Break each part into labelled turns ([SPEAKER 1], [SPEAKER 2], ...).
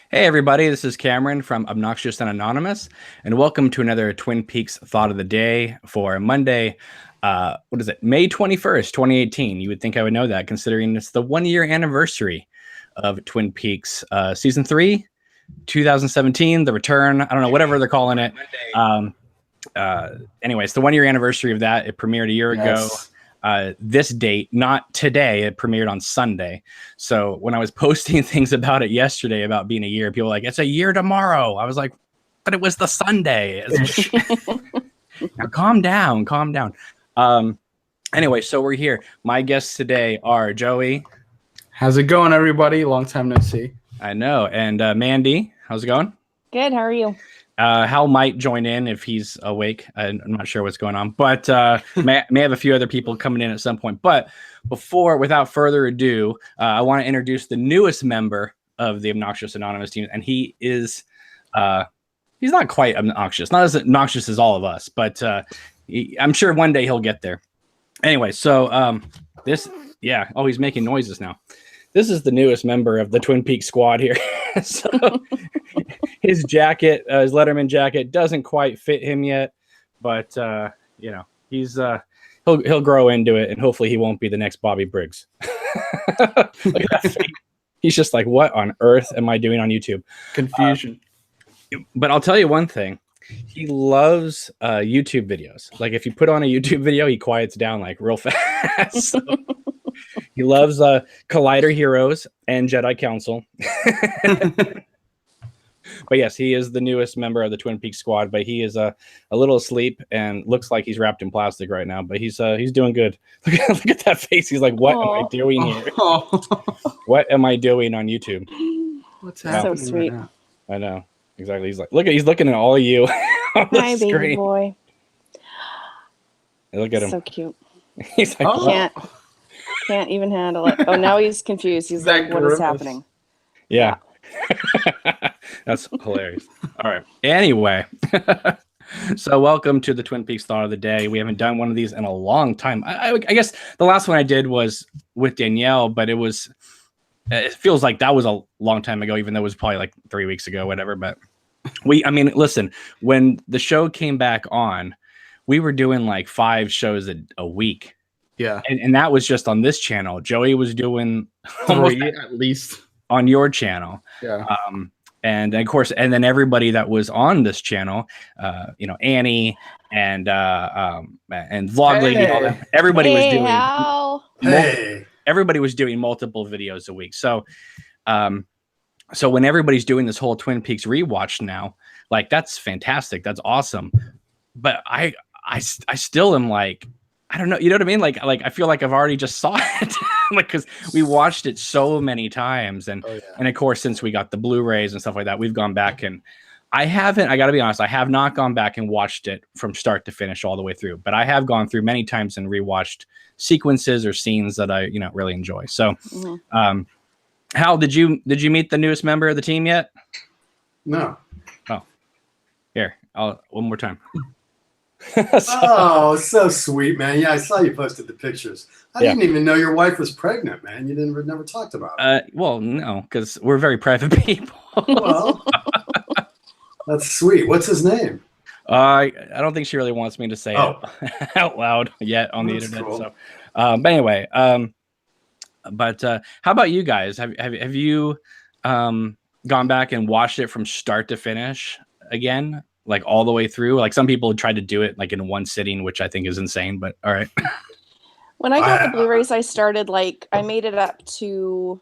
[SPEAKER 1] Hey everybody, this is Cameron from Obnoxious and Anonymous, and welcome to another Twin Peaks Thought of the Day for Monday, what is it, May 21st, 2018. You would think I would know that, considering it's the 1-year anniversary of Twin Peaks Season 3, 2017, The Return, I don't know, whatever they're calling it. Anyway, it's the 1-year anniversary of that. It premiered a year ago. This date, not today. It premiered on Sunday. So when I was posting things about it yesterday about being a year, people were like, it's a year tomorrow. I was like, but it was the Sunday. Now calm down. Anyway, so we're here. My guests today are Joey.
[SPEAKER 2] How's it going, everybody? Long time no see.
[SPEAKER 1] I know. And Mandy. How's it going?
[SPEAKER 3] Good. How are you?
[SPEAKER 1] Hal might join in if he's awake. I'm not sure what's going on, but may have a few other people coming in at some point. But without further ado, I want to introduce the newest member of the Obnoxious Anonymous team, and he is he's not quite obnoxious, not as obnoxious as all of us, but I'm sure one day he'll get there. Anyway, so he's making noises now. This is the newest member of the Twin Peaks squad here. So his jacket, his Letterman jacket, doesn't quite fit him yet, but he's he'll grow into it, and hopefully he won't be the next Bobby Briggs. Look at that face. He's just like, what on earth am I doing on YouTube?
[SPEAKER 2] Confusion.
[SPEAKER 1] But I'll tell you one thing. He loves YouTube videos. Like if you put on a YouTube video, he quiets down like real fast. So, he loves Collider Heroes and Jedi Council. But yes, he is the newest member of the Twin Peaks squad, but he is a little asleep and looks like he's wrapped in plastic right now, but he's doing good. Look at that face. He's like, what am I doing here? What am I doing on YouTube?
[SPEAKER 2] What's happening?
[SPEAKER 3] So sweet.
[SPEAKER 2] Right now?
[SPEAKER 1] I know. Exactly. He's like, he's looking at all of you on the
[SPEAKER 3] Hi,
[SPEAKER 1] screen.
[SPEAKER 3] baby boy.
[SPEAKER 1] Look at him.
[SPEAKER 3] So cute.
[SPEAKER 1] He's like,
[SPEAKER 3] Can't even handle it. Oh, now he's confused. He's like, what is happening?
[SPEAKER 1] Yeah. That's hilarious. All right. Anyway, so welcome to the Twin Peaks Thought of the Day. We haven't done one of these in a long time. I guess the last one I did was with Danielle, but it feels like that was a long time ago, even though it was probably like 3 weeks ago, whatever. But listen, when the show came back on, we were doing like 5 shows a week.
[SPEAKER 2] Yeah.
[SPEAKER 1] And that was just on this channel. Joey was doing
[SPEAKER 2] 3 at least
[SPEAKER 1] on your channel.
[SPEAKER 2] Yeah.
[SPEAKER 1] And of course, and then everybody that was on this channel, Annie and Vlog Lady, and all that, everybody was doing. Everybody was doing multiple videos a week. So, so when everybody's doing this whole Twin Peaks rewatch now, like that's fantastic. That's awesome. But I still am like, I don't know. You know what I mean? Like I feel like I've already just saw it, like because we watched it so many times, and of course since we got the Blu-rays and stuff like that, we've gone back and I got to be honest, I have not gone back and watched it from start to finish all the way through, but I have gone through many times and rewatched sequences or scenes that I really enjoy. So, Hal, did you meet the newest member of the team yet?
[SPEAKER 4] No.
[SPEAKER 1] Oh, here, one more time.
[SPEAKER 4] So sweet, man. Yeah, I saw you posted the pictures. I didn't even know your wife was pregnant, man. You never talked about it.
[SPEAKER 1] Well, no, because we're very private people.
[SPEAKER 4] Well, that's sweet. What's his name?
[SPEAKER 1] I don't think she really wants me to say it out loud yet on the internet. Cool. So, but anyway, how about you guys? Have you gone back and watched it from start to finish again? Like all the way through? Like some people tried to do it like in one sitting, which I think is insane, but all right.
[SPEAKER 3] When I got the Blu-rays, I started I made it up to,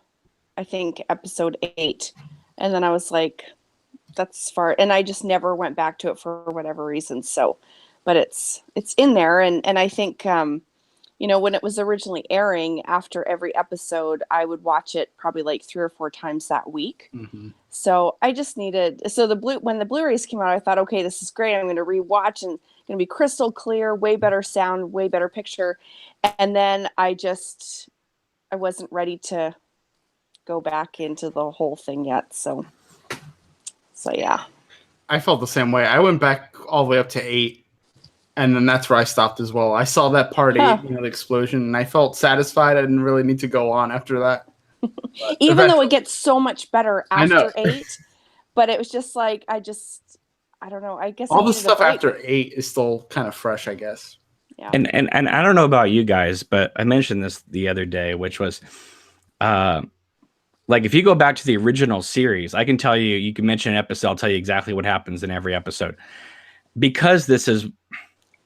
[SPEAKER 3] I think, episode 8. And then I was like, that's far. And I just never went back to it for whatever reason. So, but it's in there. And I think, when it was originally airing, after every episode, I would watch it probably like 3 or 4 times that week. Mm-hmm. So I just needed, when the Blu-rays came out, I thought, okay, this is great. I'm going to rewatch and going to be crystal clear, way better sound, way better picture. And then I wasn't ready to go back into the whole thing yet. So yeah.
[SPEAKER 2] I felt the same way. I went back all the way up to 8. And then that's where I stopped as well. I saw that part 8, the explosion, and I felt satisfied. I didn't really need to go on after that.
[SPEAKER 3] Even though it gets so much better after 8, but it was just like I don't know. I guess I
[SPEAKER 2] All the
[SPEAKER 3] needed a
[SPEAKER 2] stuff
[SPEAKER 3] break.
[SPEAKER 2] after 8 is still kind of fresh, I guess.
[SPEAKER 3] Yeah.
[SPEAKER 1] And I don't know about you guys, but I mentioned this the other day, which was like if you go back to the original series, I can tell you, you can mention an episode, I'll tell you exactly what happens in every episode. Because this is,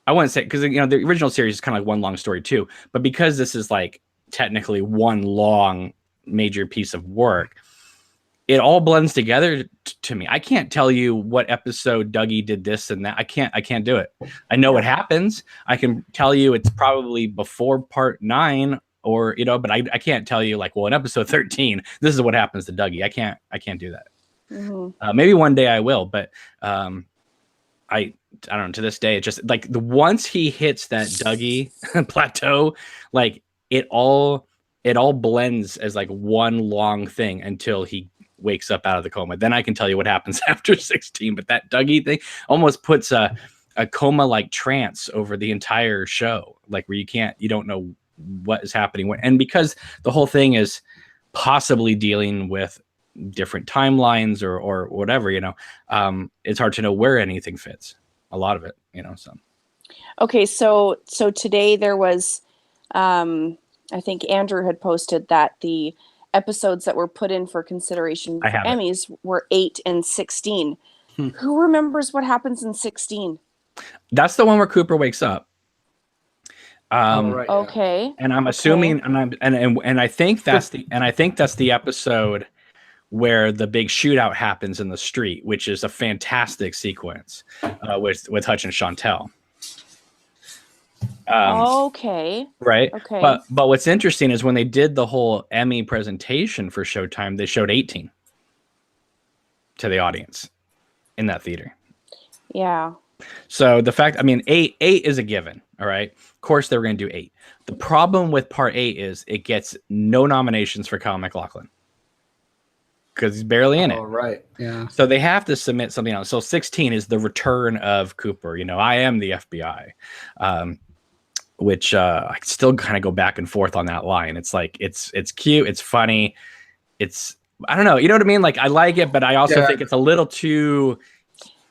[SPEAKER 1] I wouldn't say, because the original series is kind of like one long story too, but because this is like technically one long major piece of work, it all blends together to me. I can't tell you what episode Dougie did this and that. I can't do it. I know what happens. I can tell you it's probably before part 9 or, but I can't tell you like, well, in episode 13, this is what happens to Dougie. I can't do that.
[SPEAKER 3] Mm-hmm.
[SPEAKER 1] Maybe one day I will, but I don't know, to this day, it's just like once he hits that Dougie plateau, like it all blends as like one long thing until he wakes up out of the coma. Then I can tell you what happens after 16. But that Dougie thing almost puts a coma like trance over the entire show, like where you don't know what is happening. And because the whole thing is possibly dealing with different timelines or whatever, it's hard to know where anything fits. A lot of it, so.
[SPEAKER 3] Okay, so today there was, I think Andrew had posted that the episodes that were put in for consideration for Emmys were 8 and 16. Who remembers what happens in 16?
[SPEAKER 1] That's the one where Cooper wakes up.
[SPEAKER 2] Right,
[SPEAKER 3] okay.
[SPEAKER 1] And I'm assuming, and I think that's the episode where the big shootout happens in the street, which is a fantastic sequence with Hutch and Chantel.
[SPEAKER 3] Okay.
[SPEAKER 1] Right.
[SPEAKER 3] Okay.
[SPEAKER 1] But what's interesting is when they did the whole Emmy presentation for Showtime, they showed 18 to the audience in that theater.
[SPEAKER 3] Yeah.
[SPEAKER 1] So the fact, 8 is a given. All right. Of course, they were going to do 8. The problem with part 8 is it gets no nominations for Kyle MacLachlan because he's barely in it.
[SPEAKER 2] Oh, right. Yeah.
[SPEAKER 1] So they have to submit something else. So 16 is the return of Cooper. I am the FBI. Which I still kind of go back and forth on that line. It's like it's cute, it's funny, I don't know, you know what I mean? Like I like it, but I also think it's a little too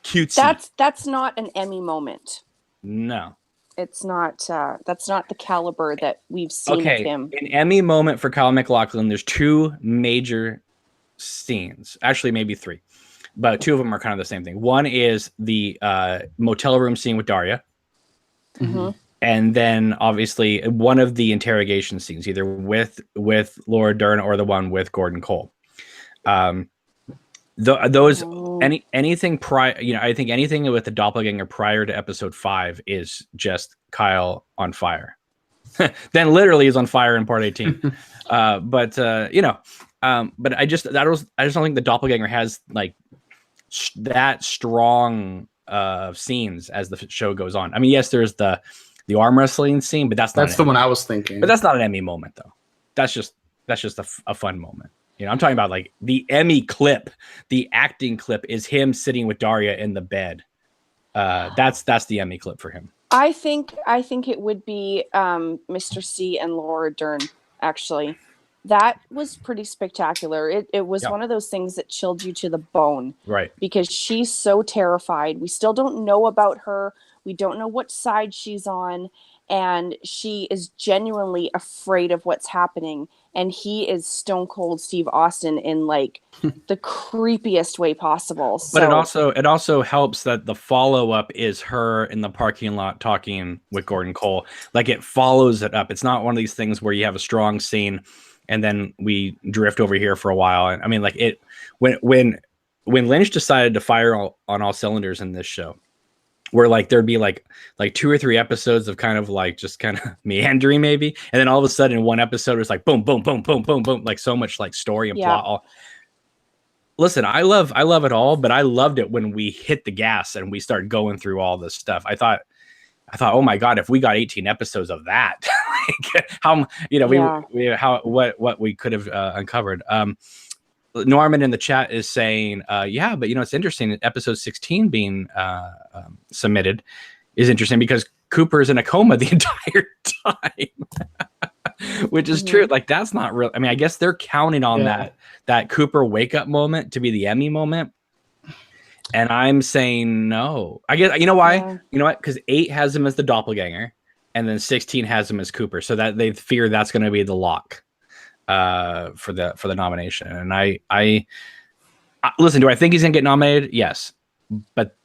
[SPEAKER 1] cutesy.
[SPEAKER 3] That's not an Emmy moment.
[SPEAKER 1] No,
[SPEAKER 3] it's not. That's not the caliber that we've seen of him.
[SPEAKER 1] An Emmy moment for Kyle MacLachlan. There's 2 major scenes, actually maybe 3, but 2 of them are kind of the same thing. One is the motel room scene with Daria.
[SPEAKER 3] Mm-hmm.
[SPEAKER 1] And then obviously one of the interrogation scenes, either with Laura Dern or the one with Gordon Cole. Anything prior, I think anything with the doppelganger prior to episode 5 is just Kyle on fire. Then literally is on fire in part 18. But I just don't think the doppelganger has like that strong scenes as the show goes on. Yes, there's the arm wrestling scene, but that's
[SPEAKER 2] the one I was thinking.
[SPEAKER 1] But that's not an Emmy moment, though. That's just a fun moment. I'm talking about like the Emmy clip, the acting clip is him sitting with Daria in the bed. That's the Emmy clip for him.
[SPEAKER 3] I think it would be Mr. C and Laura Dern. Actually, that was pretty spectacular. It was one of those things that chilled you to the bone,
[SPEAKER 1] right? Because
[SPEAKER 3] she's so terrified. We still don't know about her. We don't know what side she's on, and she is genuinely afraid of what's happening. And he is stone cold Steve Austin in like the creepiest way possible.
[SPEAKER 1] But it also helps that the follow up is her in the parking lot talking with Gordon Cole. Like it follows it up. It's not one of these things where you have a strong scene and then we drift over here for a while. And like it when Lynch decided to fire on all cylinders in this show, where like there'd be like 2 or 3 episodes of kind of like just kind of meandering maybe, and then all of a sudden one episode was like boom boom boom boom boom boom, like so much like story and plot. Listen, I love it all, but I loved it when we hit the gas and we started going through all this stuff. I thought, oh my God, if we got 18 episodes of that, like how what we could have uncovered. Norman in the chat is saying, but it's interesting that episode 16 being submitted is interesting because Cooper's in a coma the entire time, which is true. Like that's not real. I guess they're counting on that Cooper wake up moment to be the Emmy moment. And I'm saying no. I guess you know why?
[SPEAKER 3] Yeah.
[SPEAKER 1] You know what? Because 8 has him as the doppelganger, and then 16 has him as Cooper. So that they fear that's going to be the lock for the nomination. And I listen. Do I think he's going to get nominated? Yes, but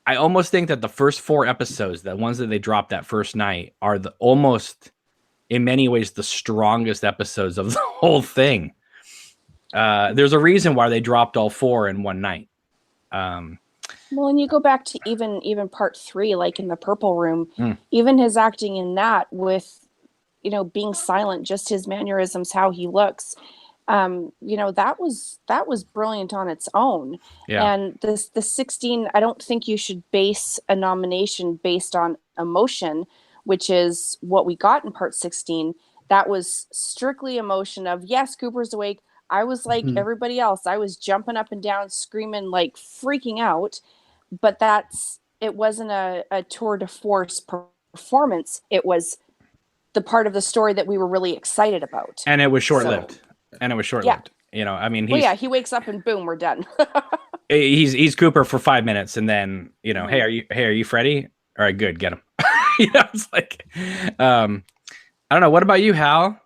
[SPEAKER 1] I almost think that the first 4 episodes, the ones that they dropped that first night, are almost in many ways the strongest episodes of the whole thing. There's a reason why they dropped all 4 in one night.
[SPEAKER 3] Well, and you go back to even part 3, like in the Purple Room, even his acting in that with, being silent, just his mannerisms, how he looks, that was brilliant on its own.
[SPEAKER 1] Yeah.
[SPEAKER 3] And the 16, I don't think you should base a nomination based on emotion, which is what we got in part 16. That was strictly emotion of, yes, Cooper's awake. I was like everybody else. I was jumping up and down, screaming, like freaking out. But it wasn't a tour de force performance. It was the part of the story that we were really excited about.
[SPEAKER 1] And it was short-lived. Yeah. I mean,
[SPEAKER 3] he wakes up and boom, we're done.
[SPEAKER 1] he's Cooper for 5 minutes, and then hey, are you Freddy? All right, good, get him. It's like, I don't know. What about you, Hal?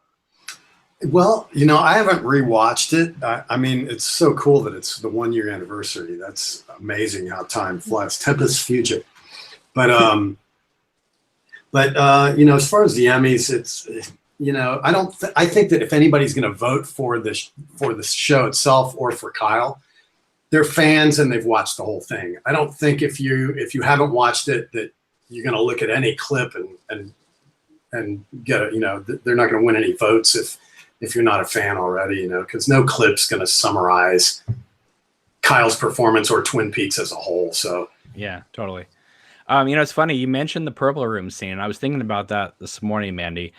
[SPEAKER 4] Well, I haven't rewatched it. I mean, it's so cool that it's the 1-year anniversary. That's amazing how time flies. Tempest fugit. But as far as the Emmys, it's I think that if anybody's going to vote for the show itself or for Kyle, they're fans and they've watched the whole thing. I don't think if you haven't watched it that you're going to look at any clip and get it. They're not going to win any votes if you're not a fan already, because no clip's going to summarize Kyle's performance or Twin Peaks as a whole. So
[SPEAKER 1] yeah, totally. It's funny you mentioned the Purple Room scene, and I was thinking about that this morning, Mandy,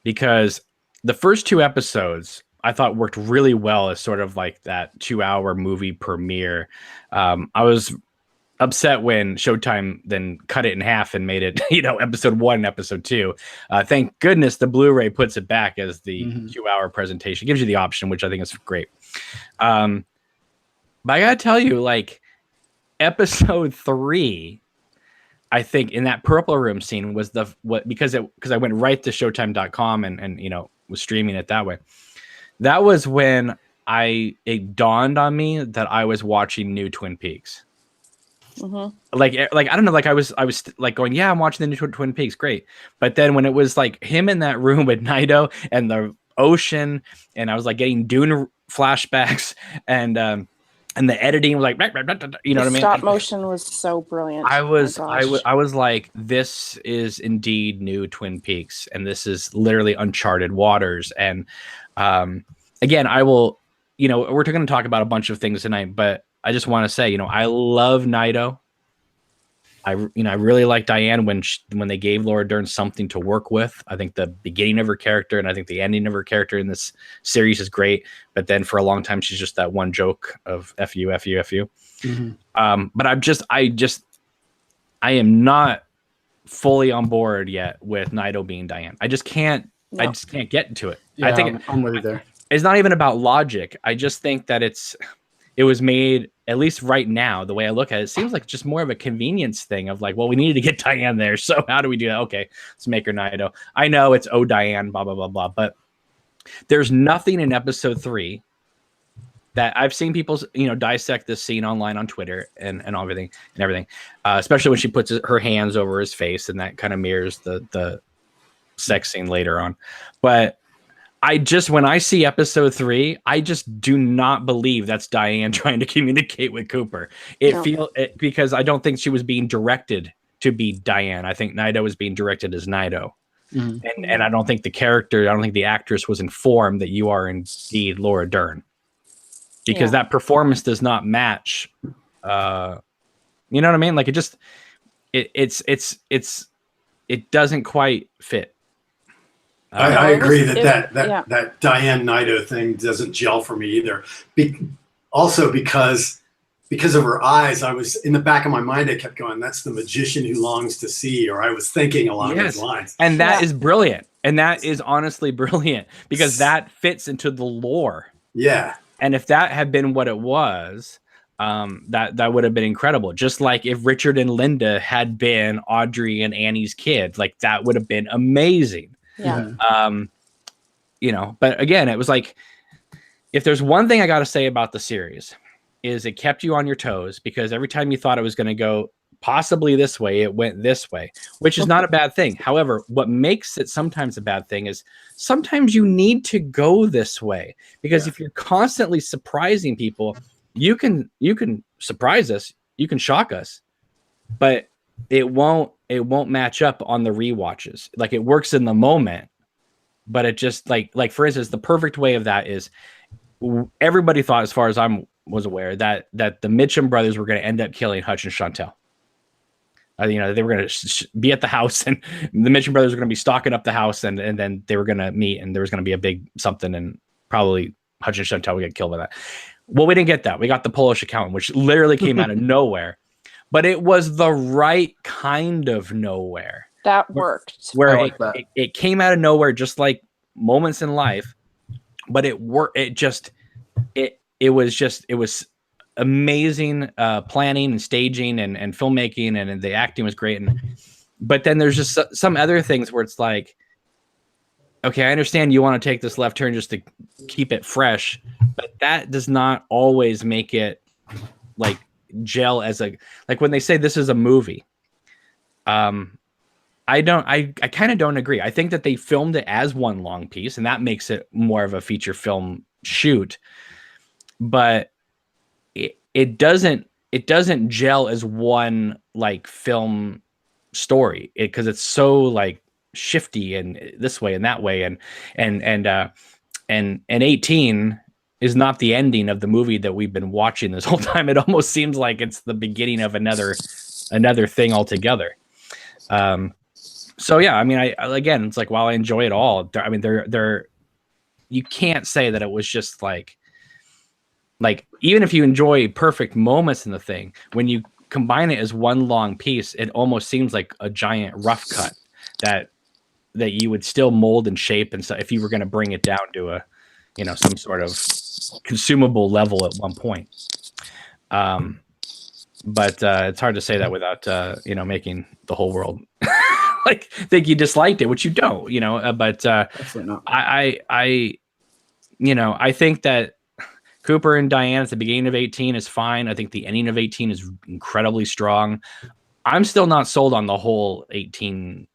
[SPEAKER 1] because the first 2 episodes I thought worked really well as sort of like that 2-hour movie premiere. I was upset when Showtime then cut it in half and made it, episode 1 and episode 2. Thank goodness the Blu-ray puts it back as the 2-hour presentation. It gives you the option, which I think is great. But I gotta tell you, like, episode 3, I think in that Purple Room scene was because I went right to Showtime.com and was streaming it that way. That was when it dawned on me that I was watching new Twin Peaks. Like I don't know, like I was like going, yeah, I'm watching the new Twin Peaks, great. But then when it was like him in that room with Naito and the ocean, and I was like getting Dune flashbacks, and the editing was like, what I mean?
[SPEAKER 3] Stop motion was so brilliant.
[SPEAKER 1] I was like, this is indeed new Twin Peaks, and this is literally uncharted waters. And again, I will, we're going to talk about a bunch of things tonight, but I just want to say, I love Naito. I really like Diane when they gave Laura Dern something to work with. I think the beginning of her character and I think the ending of her character in this series is great. But then for a long time, she's just that one joke of F you, F you, F you. But I am not fully on board yet with Naito being Diane. I just can't get into it.
[SPEAKER 2] Yeah,
[SPEAKER 1] I think
[SPEAKER 2] I'm with you there.
[SPEAKER 1] It's not even about logic. I just think that it was made, at least right now, the way I look at it, it seems like just more of a convenience thing of like, well, we needed to get Diane there. So how do we do that? Okay, let's make her Naito. I know it's Diane, blah, blah, blah, blah. But there's nothing in episode 3 that I've seen people, dissect this scene online on Twitter and everything, especially when she puts her hands over his face, and that kind of mirrors the sex scene later on. But when I see episode 3, I just do not believe that's Diane trying to communicate with Cooper. Because I don't think she was being directed to be Diane. I think Naito was being directed as Naito. And I don't think the actress was informed that you are indeed Laura Dern. Because that performance does not match. You know what I mean? Like it doesn't quite fit.
[SPEAKER 4] I agree that Diane Naito thing doesn't gel for me either. Also because of her eyes, I was in the back of my mind, I kept going, that's the magician who longs to see, or I was thinking along those lines.
[SPEAKER 1] And that is brilliant. And that is honestly brilliant because that fits into the lore.
[SPEAKER 4] Yeah.
[SPEAKER 1] And if that had been what it was, that would have been incredible. Just like if Richard and Linda had been Audrey and Annie's kids, like that would have been amazing.
[SPEAKER 3] Yeah.
[SPEAKER 1] But again, it was like, if there's one thing I got to say about the series, is it kept you on your toes, because every time you thought it was going to go possibly this way, it went this way, which is not a bad thing. However, what makes it sometimes a bad thing is sometimes you need to go this way, because if you're constantly surprising people, you can surprise us, you can shock us, but it won't match up on the rewatches. Like, it works in the moment, but it just like for instance, the perfect way of that is everybody thought, as far as I was aware, that the Mitchum brothers were going to end up killing Hutch and Chantel. They were going to be at the house, and the Mitchum brothers were going to be stalking up the house, and then they were going to meet, and there was going to be a big something, and probably Hutch and Chantel would get killed by that. Well, we didn't get that. We got the Polish accountant, which literally came out of nowhere, but it was the right kind of nowhere.
[SPEAKER 3] That worked.
[SPEAKER 1] Where it came out of nowhere, just like moments in life, but it worked. It was amazing planning and staging and filmmaking, and the acting was great. But then there's just some other things where it's like, okay, I understand you want to take this left turn just to keep it fresh, but that does not always make it like gel as like when they say this is a movie. I kind of don't agree. I think that they filmed it as one long piece, and that makes it more of a feature film shoot, but it doesn't gel as one like film story, because it's so like shifty and this way and that way, and 18 is not the ending of the movie that we've been watching this whole time. It almost seems like it's the beginning of another thing altogether. So yeah, I mean, again, it's like, while I enjoy it all, I mean, you can't say that it was just like even if you enjoy perfect moments in the thing, when you combine it as one long piece, it almost seems like a giant rough cut that you would still mold and shape and stuff if you were going to bring it down to a, some sort of consumable level at one point. But it's hard to say that without making the whole world like think you disliked it, which you don't, but
[SPEAKER 2] Absolutely not.
[SPEAKER 1] I think that Cooper and Diane at the beginning of 18 is fine. I think the ending of 18 is incredibly strong. I'm still not sold on the whole 18,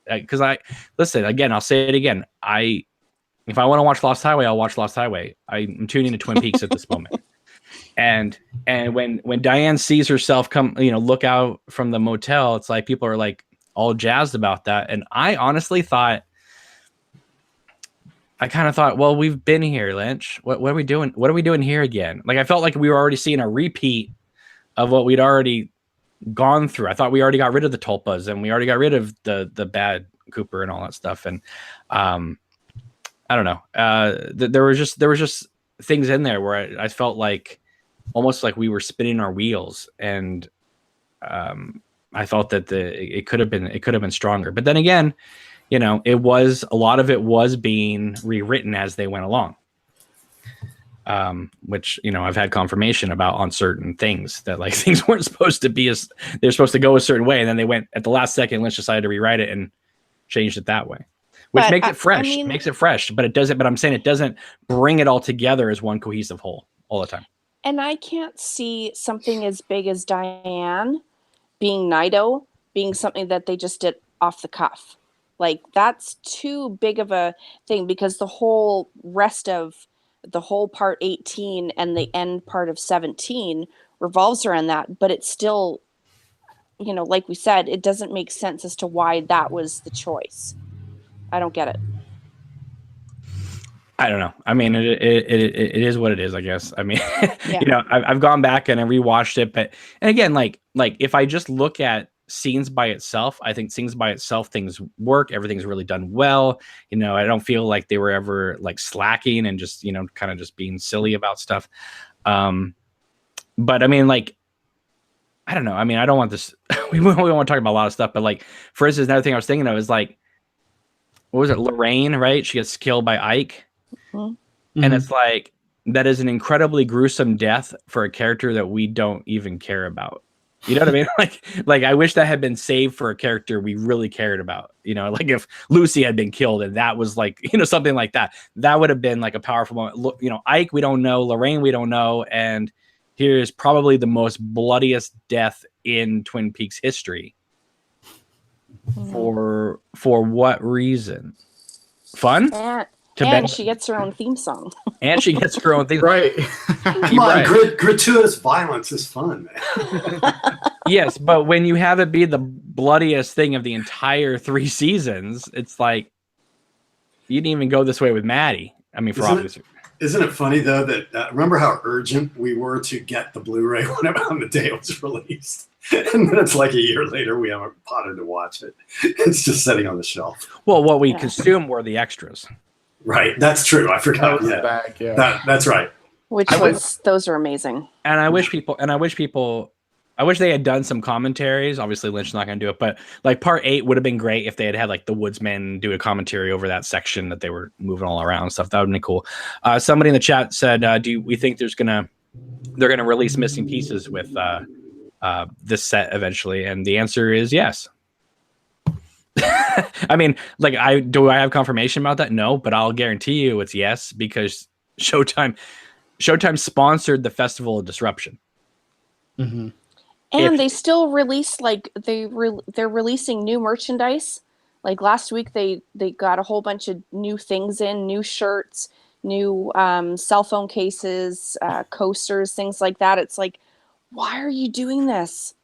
[SPEAKER 1] because listen, again, I'll say it again. If I want to watch Lost Highway, I'll watch Lost Highway. I'm tuning to Twin Peaks at this moment. And when Diane sees herself come, look out from the motel, it's like people are like all jazzed about that. And I honestly thought, well, we've been here, Lynch. What are we doing? What are we doing here again? Like, I felt like we were already seeing a repeat of what we'd already gone through. I thought we already got rid of the tulpas, and we already got rid of the bad Cooper and all that stuff. And I don't know. There was just things in there where I felt like almost like we were spinning our wheels, and I felt that it could have been stronger. But then again, a lot of it was being rewritten as they went along, which, I've had confirmation about on certain things, that like things weren't supposed to be they're supposed to go a certain way. And then they went at the last second, Lynch decided to rewrite it and changed it that way, which makes it fresh, but I'm saying it doesn't bring it all together as one cohesive whole all the time.
[SPEAKER 3] And I can't see something as big as Diane being Nido being something that they just did off the cuff. Like, that's too big of a thing, because the whole rest of the whole part 18 and the end part of 17 revolves around that. But it's still, like we said, it doesn't make sense as to why that was the choice. I don't get it.
[SPEAKER 1] I don't know. I mean, it is what it is, I guess. I mean, yeah. I've gone back and I rewatched it, and again, like if I just look at scenes by itself, I think scenes by itself, things work. Everything's really done well. I don't feel like they were ever like slacking and just, kind of just being silly about stuff. But I mean, like, I don't know. I mean, I don't want this. we want to talk about a lot of stuff, but like, for instance, another thing I was thinking of is like, what was it? Lorraine, right? She gets killed by Ike. Mm-hmm. And it's like, that is an incredibly gruesome death for a character that we don't even care about. You know what I mean? Like I wish that had been saved for a character we really cared about. You know, like if Lucy had been killed and that was like, you know, something like that, that would have been like a powerful moment. Look, you know, Ike, we don't know. Lorraine, we don't know. And here's probably the most bloodiest death in Twin Peaks history. For what reason? Fun?
[SPEAKER 3] And she gets her own theme song.
[SPEAKER 1] And she gets her own theme.
[SPEAKER 2] Right.
[SPEAKER 4] Come on, gratuitous violence is fun, man.
[SPEAKER 1] Yes, but when you have it be the bloodiest thing of the entire 3 seasons, it's like you didn't even go this way with Maddie. I mean, for obvious reasons.
[SPEAKER 4] Isn't it funny though that remember how urgent we were to get the Blu-ray on the day it was released, and then it's like a year later we haven't bothered to watch it. It's just sitting on the shelf.
[SPEAKER 1] Well, what we consumed were the extras.
[SPEAKER 4] Right, that's true. I forgot. That's right.
[SPEAKER 3] Those are amazing.
[SPEAKER 1] And I wish they had done some commentaries. Obviously, Lynch is not going to do it, but like part 8 would have been great if they had like the Woodsmen do a commentary over that section that they were moving all around and stuff. That would have been cool. Somebody in the chat said, "Do we think they're gonna release missing pieces with this set eventually?" And the answer is yes. I mean, like, I have confirmation about that? No, but I'll guarantee you it's yes, because Showtime sponsored the Festival of Disruption.
[SPEAKER 2] Mm-hmm.
[SPEAKER 3] And they still release, like, they're releasing new merchandise. Like last week, they got a whole bunch of new things in, new shirts, new cell phone cases, coasters, things like that. It's like, why are you doing this?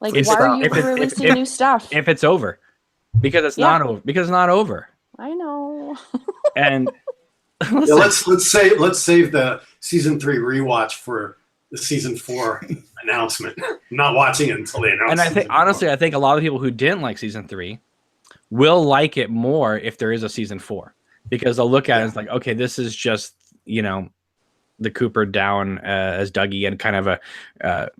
[SPEAKER 3] Like, why are you releasing new stuff?
[SPEAKER 1] If it's over. Because it's not over. Because it's not over.
[SPEAKER 3] I know.
[SPEAKER 1] And
[SPEAKER 4] let's save the season 3 rewatch for the season 4 announcement. I'm not watching it until they announce.
[SPEAKER 1] And I think honestly, I think a lot of people who didn't like season 3 will like it more if there is a season 4, because they'll look at it as like, okay, this is just, you know, the Cooper down as Dougie and kind of a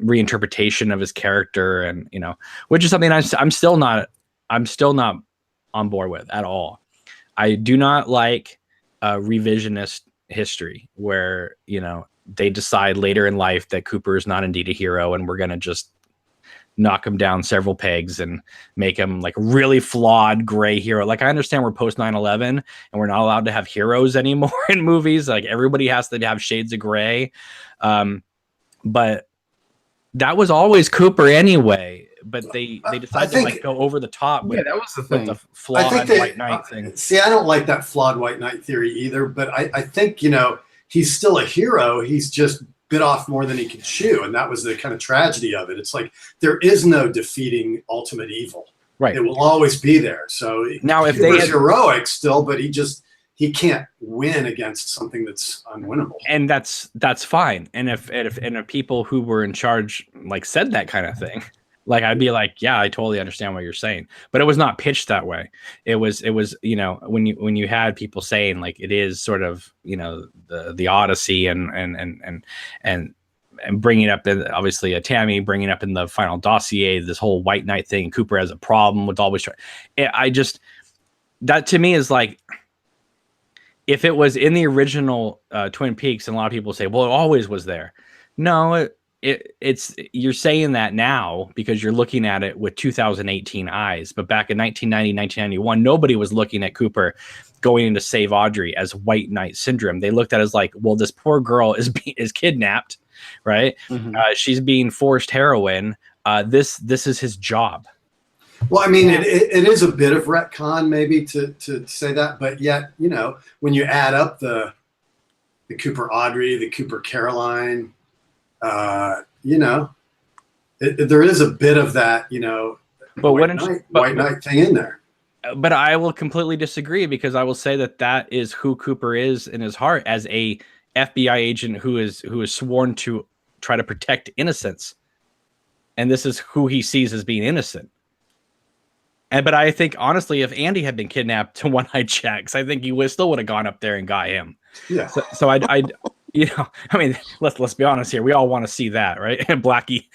[SPEAKER 1] reinterpretation of his character, and you know, which is something I'm still not on board with at all. I do not like revisionist history where, you know, they decide later in life that Cooper is not indeed a hero and we're going to just knock him down several pegs and make him like really flawed gray hero. Like, I understand we're post 9/11 and we're not allowed to have heroes anymore in movies. Like, everybody has to have shades of gray. But that was always Cooper anyway. But they decided to like go over the top with,
[SPEAKER 2] that was the thing.
[SPEAKER 1] With the flawed White Knight thing.
[SPEAKER 4] See, I don't like that flawed White Knight theory either, but I think, you know, he's still a hero. He's just bit off more than he could chew. And that was the kind of tragedy of it. It's like, there is no defeating ultimate evil.
[SPEAKER 1] Right.
[SPEAKER 4] It will always be there. So
[SPEAKER 1] now if
[SPEAKER 4] they heroic still, but he can't win against something that's unwinnable.
[SPEAKER 1] And that's fine. And if people who were in charge like said that kind of thing, like, I'd be like, yeah, I totally understand what you're saying, but it was not pitched that way. It was, you know, when you had people saying like, it is sort of, you know, the Odyssey and bringing up obviously Tammy bringing up in the final dossier, this whole White Knight thing, Cooper has a problem with always trying. That to me is like, if it was in the original Twin Peaks, and a lot of people say, well, it always was there. No, it's you're saying that now because you're looking at it with 2018 eyes, but back in 1990, 1991, nobody was looking at Cooper going in to save Audrey as White Knight syndrome. They looked at it as like, well, this poor girl is kidnapped, right? Mm-hmm. She's being forced heroin. This is his job.
[SPEAKER 4] Well, I mean, it is a bit of retcon maybe to say that, but yet, you know, when you add up the Cooper Audrey, the Cooper Caroline, you know, there is a bit of that, you know,
[SPEAKER 1] but
[SPEAKER 4] White Knight thing in there.
[SPEAKER 1] But I will completely disagree, because I will say that is who Cooper is in his heart, as a FBI agent who is sworn to try to protect innocence, and this is who he sees as being innocent. But I think honestly, if Andy had been kidnapped to One-Eyed Jacks, I think he still would have gone up there and got him.
[SPEAKER 4] Yeah.
[SPEAKER 1] So I you know, I mean, let's be honest here. We all want to see that, right? And Blackie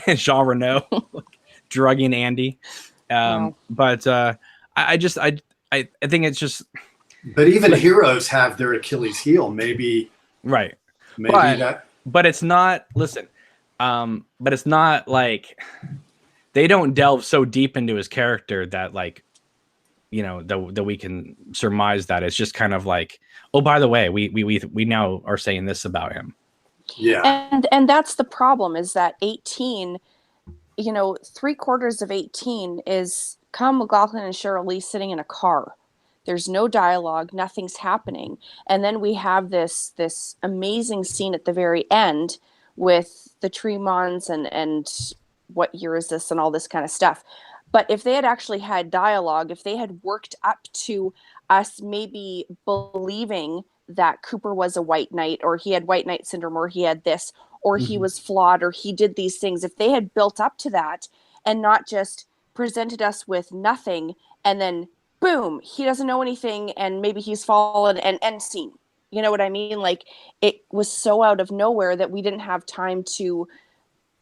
[SPEAKER 1] and Jean Reno drugging Andy. But I think it's just.
[SPEAKER 4] But even heroes have their Achilles heel. Maybe
[SPEAKER 1] Right.
[SPEAKER 4] Maybe
[SPEAKER 1] But it's not, listen, but it's not like they don't delve so deep into his character that like, you know, that we can surmise that. It's just kind of like, oh, by the way, we now are saying this about him.
[SPEAKER 4] Yeah.
[SPEAKER 3] And that's the problem, is that 18, you know, 3/4 of 18 is Kyle MacLachlan and Cheryl Lee sitting in a car. There's no dialogue, nothing's happening. And then we have this amazing scene at the very end with the Tremons and what year is this and all this kind of stuff. But if they had actually had dialogue, if they had worked up to us maybe believing that Cooper was a white knight, or he had white knight syndrome, or he had this, or he was flawed, or he did these things, if they had built up to that and not just presented us with nothing and then boom, he doesn't know anything and maybe he's fallen and end scene. You know what I mean? Like, it was so out of nowhere that we didn't have time to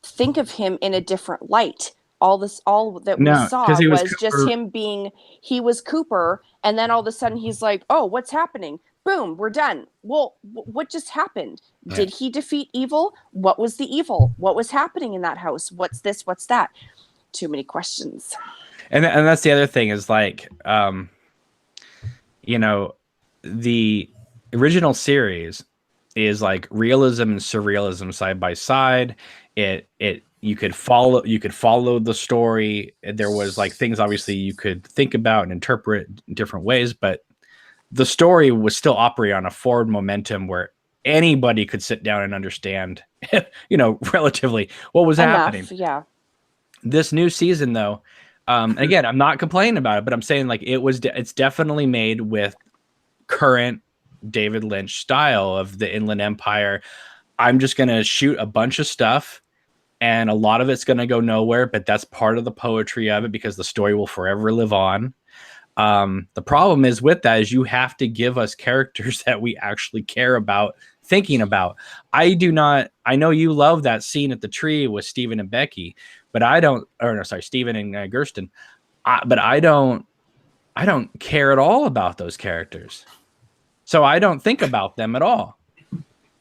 [SPEAKER 3] think of him in a different light. All that we saw was just him being, he was Cooper, and then all of a sudden he's like, oh, what's happening? Boom, we're done. Well, what just happened? Yeah. Did he defeat evil? What was the evil? What was happening in that house? What's this? What's that? Too many questions.
[SPEAKER 1] And that's the other thing is like, you know, the original series is like realism and surrealism side by side. You could follow the story. There was like things obviously you could think about and interpret in different ways, but the story was still operating on a forward momentum where anybody could sit down and understand, you know, relatively what was happening.
[SPEAKER 3] Yeah.
[SPEAKER 1] This new season though, again, I'm not complaining about it, but I'm saying like it's definitely made with current David Lynch style of the Inland Empire. I'm just going to shoot a bunch of stuff and a lot of it's going to go nowhere, but that's part of the poetry of it because the story will forever live on. The problem is with that is you have to give us characters that we actually care about thinking about. I know you love that scene at the tree with Stephen and Becky, but Stephen and Gersten. But I don't care at all about those characters. So I don't think about them at all.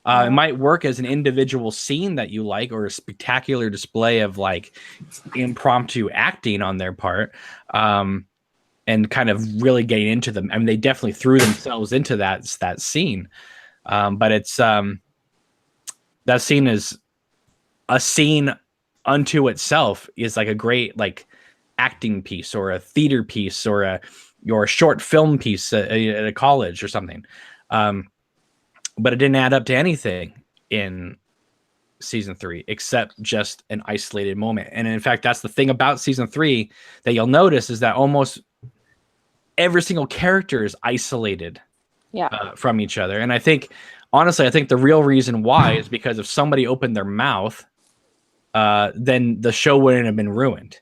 [SPEAKER 1] It might work as an individual scene that you like, or a spectacular display of like impromptu acting on their part, and kind of really getting into them. I mean, they definitely threw themselves into that scene, but it's that scene is a scene unto itself. Is like a great like acting piece or a theater piece or a short film piece at a college or something. But it didn't add up to anything in season 3 except just an isolated moment. And in fact, that's the thing about season 3 that you'll notice is that almost every single character is isolated from each other. And I think, honestly, the real reason why is because if somebody opened their mouth, then the show wouldn't have been ruined.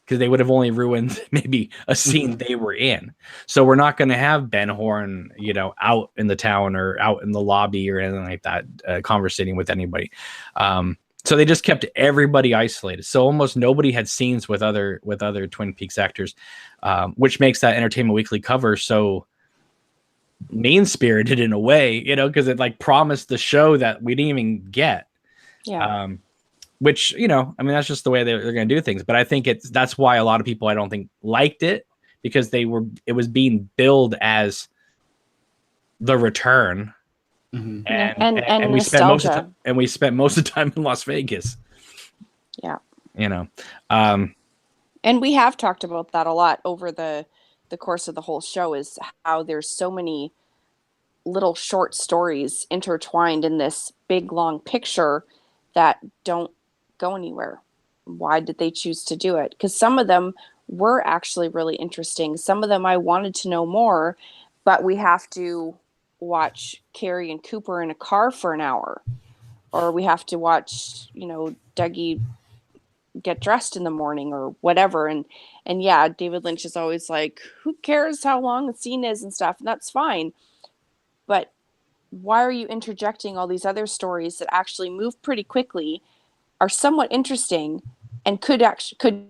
[SPEAKER 1] Because they would have only ruined maybe a scene they were in. So we're not going to have Ben Horn, you know, out in the town or out in the lobby or anything like that, conversating with anybody. So they just kept everybody isolated. So almost nobody had scenes with other Twin Peaks actors, which makes that Entertainment Weekly cover so mean-spirited in a way, you know, because it like promised the show that we didn't even get.
[SPEAKER 3] Yeah.
[SPEAKER 1] Which, you know, I mean, that's just the way they're going to do things. But I think that's why a lot of people, I don't think, liked it, because it was being billed as the return.
[SPEAKER 3] Mm-hmm.
[SPEAKER 1] And we spent most of the time in Las Vegas.
[SPEAKER 3] Yeah.
[SPEAKER 1] You know.
[SPEAKER 3] And we have talked about that a lot over the course of the whole show, is how there's so many little short stories intertwined in this big long picture that don't go anywhere. Why did they choose to do it? Because some of them were actually really interesting. Some of them I wanted to know more, but we have to watch Carrie and Cooper in a car for an hour, or we have to watch, you know, Dougie get dressed in the morning or whatever. And yeah, David Lynch is always like, who cares how long the scene is and stuff, and that's fine. But why are you interjecting all these other stories that actually move pretty quickly, are somewhat interesting, and could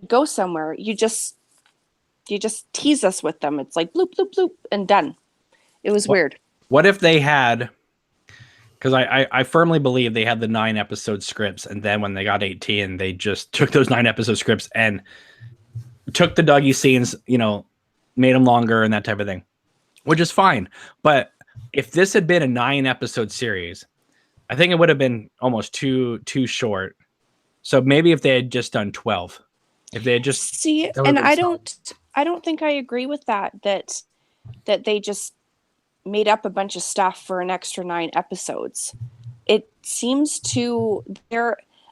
[SPEAKER 3] go somewhere? You just tease us with them. It's like bloop bloop bloop and done. It was weird.
[SPEAKER 1] What if they had Because I firmly believe they had the 9-episode scripts, and then when they got 18, they just took those 9-episode scripts and took the Dougie scenes, made them longer and that type of thing, which is fine. But if this had been a 9-episode series, I think it would have been almost too short. So maybe if they had just done 12, if they had just
[SPEAKER 3] and I don't think I agree with that they just made up a bunch of stuff for an extra 9 episodes. It seems to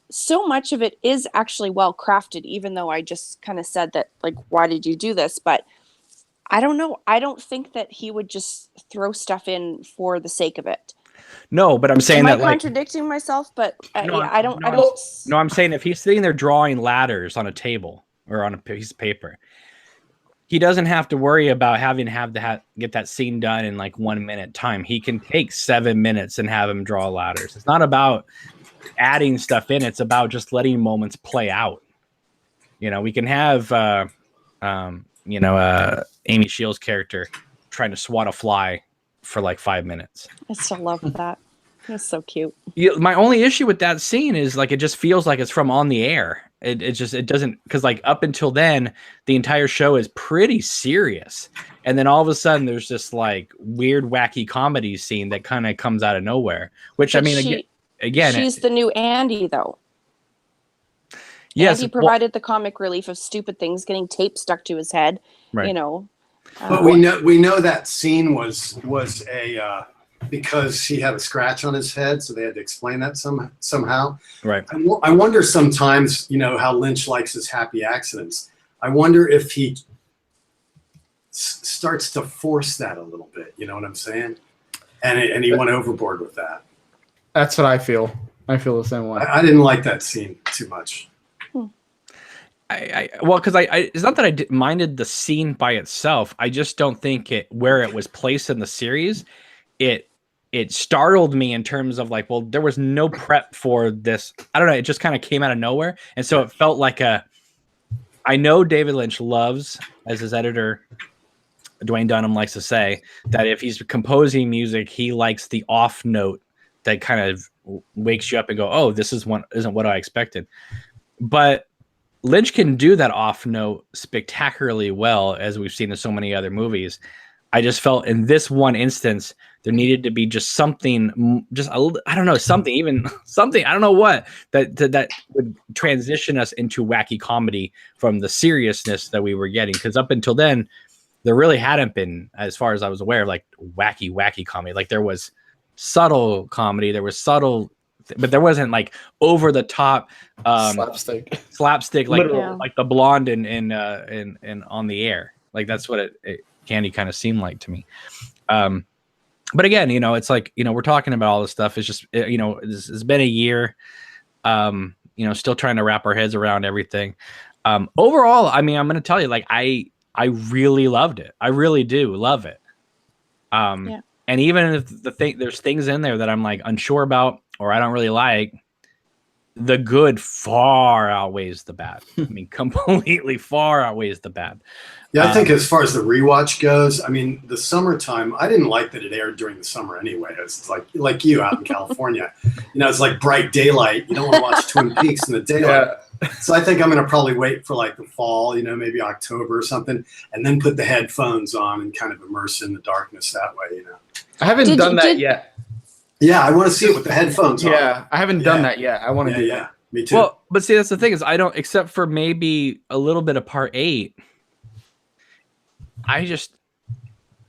[SPEAKER 3] so much of it is actually well crafted, even though I just kind of said that, like, why did you do this? But I don't know. I don't think that he would just throw stuff in for the sake of it.
[SPEAKER 1] No, but I'm saying
[SPEAKER 3] Am I contradicting myself? But I don't.
[SPEAKER 1] No, I'm saying if he's sitting there drawing ladders on a table or on a piece of paper, he doesn't have to worry about having to get that scene done in like 1 minute time. He can take 7 minutes and have him draw ladders. It's not about adding stuff in. It's about just letting moments play out. We can have, Amy Shields' character trying to swat a fly for like 5 minutes.
[SPEAKER 3] I still love that. It's so cute.
[SPEAKER 1] My only issue with that scene is like it just feels like it's from On the Air. It doesn't, because like up until then the entire show is pretty serious, and then all of a sudden there's this like weird wacky comedy scene that kind of comes out of nowhere. Which but I mean, again,
[SPEAKER 3] she's the new Andy though.
[SPEAKER 1] Yes,
[SPEAKER 3] Andy provided the comic relief of stupid things, getting tape stuck to his head.
[SPEAKER 1] Right.
[SPEAKER 4] But we know that scene was a because he had a scratch on his head, so they had to explain that somehow.
[SPEAKER 1] Right.
[SPEAKER 4] I wonder sometimes, how Lynch likes his happy accidents. I wonder if he starts to force that a little bit. You know what I'm saying? And he went overboard with that.
[SPEAKER 2] That's what I feel. I feel the same way.
[SPEAKER 4] I didn't like that scene too much.
[SPEAKER 1] Because it's not that I minded the scene by itself. I just don't think where it was placed in the series, it startled me in terms of like, well, there was no prep for this. I don't know. It just kind of came out of nowhere. And so it felt like I know David Lynch loves, as his editor, Dwayne Dunham likes to say, that if he's composing music, he likes the off note that kind of wakes you up and go, oh, this isn't what I expected. But Lynch can do that off note spectacularly well, as we've seen in so many other movies. I just felt in this one instance, there needed to be just something, I don't know, something, I don't know what, that would transition us into wacky comedy from the seriousness that we were getting. Because up until then, there really hadn't been, as far as I was aware, like wacky comedy. Like there was subtle comedy, but there wasn't like over the top slapstick like the blonde in On the Air. Like that's what Candy kind of seemed like to me. But again, it's like, we're talking about all this stuff. It's just, it's been a year, still trying to wrap our heads around everything. Overall, I mean, I'm going to tell you, like, I really loved it. I really do love it. And even if there's things in there that I'm like unsure about, or I don't really like, the good far outweighs the bad. I mean, completely far outweighs the bad.
[SPEAKER 4] Yeah, I think as far as the rewatch goes, I mean, the summertime, I didn't like that it aired during the summer anyway. It's like you out in California. It's like bright daylight. You don't want to watch Twin Peaks in the daylight. Yeah. So I think I'm going to probably wait for like the fall, maybe October or something, and then put the headphones on and kind of immerse in the darkness that way,
[SPEAKER 2] I haven't done that yet.
[SPEAKER 4] Yeah, I want to see it with the headphones on.
[SPEAKER 2] Yeah, I haven't done that yet. I want to do that.
[SPEAKER 4] Yeah, me too.
[SPEAKER 1] Well, but see, that's the thing is I don't, except for maybe a little bit of part 8,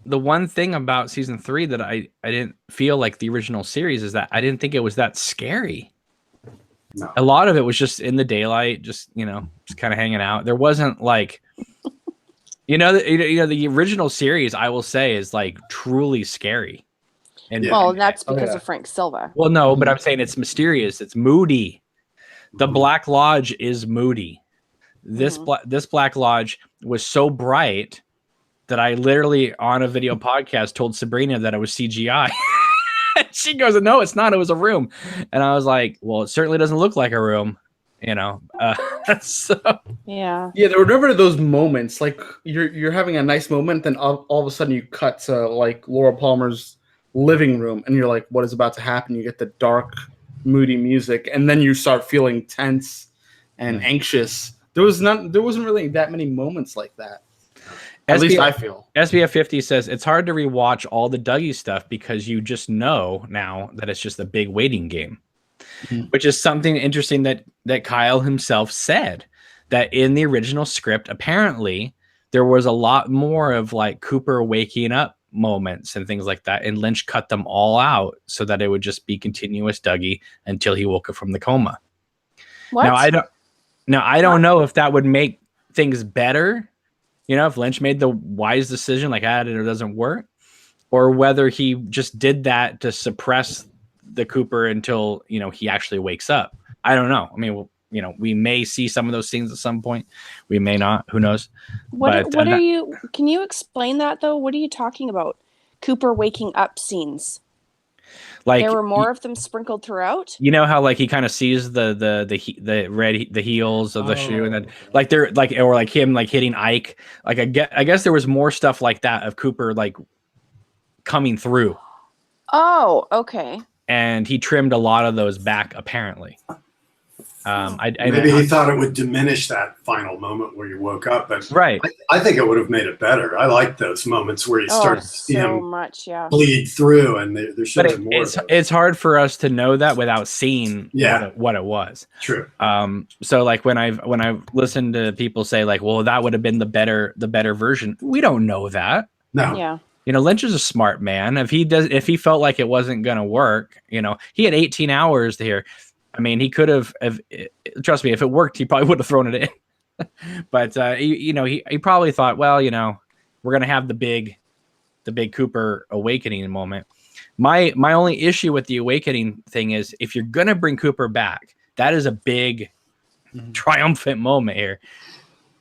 [SPEAKER 1] the one thing about season 3 that I didn't feel like the original series is that I didn't think it was that scary.
[SPEAKER 4] No.
[SPEAKER 1] A lot of it was just in the daylight, just kind of hanging out. There wasn't like, the original series, I will say, is like truly scary. And
[SPEAKER 3] that's because of Frank Silva.
[SPEAKER 1] Well, no, but I'm saying it's mysterious. It's moody. The Black Lodge is moody. This Black Lodge was so bright that I literally on a video podcast told Sabrina that it was CGI. She goes, "No, it's not. It was a room." And I was like, "Well, it certainly doesn't look like a room." So
[SPEAKER 3] yeah,
[SPEAKER 2] there were never those moments like you're having a nice moment, then all of a sudden you cut to like Laura Palmer's living room, and you're like, what is about to happen? You get the dark, moody music, and then you start feeling tense and anxious. There wasn't really that many moments like that. At least I feel.
[SPEAKER 1] SBF 50 says it's hard to rewatch all the Dougie stuff because you just know now that it's just a big waiting game, which is something interesting that Kyle himself said, that in the original script, apparently there was a lot more of like Cooper waking up moments and things like that. And Lynch cut them all out so that it would just be continuous Dougie until he woke up from the coma.
[SPEAKER 3] What?
[SPEAKER 1] Now I don't know if that would make things better. You know, if Lynch made the wise decision, like, it doesn't work, or whether he just did that to suppress the Cooper until, you know, he actually wakes up. I don't know. I mean, you know, we may see some of those things at some point. We may not. Who knows?
[SPEAKER 3] Can you explain that, though? What are you talking about? Cooper waking up scenes.
[SPEAKER 1] Like,
[SPEAKER 3] there were more of them sprinkled throughout.
[SPEAKER 1] You know how like he kind of sees the heels of the shoe, and then like they're like, or like him like hitting Ike. Like I guess there was more stuff like that of Cooper like coming through.
[SPEAKER 3] Oh, okay.
[SPEAKER 1] And he trimmed a lot of those back apparently.
[SPEAKER 4] Maybe he thought it would diminish that final moment where you woke up, but
[SPEAKER 1] right.
[SPEAKER 4] I think it would have made it better. I like those moments where you start to see him bleed through, and there should have been more.
[SPEAKER 1] It's hard for us to know that without seeing what it was.
[SPEAKER 4] True.
[SPEAKER 1] So like when I've listened to people say like, well, that would have been the better version. We don't know that.
[SPEAKER 4] No.
[SPEAKER 3] Yeah.
[SPEAKER 1] You know, Lynch is a smart man. If he felt like it wasn't going to work, you know, he had 18 hours here. I mean, he could have, trust me, if it worked, he probably would have thrown it in. But, he probably thought, well, you know, we're going to have the big Cooper awakening moment. My only issue with the awakening thing is if you're going to bring Cooper back, that is a big triumphant moment here.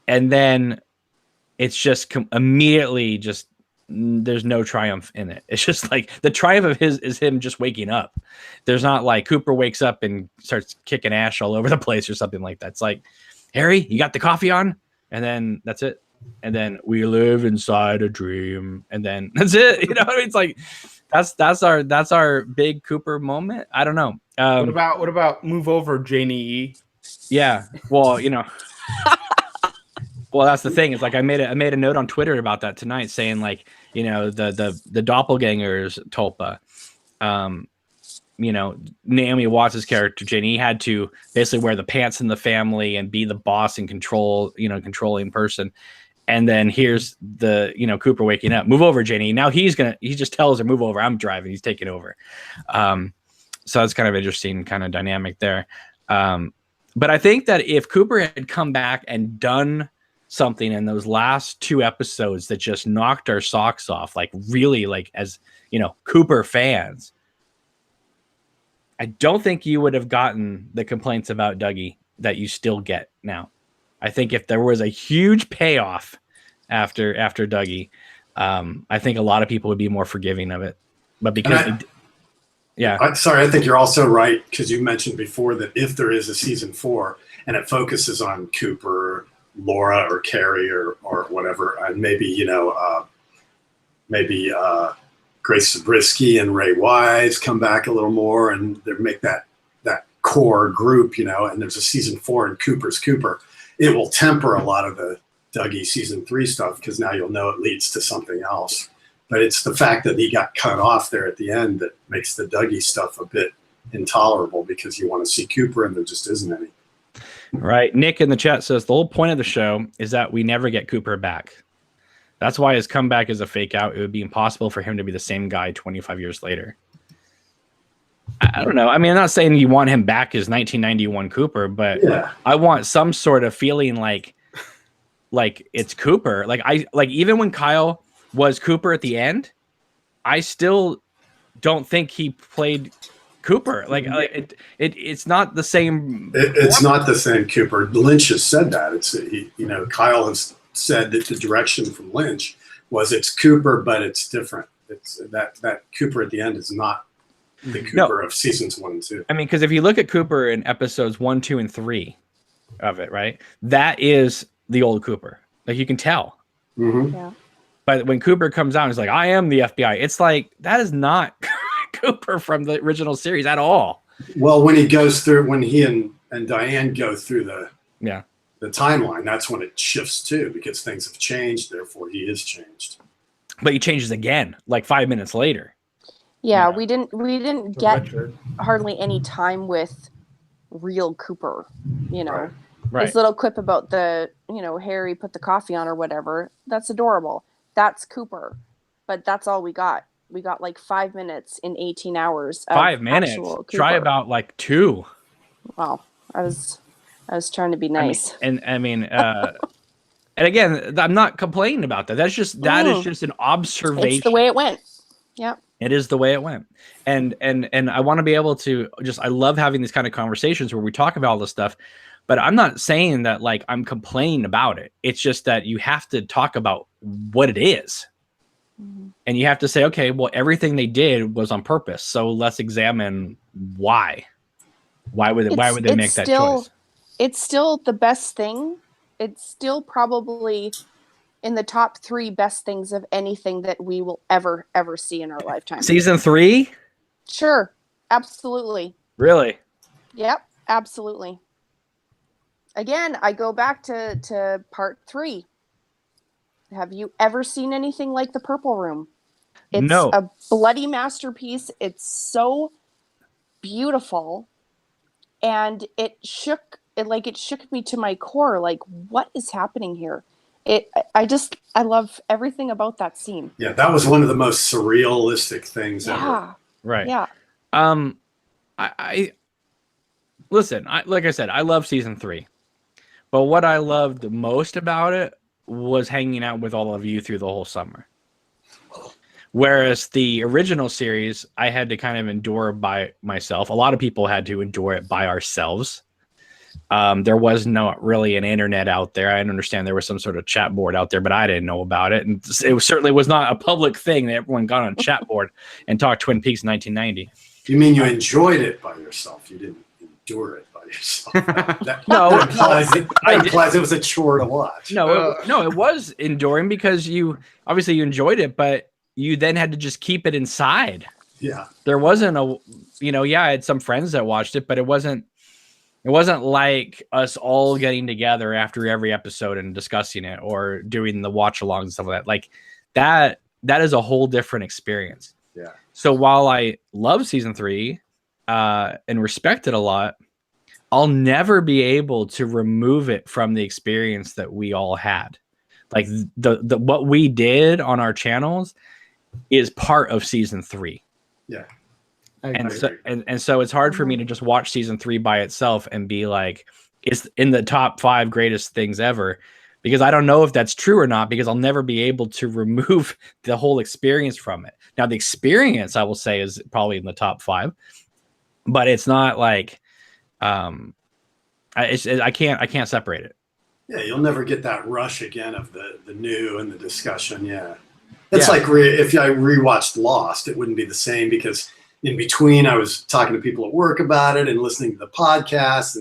[SPEAKER 1] And then it's just immediately just, there's no triumph in it. It's just like the triumph of his is him just waking up. There's not like Cooper wakes up and starts kicking ash all over the place or something like that. It's like, Harry, you got the coffee on? And then that's it. And then we live inside a dream. And then that's it. You know what I mean? It's like, that's our big Cooper moment. I don't know.
[SPEAKER 2] What about move over Janie?
[SPEAKER 1] Yeah. Well, you know, well, that's the thing. It's like I made a note on Twitter about that tonight, saying like, you know, the doppelgangers Tulpa, you know, Naomi Watts' character Janie had to basically wear the pants in the family and be the boss and controlling person. And then here's the, you know, Cooper waking up, move over, Janie. Now he just tells her, move over. I'm driving. He's taking over. So that's kind of interesting kind of dynamic there. But I think that if Cooper had come back and done something in those last 2 episodes that just knocked our socks off, like really, like, as you know, Cooper fans, I don't think you would have gotten the complaints about Dougie that you still get now. I think if there was a huge payoff after Dougie, I think a lot of people would be more forgiving of it. But because
[SPEAKER 4] I think you're also right, because you mentioned before that if there is a season 4 and it focuses on Cooper, Laura, or Carrie, or whatever, and maybe, you know, Grace Zabriskie and Ray Wise come back a little more, and they make that core group, you know, and there's a season 4 and Cooper's Cooper, it will temper a lot of the Dougie season 3 stuff, because now you'll know it leads to something else. But it's the fact that he got cut off there at the end that makes the Dougie stuff a bit intolerable, because you want to see Cooper and there just isn't any.
[SPEAKER 1] Right. Nick in the chat says the whole point of the show is that we never get Cooper back. That's why his comeback is a fake out. It would be impossible for him to be the same guy 25 years later. I don't know. I mean, I'm not saying you want him back as 1991 Cooper, but I want some sort of feeling like it's Cooper. Like even when Kyle was Cooper at the end, I still don't think he played Cooper. It's not the same.
[SPEAKER 4] It's not the same Cooper. Lynch has said that. Kyle has said that the direction from Lynch was it's Cooper, but it's different. It's that Cooper at the end is not the Cooper of seasons 1 and 2.
[SPEAKER 1] I mean, because if you look at Cooper in episodes 1, 2, and 3 of it, right, that is the old Cooper. Like, you can tell.
[SPEAKER 4] Mm-hmm.
[SPEAKER 3] Yeah.
[SPEAKER 1] But when Cooper comes out, he's like, "I am the FBI." It's like that is not Cooper from the original series at all.
[SPEAKER 4] Well, when he and Diane go through the timeline, that's when it shifts too, because things have changed. Therefore, he is changed.
[SPEAKER 1] But he changes again, like 5 minutes later.
[SPEAKER 3] Yeah, we didn't get
[SPEAKER 2] Richard.
[SPEAKER 3] hardly any time with real Cooper.
[SPEAKER 1] Right.
[SPEAKER 3] His little quip about the Harry put the coffee on or whatever. That's adorable. That's Cooper, but that's all we got. We got like 5 minutes in 18 hours.
[SPEAKER 1] 5 minutes. Try about like 2.
[SPEAKER 3] Wow, I was trying to be nice.
[SPEAKER 1] And again, I'm not complaining about that. That is just an observation.
[SPEAKER 3] It's the way it went. Yeah.
[SPEAKER 1] It is the way it went. And I want to be able to I love having these kind of conversations where we talk about all this stuff, but I'm not saying that like I'm complaining about it. It's just that you have to talk about what it is. Mm-hmm. And you have to say, okay, well, everything they did was on purpose. So let's examine why. Why would they make that choice?
[SPEAKER 3] It's still the best thing. It's still probably in the top 3 best things of anything that we will ever see in our lifetime.
[SPEAKER 1] Season 3?
[SPEAKER 3] Sure. Absolutely.
[SPEAKER 1] Really?
[SPEAKER 3] Yep. Absolutely. Again, I go back to part 3. Have you ever seen anything like The Purple Room? It's a bloody masterpiece. It's so beautiful. And it shook me to my core. Like, what is happening here? I love everything about that scene.
[SPEAKER 4] Yeah, that was one of the most surrealistic things ever.
[SPEAKER 1] Right.
[SPEAKER 3] Yeah.
[SPEAKER 1] I listen, like I said, I love season 3. But what I loved most about it was hanging out with all of you through the whole summer. Whereas the original series, I had to kind of endure by myself. A lot of people had to endure it by ourselves. There was not really an internet out there. I understand there was some sort of chat board out there, but I didn't know about it. And it certainly was not a public thing that everyone got on a chat board and talked Twin Peaks in 1990.
[SPEAKER 4] You mean you enjoyed it by yourself? You didn't endure it by yourself. That implies it was a chore to watch.
[SPEAKER 1] No, it was enduring because you enjoyed it, but you then had to just keep it inside.
[SPEAKER 4] Yeah.
[SPEAKER 1] There wasn't I had some friends that watched it, but it wasn't like us all getting together after every episode and discussing it or doing the watch alongs and stuff like that. Like that is a whole different experience.
[SPEAKER 4] Yeah.
[SPEAKER 1] So while I love season 3 and respect it a lot, I'll never be able to remove it from the experience that we all had. Like the what we did on our channels is part of season 3.
[SPEAKER 4] Yeah.
[SPEAKER 1] And so it's hard for me to just watch season 3 by itself and be like, it's in the top 5 greatest things ever, because I don't know if that's true or not, because I'll never be able to remove the whole experience from it. Now, the experience, I will say, is probably in the top 5, but it's not like, I can't separate it.
[SPEAKER 4] Yeah, you'll never get that rush again of the new and the discussion. Yeah. It's like if I rewatched Lost, it wouldn't be the same, because in between I was talking to people at work about it and listening to the podcast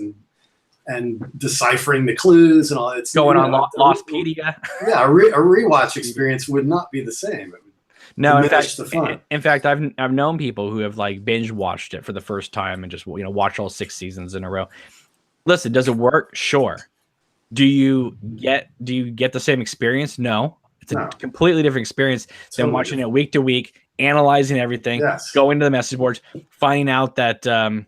[SPEAKER 4] and deciphering the clues and all. It's
[SPEAKER 1] going on Lostpedia.
[SPEAKER 4] Yeah, a rewatch experience would not be the same.
[SPEAKER 1] No, in fact, I've known people who have like binge watched it for the first time and just watch all 6 seasons in a row. Listen, does it work? Sure. Do you get the same experience? No. It's a completely different experience than watching it week to week, analyzing everything, going to the message boards, finding out that oh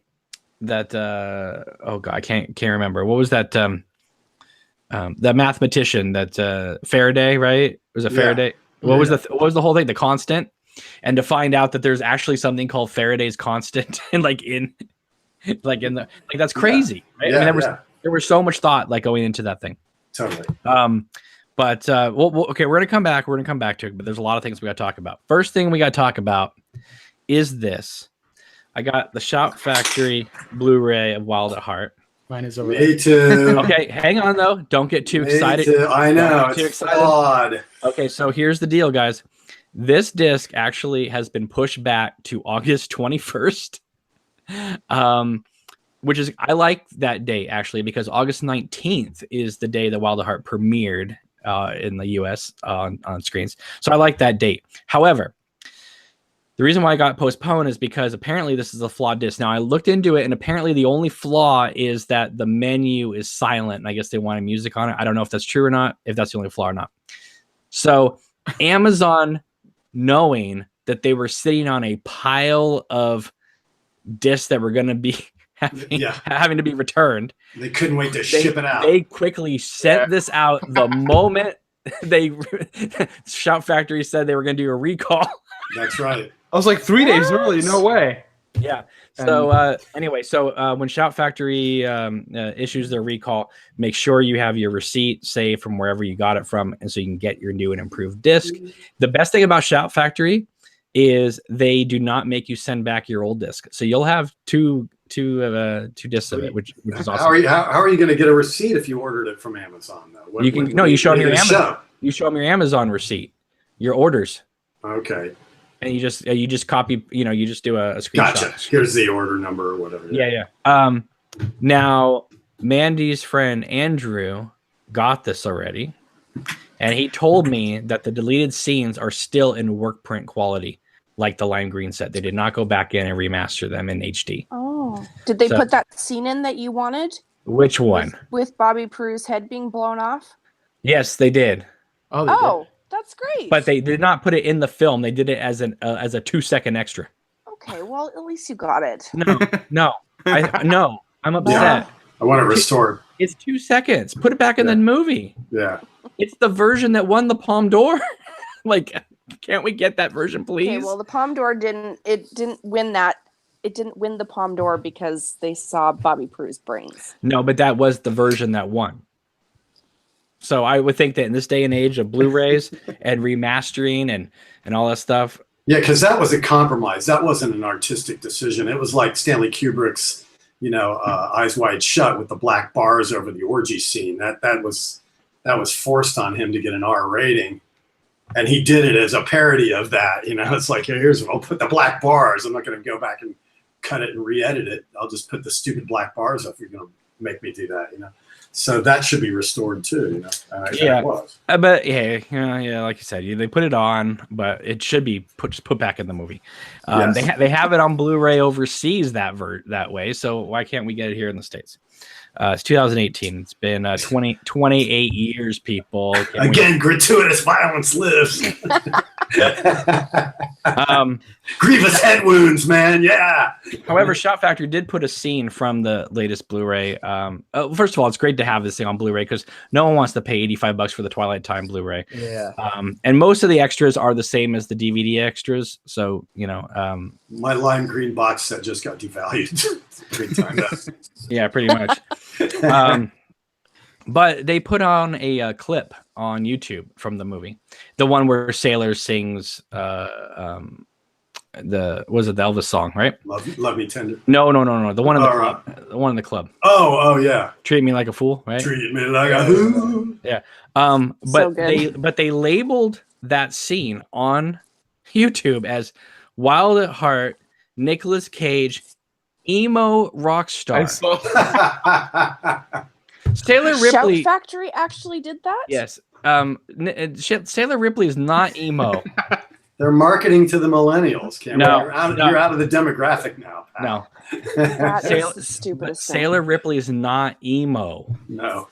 [SPEAKER 1] god, I can't remember. What was that that mathematician that Faraday, right? Was it Faraday? What was the whole thing? The constant, and to find out that there's actually something called Faraday's constant, and that's crazy, right? I mean, there was so much thought going into that thing.
[SPEAKER 4] Totally.
[SPEAKER 1] But okay, we're gonna come back. We're gonna come back to it, but there's a lot of things we got to talk about. First thing we got to talk about is this. I got the Shout Factory Blu-ray of Wild at Heart.
[SPEAKER 2] Mine is over
[SPEAKER 4] Me
[SPEAKER 2] there.
[SPEAKER 4] too.
[SPEAKER 1] Okay, hang on though. Don't get too excited.
[SPEAKER 4] Me too. I know.
[SPEAKER 1] Too
[SPEAKER 4] It's
[SPEAKER 1] excited.
[SPEAKER 4] flawed.
[SPEAKER 1] Okay, so here's the deal, guys. This disc actually has been pushed back to August 21st. Which is, I like that date actually, because August 19th is the day that Wild at Heart premiered in the US on screens. So I like that date. However, the reason why I got postponed is because apparently this is a flawed disc. Now I looked into it, and apparently the only flaw is that the menu is silent. And I guess they wanted music on it. I don't know if that's true or not, if that's the only flaw or not. So Amazon, knowing that they were sitting on a pile of discs that were going to be having to be returned,
[SPEAKER 4] they couldn't wait to ship it out.
[SPEAKER 1] They quickly sent this out the moment Shout Factory said they were going to do a recall.
[SPEAKER 4] That's right.
[SPEAKER 2] I was like 3 days early. No way.
[SPEAKER 1] Yeah. So anyway, when Shout Factory issues their recall, make sure you have your receipt saved from wherever you got it from, and so you can get your new and improved disc. The best thing about Shout Factory is they do not make you send back your old disc, so you'll have two discs of it, which is awesome.
[SPEAKER 4] How are you going to get a receipt if you ordered it from Amazon though?
[SPEAKER 1] You show them your Amazon. You show them your Amazon receipt, your orders.
[SPEAKER 4] Okay.
[SPEAKER 1] And you just copy, you just do a screenshot.
[SPEAKER 4] Gotcha. Here's the order number or whatever.
[SPEAKER 1] Yeah. Now Mandy's friend Andrew got this already, and he told me that the deleted scenes are still in work print quality, like the lime green set. They did not go back in and remaster them in HD.
[SPEAKER 3] Oh, did they put that scene in that you wanted?
[SPEAKER 1] Which one?
[SPEAKER 3] With Bobby Peru's head being blown off?
[SPEAKER 1] Yes, they did.
[SPEAKER 2] Oh, they did.
[SPEAKER 3] That's great.
[SPEAKER 1] But they did not put it in the film. They did it as a 2-second extra.
[SPEAKER 3] Okay, well, at least you got it.
[SPEAKER 1] No, I'm upset.
[SPEAKER 4] Yeah, I want it restored.
[SPEAKER 1] It's 2 seconds. Put it back in the movie.
[SPEAKER 4] Yeah.
[SPEAKER 1] It's the version that won the Palme d'Or. Like, can't we get that version, please?
[SPEAKER 3] Okay, well, the Palme d'Or didn't win that. It didn't win the Palme d'Or because they saw Bobby Peru's brains.
[SPEAKER 1] No, but that was the version that won. So I would think that in this day and age of Blu-rays and remastering and all that stuff.
[SPEAKER 4] Yeah, because that was a compromise. That wasn't an artistic decision. It was like Stanley Kubrick's, Eyes Wide Shut with the black bars over the orgy scene. That was forced on him to get an R rating, and he did it as a parody of that. It's like, I'll put the black bars. I'm not going to go back and cut it and re-edit it. I'll just put the stupid black bars up. You're going to make me do that, So that should be restored too,
[SPEAKER 1] Yeah,
[SPEAKER 4] it was.
[SPEAKER 1] but yeah, like you said, they put it on, but it should be put back in the movie.
[SPEAKER 4] Yes.
[SPEAKER 1] They have it on Blu-ray overseas that way. So why can't we get it here in the States? It's 2018. It's been 28 years, people.
[SPEAKER 4] Again, gratuitous violence lives. Grievous head wounds, man. Yeah.
[SPEAKER 1] However, Shout Factory did put a scene from the latest Blu-ray. First of all, it's great to have this thing on Blu-ray because no one wants to pay $85 for the Twilight Time Blu-ray.
[SPEAKER 2] Yeah.
[SPEAKER 1] And most of the extras are the same as the DVD extras. So,
[SPEAKER 4] my lime green box set just got devalued.
[SPEAKER 1] Yeah, pretty much. But they put on a clip on YouTube from the movie, the one where Sailor sings the Elvis song, right?
[SPEAKER 4] Love Me Tender.
[SPEAKER 1] No, the one in the club. The one in the club.
[SPEAKER 4] Oh yeah.
[SPEAKER 1] Treat Me Like a Fool, right?
[SPEAKER 4] Treat me like a fool.
[SPEAKER 1] Yeah.
[SPEAKER 3] So good.
[SPEAKER 1] But they labeled that scene on YouTube as Wild at Heart, Nicolas Cage, emo rock star. Sailor Ripley.
[SPEAKER 3] Shout Factory actually did that?
[SPEAKER 1] Yes. Sailor Ripley is not emo.
[SPEAKER 4] They're marketing to the millennials.
[SPEAKER 1] No,
[SPEAKER 4] you're out of the demographic now.
[SPEAKER 1] No.
[SPEAKER 3] That is the stupidest thing.
[SPEAKER 1] Sailor Ripley is not emo.
[SPEAKER 4] No.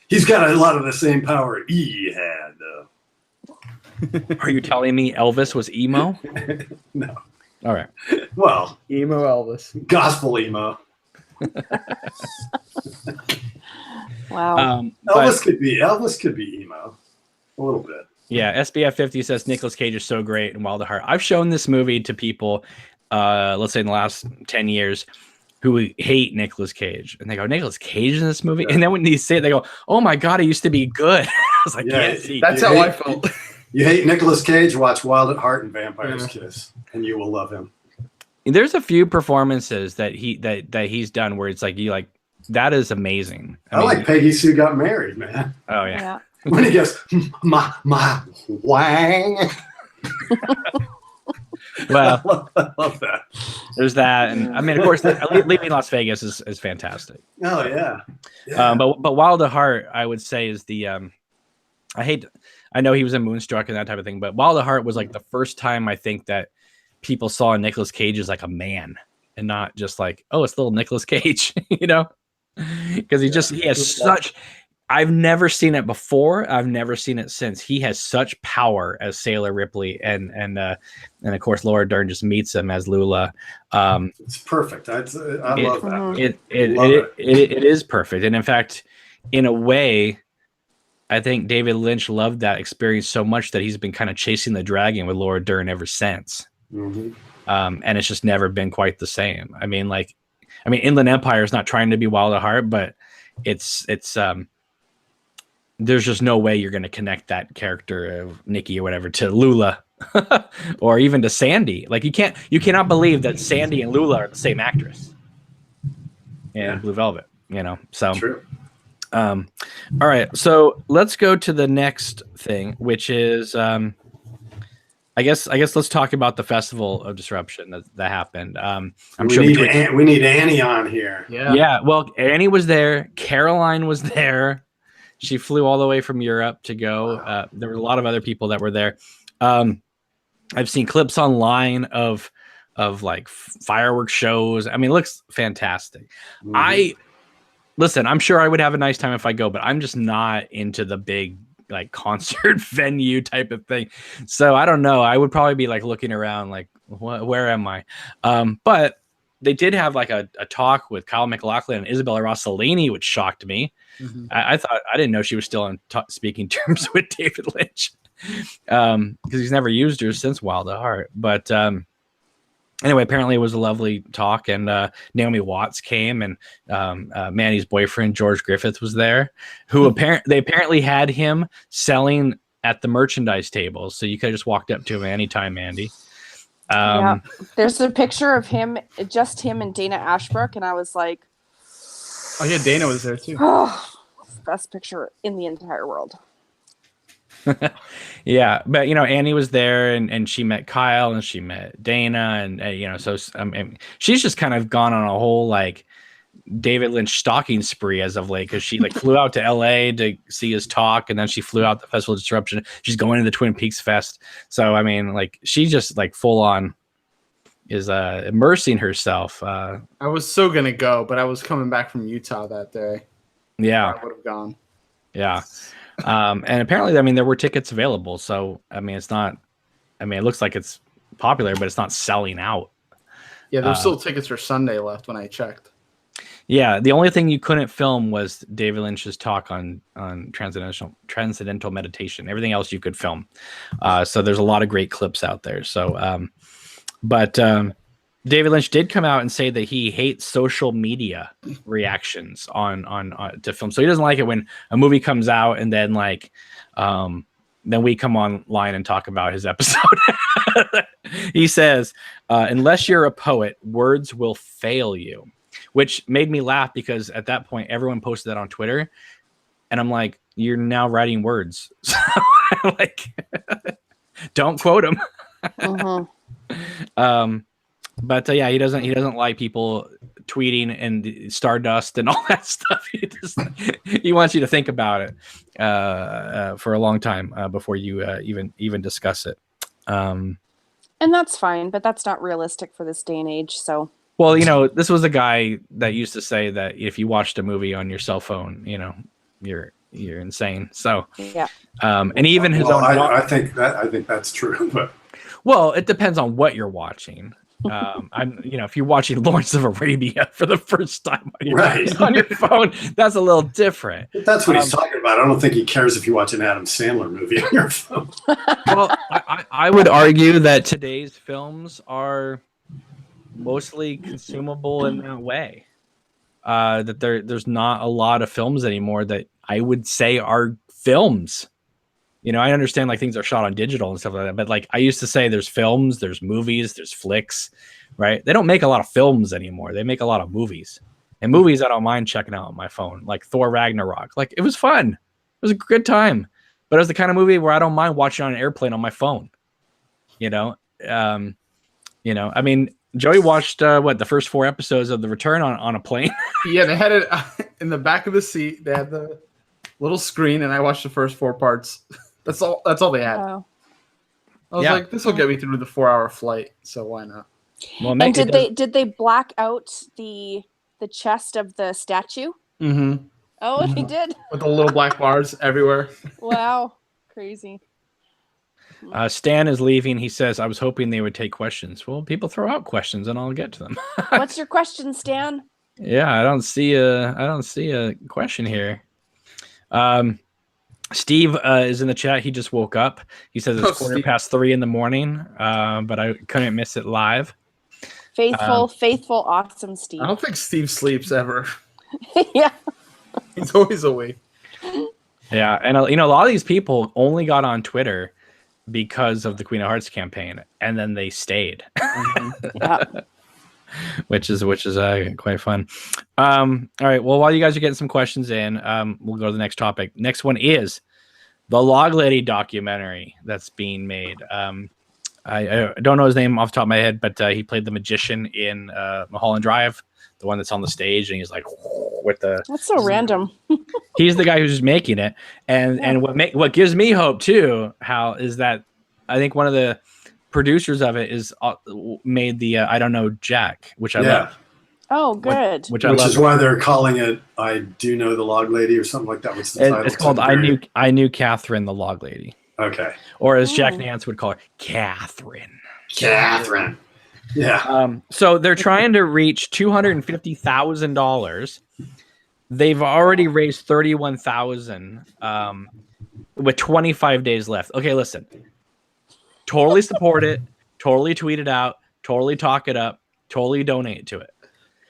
[SPEAKER 4] He's got a lot of the same power he had.
[SPEAKER 1] Are you telling me Elvis was emo?
[SPEAKER 4] No.
[SPEAKER 1] All right.
[SPEAKER 4] Well,
[SPEAKER 2] Emo Elvis.
[SPEAKER 4] gospel emo.
[SPEAKER 3] Wow.
[SPEAKER 4] Elvis could be emo. A little bit.
[SPEAKER 1] Yeah, SBF 50 says Nicolas Cage is so great in Wild at Heart. I've shown this movie to people, let's say in the last 10 years, who hate Nicolas Cage. And they go, Nicolas Cage in this movie? Yeah. And then when they say it, they go, oh my God, he used to be good. I was like,
[SPEAKER 2] that's how I felt.
[SPEAKER 4] You hate Nicolas Cage, watch Wild at Heart and Vampire's Kiss, and you will love him.
[SPEAKER 1] There's a few performances that he's done where it's like, that is amazing.
[SPEAKER 4] I mean, like Peggy Sue Got Married, man.
[SPEAKER 1] Oh, yeah.
[SPEAKER 4] When he goes, my wang.
[SPEAKER 1] Well,
[SPEAKER 4] I love that.
[SPEAKER 1] There's that. And I mean, of course, Leaving Las Vegas is fantastic.
[SPEAKER 4] Oh, yeah.
[SPEAKER 1] But Wild at Heart, I would say, is the I know he was in Moonstruck and that type of thing, but Wild at Heart was like the first time I think that people saw Nicolas Cage as like a man and not just like, oh, it's little Nicolas Cage, you know, because he has such. I've never seen it before. I've never seen it since. He has such power as Sailor Ripley, and of course Laura Dern just meets him as Lula.
[SPEAKER 4] It's perfect. I love that.
[SPEAKER 1] It is perfect, and in fact, in a way, I think David Lynch loved that experience so much that he's been kind of chasing the dragon with Laura Dern ever since.
[SPEAKER 4] Mm-hmm.
[SPEAKER 1] And it's just never been quite the same. I mean, Inland Empire is not trying to be Wild at Heart, but it's there's just no way you're going to connect that character of Nikki or whatever to Lula or even to Sandy. Like you cannot believe that Sandy and Lula are the same actress in Blue Velvet, you know? So,
[SPEAKER 4] true.
[SPEAKER 1] All right. So let's go to the next thing, which is, I guess let's talk about the Festival of Disruption that happened.
[SPEAKER 4] We need Annie on here.
[SPEAKER 1] Yeah. Well, Annie was there. Caroline was there. She flew all the way from Europe to go.
[SPEAKER 4] Wow.
[SPEAKER 1] There were a lot of other people that were there. I've seen clips online of like fireworks shows. I mean, it looks fantastic.
[SPEAKER 4] Mm-hmm.
[SPEAKER 1] Listen, I'm sure I would have a nice time if I go, but I'm just not into the big like concert venue type of thing. So I don't know. I would probably be like looking around like, where am I? But they did have like a talk with Kyle MacLachlan and Isabella Rossellini, which shocked me.
[SPEAKER 2] Mm-hmm.
[SPEAKER 1] I didn't know she was still on speaking terms with David Lynch because he's never used her since Wild at Heart. But anyway, apparently it was a lovely talk, and Naomi Watts came, and Mandy's boyfriend George Griffith was there, who they apparently had him selling at the merchandise table, so you could have just walked up to him anytime, Mandy.
[SPEAKER 3] Yeah, there's a picture of him, just him and Dana Ashbrook, and I was like,
[SPEAKER 2] oh yeah, Dana was there too.
[SPEAKER 3] oh, best picture in the entire world.
[SPEAKER 1] Yeah, but you know, Annie was there, and she met Kyle, and she met Dana, and you know, so she's just kind of gone on a whole like David Lynch stalking spree as of late, because she like flew out to LA to see his talk, and then she flew out to Festival of Disruption. She's going to the Twin Peaks Fest, so I mean, like she just like full on is immersing herself.
[SPEAKER 2] I was so gonna go, but I was coming back from Utah that day.
[SPEAKER 1] Yeah,
[SPEAKER 2] I would have gone.
[SPEAKER 1] Yeah. And apparently, I mean, there were tickets available. So, I mean, it's not, I mean, it looks like it's popular, but it's not selling out.
[SPEAKER 2] Yeah, there's still tickets for Sunday left when I checked.
[SPEAKER 1] Yeah. The only thing you couldn't film was David Lynch's talk on transcendental meditation. Everything else you could film. So there's a lot of great clips out there. So, but David Lynch did come out and say that he hates social media reactions on to film. So he doesn't like it when a movie comes out and then like then we come online and talk about his episode. He says, unless you're a poet, words will fail you, which made me laugh because at that point everyone posted that on Twitter, and I'm like, you're now writing words, so like don't quote him.
[SPEAKER 3] Uh-huh.
[SPEAKER 1] But yeah, he doesn't like people tweeting and stardust and all that stuff. He wants you to think about it for a long time before you even discuss it.
[SPEAKER 3] And that's fine, but that's not realistic for this day and age. So,
[SPEAKER 1] well, you know, this was a guy that used to say that if you watched a movie on your cell phone, you know, you're insane. So
[SPEAKER 3] yeah.
[SPEAKER 1] And even his own.
[SPEAKER 4] I think that's true, but
[SPEAKER 1] well, it depends on what you're watching. If you're watching Lawrence of Arabia for the first time on your phone, that's a little different.
[SPEAKER 4] That's what he's talking about. I don't think he cares if you watch an Adam Sandler movie on your phone.
[SPEAKER 1] Well, I would argue that today's films are mostly consumable in that way. That there's not a lot of films anymore that I would say are films. You know, I understand like things are shot on digital and stuff like that, but like I used to say there's films, there's movies, there's flicks, right? They don't make a lot of films anymore. They make a lot of movies. And movies I don't mind checking out on my phone, like Thor Ragnarok. Like it was fun. It was a good time. But it was the kind of movie where I don't mind watching on an airplane on my phone. I mean, Joey watched the first 4 episodes of The Return on a plane.
[SPEAKER 2] Yeah, they had it in the back of the seat. They had the little screen, and I watched the first 4 parts. That's all they had.
[SPEAKER 3] Wow.
[SPEAKER 2] I was like, this will get me through the 4-hour flight, so why not?
[SPEAKER 1] Well,
[SPEAKER 3] And did they black out the chest of the statue?
[SPEAKER 2] Mm-hmm.
[SPEAKER 3] Oh, they did.
[SPEAKER 2] With the little black bars everywhere.
[SPEAKER 3] Wow, crazy.
[SPEAKER 1] Stan is leaving. He says, "I was hoping they would take questions." Well, people throw out questions, and I'll get to them.
[SPEAKER 3] What's your question, Stan?
[SPEAKER 1] Yeah, I don't see a question here. Steve is in the chat. He just woke up. He says it's 3:15 in the morning, but I couldn't miss it live.
[SPEAKER 3] Faithful, awesome Steve.
[SPEAKER 2] I don't think Steve sleeps ever.
[SPEAKER 3] Yeah.
[SPEAKER 2] He's always awake.
[SPEAKER 1] Yeah, and a lot of these people only got on Twitter because of the Queen of Hearts campaign, and then they stayed.
[SPEAKER 3] Yeah.
[SPEAKER 1] which is quite fun. All right, well, while you guys are getting some questions in, we'll go to the next topic. Next one is the Log Lady documentary that's being made. I don't know his name off the top of my head, but he played the magician in Mulholland Drive, the one that's on the stage, and he's like with the.
[SPEAKER 3] That's so random.
[SPEAKER 1] He's the guy who's making it, and what gives me hope too, Hal, is that I think one of the producers of it is made the I Don't Know Jack, which I love.
[SPEAKER 3] Oh, good.
[SPEAKER 1] Which
[SPEAKER 4] is why they're calling it I Do Know the Log Lady or something like that. What's the title?
[SPEAKER 1] It's called I Knew Catherine the Log Lady.
[SPEAKER 4] Okay.
[SPEAKER 1] Or as Jack Nance would call her, Catherine.
[SPEAKER 4] Catherine. Yeah.
[SPEAKER 1] So they're trying to reach $250,000. They've already raised $31,000 with 25 days left. Okay, listen. Totally support it. Totally tweet it out. Totally talk it up. Totally donate to it.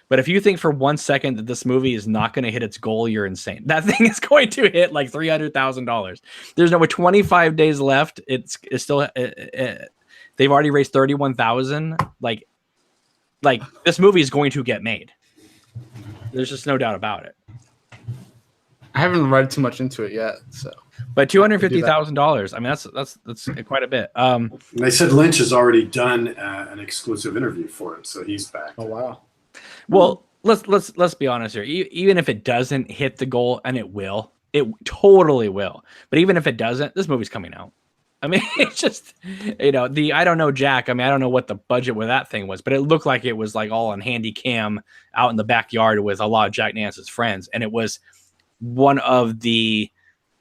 [SPEAKER 1] But if you think for 1 second that this movie is not going to hit its goal, you're insane. That thing is going to hit like $300,000. There's no 25 days left. It's still they've already raised 31,000. Like this movie is going to get made. There's just no doubt about it.
[SPEAKER 2] I haven't read too much into it yet, so.
[SPEAKER 1] But $250,000. I mean, that's quite a bit.
[SPEAKER 4] They said Lynch has already done an exclusive interview for it, so he's back.
[SPEAKER 2] Oh wow.
[SPEAKER 1] Well, let's be honest here. Even if it doesn't hit the goal, and it totally will. But even if it doesn't, this movie's coming out. I mean, it's just the I Don't Know Jack. I mean, I don't know what the budget with that thing was, but it looked like it was like all on handy cam out in the backyard with a lot of Jack Nance's friends, and it was one of the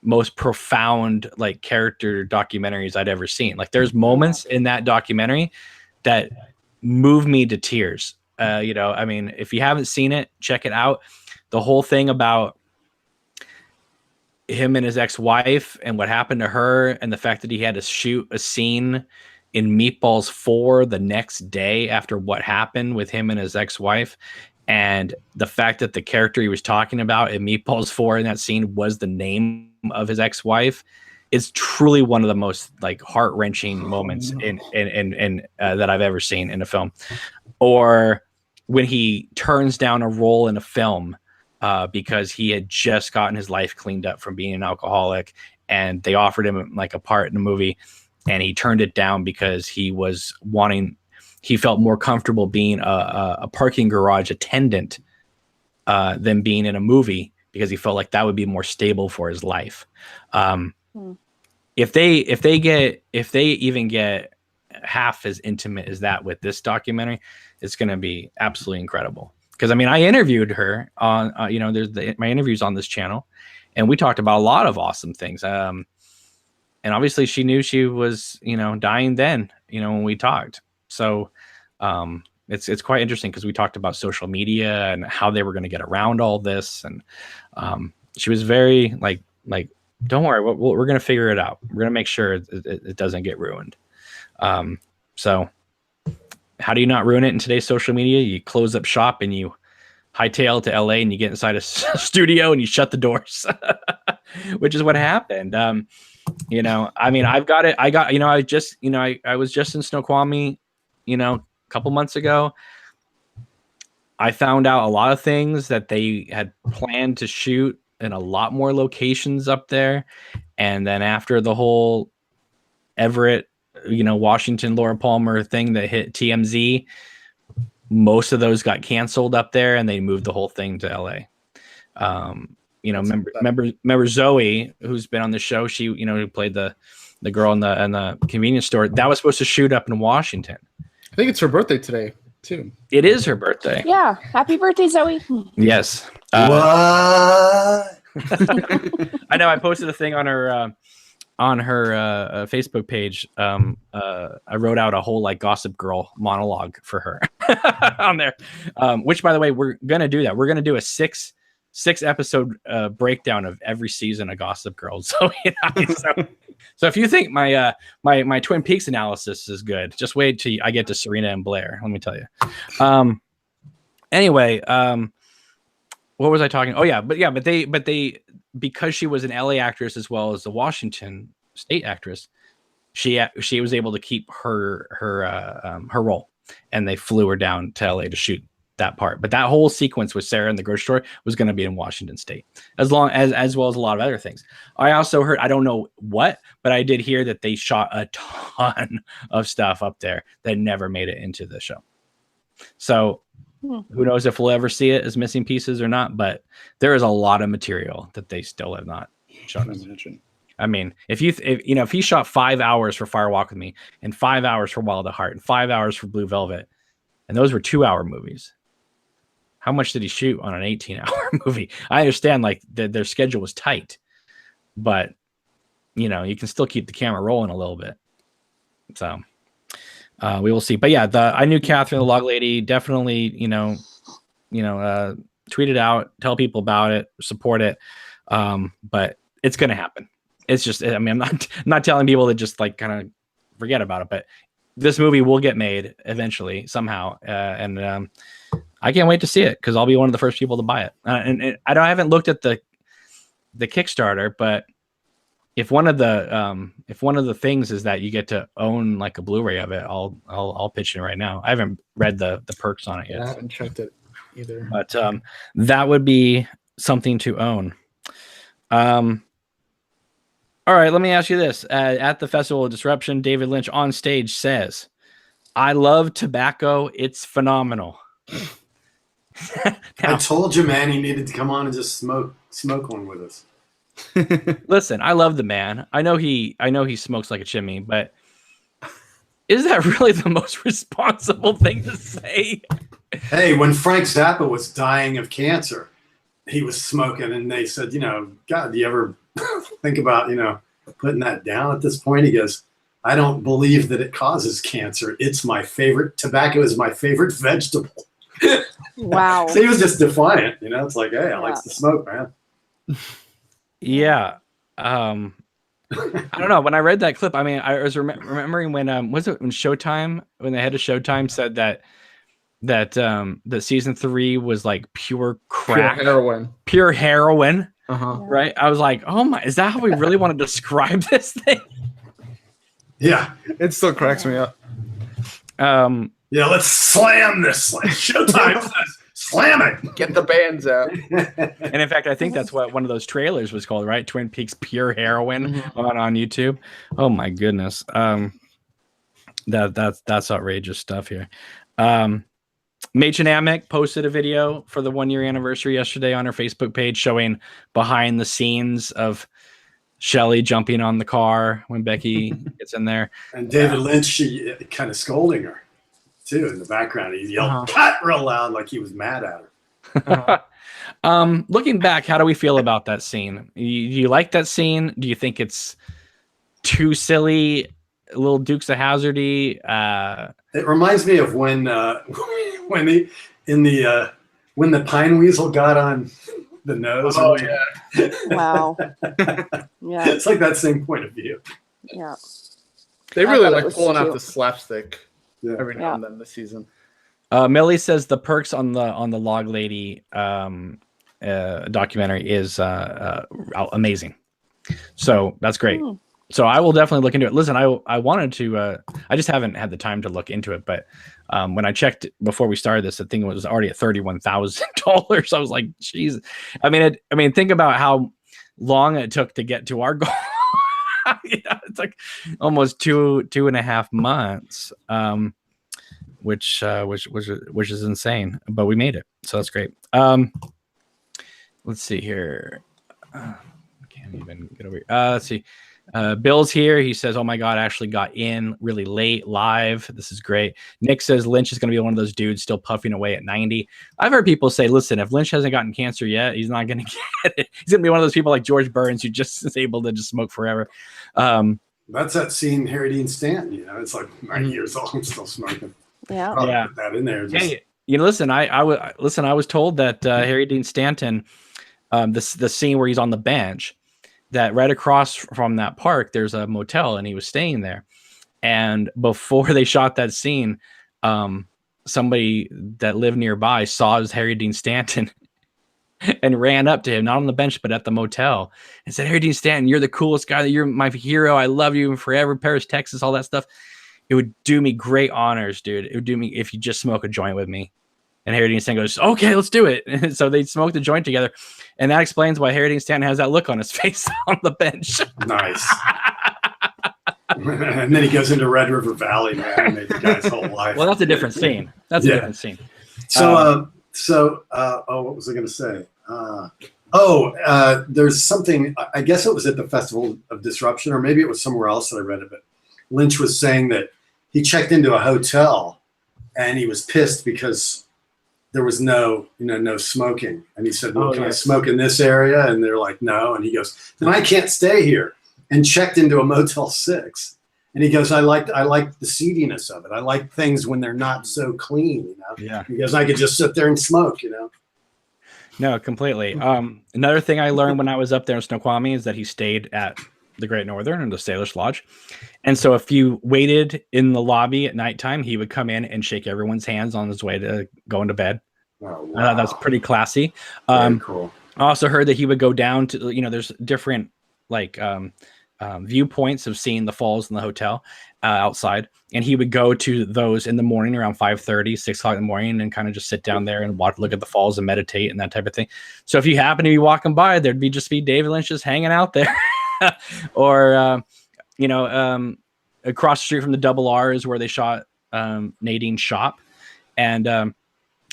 [SPEAKER 1] most profound like character documentaries I'd ever seen. Like, there's moments in that documentary that move me to tears. I mean, if you haven't seen it, check it out. The whole thing about him and his ex-wife and what happened to her, and the fact that he had to shoot a scene in Meatballs 4 the next day after what happened with him and his ex-wife, and the fact that the character he was talking about in Meatballs 4 in that scene was the name of his ex-wife, is truly one of the most like heart-wrenching moments in that I've ever seen in a film. Or when he turns down a role in a film because he had just gotten his life cleaned up from being an alcoholic, and they offered him like a part in the movie, and he turned it down because he felt more comfortable being a parking garage attendant than being in a movie, because he felt like that would be more stable for his life. If they even get half as intimate as that with this documentary, it's going to be absolutely incredible. Because I mean, I interviewed her on, there's my interviews on this channel, and we talked about a lot of awesome things. And obviously, she knew she was, dying then, when we talked. So it's quite interesting, because we talked about social media and how they were going to get around all this, and she was very like, don't worry, we're going to figure it out. We're going to make sure it doesn't get ruined. So how do you not ruin it in today's social media? You close up shop and you hightail to LA and you get inside a studio and you shut the doors, which is what happened. I mean, I was just in Snoqualmie, a couple months ago. I found out a lot of things that they had planned to shoot in a lot more locations up there. And then after the whole Everett, Washington, Laura Palmer thing that hit TMZ, most of those got canceled up there, and they moved the whole thing to LA. remember Zoe, who's been on the show. She, who played the girl in the convenience store. That was supposed to shoot up in Washington.
[SPEAKER 2] I think it's her birthday today too.
[SPEAKER 1] It is her birthday.
[SPEAKER 3] Yeah. Happy birthday, Zoe.
[SPEAKER 1] Yes.
[SPEAKER 4] What?
[SPEAKER 1] I know. I posted a thing on her Facebook page. I wrote out a whole Gossip Girl monologue for her on there. Which, by the way, we're gonna do that. We're gonna do a six episode breakdown of every season of Gossip Girl. So, so if you think my Twin Peaks analysis is good, just wait till I get to Serena and Blair. Let me tell you. Anyway, what was I talking? Oh yeah, but they because she was an LA actress as well as the Washington State actress, she was able to keep her role, and they flew her down to LA to shoot that part. But that whole sequence with Sarah in the grocery store was going to be in Washington State, as well as a lot of other things. I also heard, I don't know what, but I did hear that they shot a ton of stuff up there that never made it into the show. So who knows if we'll ever see it as missing pieces or not, but there is a lot of material that they still have not shown us. I mean, if he shot 5 hours for Fire Walk with Me and 5 hours for Wild at Heart and 5 hours for Blue Velvet, and those were 2-hour movies, how much did he shoot on an 18-hour movie? I understand their schedule was tight, but you can still keep the camera rolling a little bit. So we will see. But yeah, I knew Catherine, the log lady, definitely, tweet it out, tell people about it, support it. But it's going to happen. It's just, I mean, I'm not telling people to just kind of forget about it, but this movie will get made eventually somehow. And I can't wait to see it because I'll be one of the first people to buy it. And I haven't looked at the Kickstarter, but if one of the things is that you get to own a Blu-ray of it, I'll pitch it right now. I haven't read the perks on it yet.
[SPEAKER 2] I haven't checked it either.
[SPEAKER 1] But that would be something to own. All right, let me ask you this. At the Festival of Disruption, David Lynch on stage says, "I love tobacco. It's phenomenal."
[SPEAKER 4] I told you, man, he needed to come on and just smoke one with us.
[SPEAKER 1] Listen, I love the man. I know he smokes like a chimney, but is that really the most responsible thing to say?
[SPEAKER 4] Hey, when Frank Zappa was dying of cancer, he was smoking, and they said, God, do you ever think about, putting that down at this point? He goes, I don't believe that it causes cancer. It's my favorite. Tobacco is my favorite vegetable.
[SPEAKER 3] Wow.
[SPEAKER 4] So he was just defiant. It's like, hey, I like to smoke, man.
[SPEAKER 1] Yeah. I don't know. When I read that clip, I mean, I was remembering when was it when Showtime, when the head of Showtime said that season 3 was pure crack, pure heroin. Right? I was like, oh my, is that how we really want to describe this thing?
[SPEAKER 4] Yeah,
[SPEAKER 2] it still cracks me up.
[SPEAKER 4] Yeah, let's slam this. Showtime says, slam it.
[SPEAKER 2] Get the bands out.
[SPEAKER 1] And in fact, I think that's what one of those trailers was called, right? Twin Peaks Pure Heroin on YouTube. Oh my goodness. That's outrageous stuff here. Machen Amick posted a video for the 1-year anniversary yesterday on her Facebook page showing behind the scenes of Shelley jumping on the car when Becky gets in there.
[SPEAKER 4] And David Lynch, she kind of scolding her too in the background. He yelled cut real loud like he was mad at her.
[SPEAKER 1] Looking back, how do we feel about that scene? Do you like that scene? Do you think it's too silly, a little Dukes of Hazzard-y?
[SPEAKER 4] It reminds me of when the pine weasel got on the nose.
[SPEAKER 2] Oh yeah.
[SPEAKER 3] Wow. Yeah.
[SPEAKER 4] It's like that same point of view.
[SPEAKER 3] Yeah.
[SPEAKER 2] They really
[SPEAKER 3] thought it
[SPEAKER 2] like
[SPEAKER 3] was
[SPEAKER 2] pulling out
[SPEAKER 3] cute.
[SPEAKER 2] the slapstick every now
[SPEAKER 3] Yeah.
[SPEAKER 2] and then this season.
[SPEAKER 1] Millie says the perks on the Log Lady documentary is amazing. So that's great. So I will definitely look into it. Listen, I wanted to, I just haven't had the time to look into it. But when I checked before we started this, the thing was already at $31,000. I was like, geez. I mean, think about how long it took to get to our goal. It's like almost two and a half months, which is insane. But we made it, so that's great. Let's see here. Can't even get over here. Let's see. Bill's here. He says, "Oh my God, I actually got in really late live. This is great." Nick says Lynch is going to be one of those dudes still puffing away at 90. I've heard people say, "Listen, if Lynch hasn't gotten cancer yet, he's not going to get it. He's going to be one of those people like George Burns who just is able to just smoke forever."
[SPEAKER 4] That's that scene, Harry Dean Stanton. It's like 90 years old, I'm still smoking.
[SPEAKER 3] Yeah.
[SPEAKER 4] Probably put that in there.
[SPEAKER 1] Listen. I was told that Harry Dean Stanton, the scene where he's on the bench, that right across from that park, there's a motel, and he was staying there. And before they shot that scene, somebody that lived nearby saw Harry Dean Stanton and ran up to him, not on the bench, but at the motel, and said, "Harry Dean Stanton, you're the coolest guy. You're my hero. I love you forever. Paris, Texas, all that stuff. It would do me great honors, dude. It would do me if you just smoke a joint with me." And Harry Dean Stanton goes, "Okay, let's do it." And so they smoked a joint together. And that explains why Harry Dean Stanton has that look on his face on the bench.
[SPEAKER 4] Nice. And then he goes into Red River Valley, man, and made the guy's whole life.
[SPEAKER 1] Well, that's a different scene. That's a different scene.
[SPEAKER 4] So, what was I going to say? There's something, I guess it was at the Festival of Disruption, or maybe it was somewhere else that I read it, but Lynch was saying that he checked into a hotel and he was pissed because there was no smoking. And he said, "Well, can I smoke in this area?" And they're like, "No." And he goes, "Then I can't stay here." And checked into a Motel 6. And he goes, I like the seediness of it. I like things when they're not so clean,
[SPEAKER 1] Yeah.
[SPEAKER 4] He goes, I could just sit there and smoke,
[SPEAKER 1] No, completely. Another thing I learned when I was up there in Snoqualmie is that he stayed at the Great Northern and the Sailor's Lodge. And so if you waited in the lobby at nighttime, he would come in and shake everyone's hands on his way to going to bed.
[SPEAKER 4] Oh, wow.
[SPEAKER 1] That's pretty classy.
[SPEAKER 4] Very cool.
[SPEAKER 1] I also heard that he would go down to, there's different viewpoints of seeing the falls in the hotel outside. And he would go to those in the morning around 5:30, 6 o'clock in the morning, and kind of just sit down there and look at the falls and meditate and that type of thing. So if you happen to be walking by, there'd be David Lynch just hanging out there. Or, across the street from the Double R is where they shot Nadine's shop. And